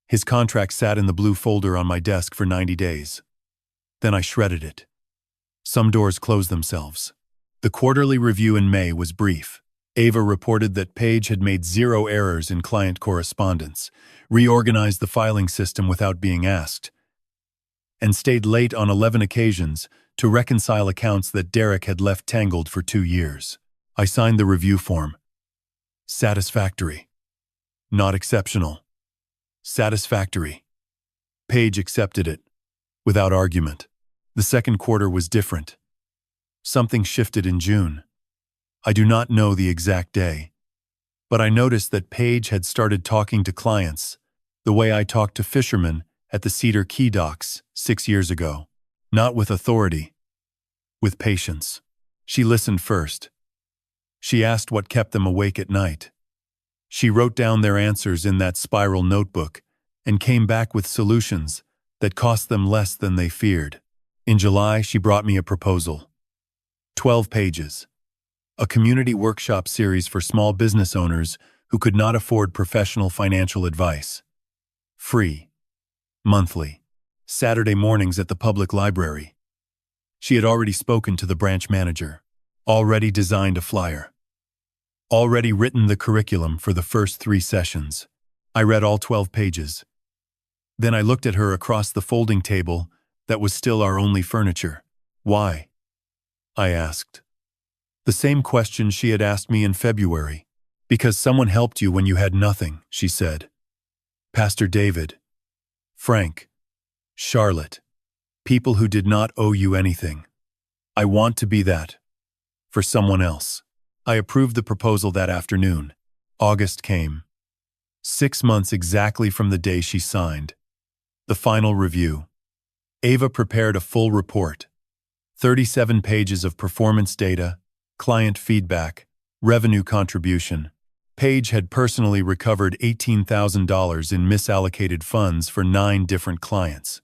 His contract sat in the blue folder on my desk for 90 days. Then I shredded it. Some doors closed themselves. The quarterly review in May was brief. Ava reported that Paige had made 0 errors in client correspondence, reorganized the filing system without being asked, and stayed late on 11 occasions to reconcile accounts that Derek had left tangled for 2 years. I signed the review form. Satisfactory. Not exceptional. Satisfactory. Paige accepted it, without argument. The 2nd quarter was different. Something shifted in June. I do not know the exact day, but I noticed that Paige had started talking to clients the way I talked to fishermen at the Cedar Key docks 6 years ago. Not with authority, with patience. She listened first. She asked what kept them awake at night. She wrote down their answers in that spiral notebook and came back with solutions that cost them less than they feared. In July, she brought me a proposal. 12 pages. A community workshop series for small business owners who could not afford professional financial advice. Free. Monthly. Saturday mornings at the public library. She had already spoken to the branch manager. Already designed a flyer. Already written the curriculum for the first 3 sessions. I read all 12 pages. Then I looked at her across the folding table that was still our only furniture. Why? I asked. The same question she had asked me in February. Because someone helped you when you had nothing, she said. Pastor David. Frank. Charlotte. People who did not owe you anything. I want to be that. For someone else. I approved the proposal that afternoon. August came. 6 months exactly from the day she signed. The final review. Ava prepared a full report. 37 pages of performance data, client feedback, revenue contribution. Paige had personally recovered $18,000 in misallocated funds for 9 different clients.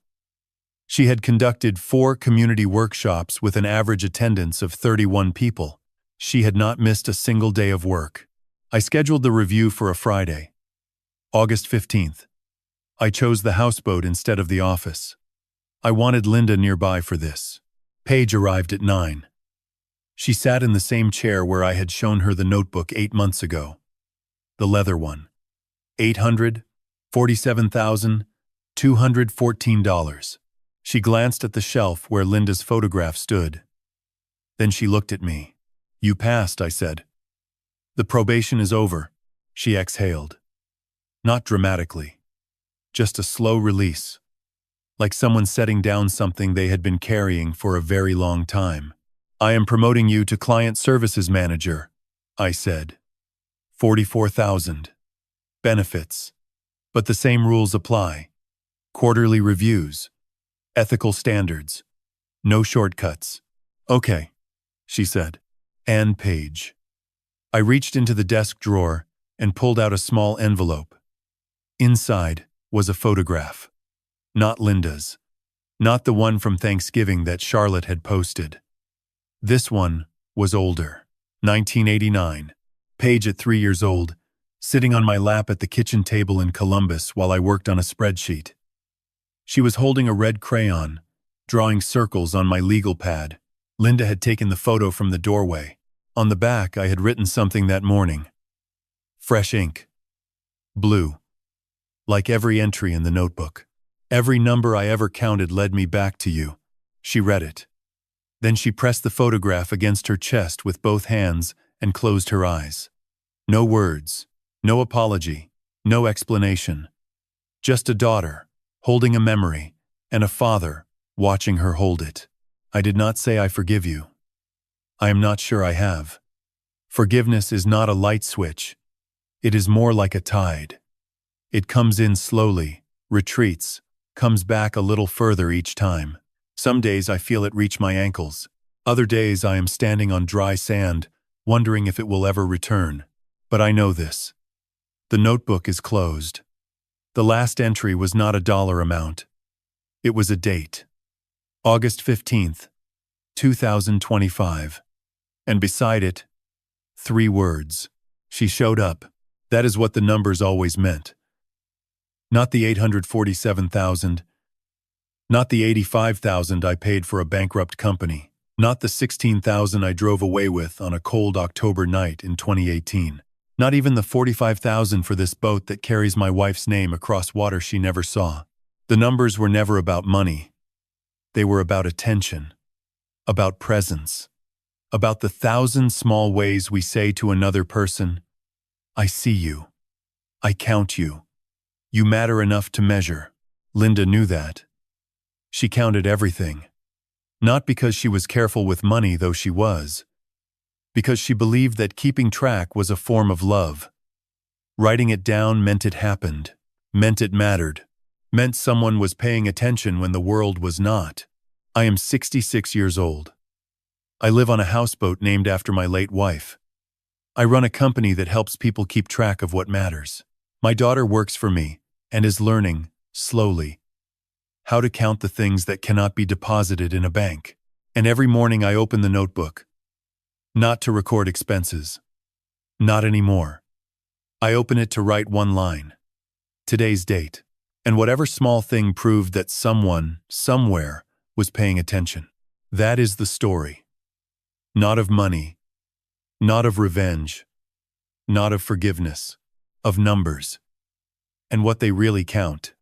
She had conducted 4 community workshops with an average attendance of 31 people. She had not missed a single day of work. I scheduled the review for a Friday. August 15th. I chose the houseboat instead of the office. I wanted Linda nearby for this. Paige arrived at 9. She sat in the same chair where I had shown her the notebook 8 months ago. The leather one. $847,214. She glanced at the shelf where Linda's photograph stood. Then she looked at me. You passed, I said. The probation is over, she exhaled. Not dramatically. Just a slow release. Like someone setting down something they had been carrying for a very long time. I am promoting you to Client Services Manager, I said. 44,000. Benefits. But the same rules apply. Quarterly reviews. Ethical standards. No shortcuts. Okay, she said. And Paige. I reached into the desk drawer and pulled out a small envelope. Inside was a photograph. Not Linda's. Not the one from Thanksgiving that Charlotte had posted. This one was older. 1989. Paige at 3 years old, sitting on my lap at the kitchen table in Columbus while I worked on a spreadsheet. She was holding a red crayon, drawing circles on my legal pad. Linda had taken the photo from the doorway. On the back, I had written something that morning. Fresh ink. Blue. Like every entry in the notebook. Every number I ever counted led me back to you. She read it. Then she pressed the photograph against her chest with both hands and closed her eyes. No words, no apology, no explanation. Just a daughter, holding a memory, and a father, watching her hold it. I did not say I forgive you. I am not sure I have. Forgiveness is not a light switch. It is more like a tide. It comes in slowly, retreats, comes back a little further each time. Some days I feel it reach my ankles. Other days I am standing on dry sand, wondering if it will ever return. But I know this. The notebook is closed. The last entry was not a dollar amount. It was a date. August 15th, 2025. And beside it, 3 words. She showed up. That is what the numbers always meant. Not the 847,000. Not the 85,000 I paid for a bankrupt company. Not the 16,000 I drove away with on a cold October night in 2018. Not even the 45,000 for this boat that carries my wife's name across water she never saw. The numbers were never about money. They were about attention, about presence, about the 1,000 small ways we say to another person, I see you. I count you. You matter enough to measure. Linda knew that. She counted everything. Not because she was careful with money, though she was. Because she believed that keeping track was a form of love. Writing it down meant it happened, meant it mattered, meant someone was paying attention when the world was not. I am 66 years old. I live on a houseboat named after my late wife. I run a company that helps people keep track of what matters. My daughter works for me and is learning, slowly, how to count the things that cannot be deposited in a bank. And every morning I open the notebook. Not to record expenses. Not anymore. I open it to write one line. Today's date. And whatever small thing proved that someone, somewhere, was paying attention. That is the story. Not of money. Not of revenge. Not of forgiveness. Of numbers. And what they really count.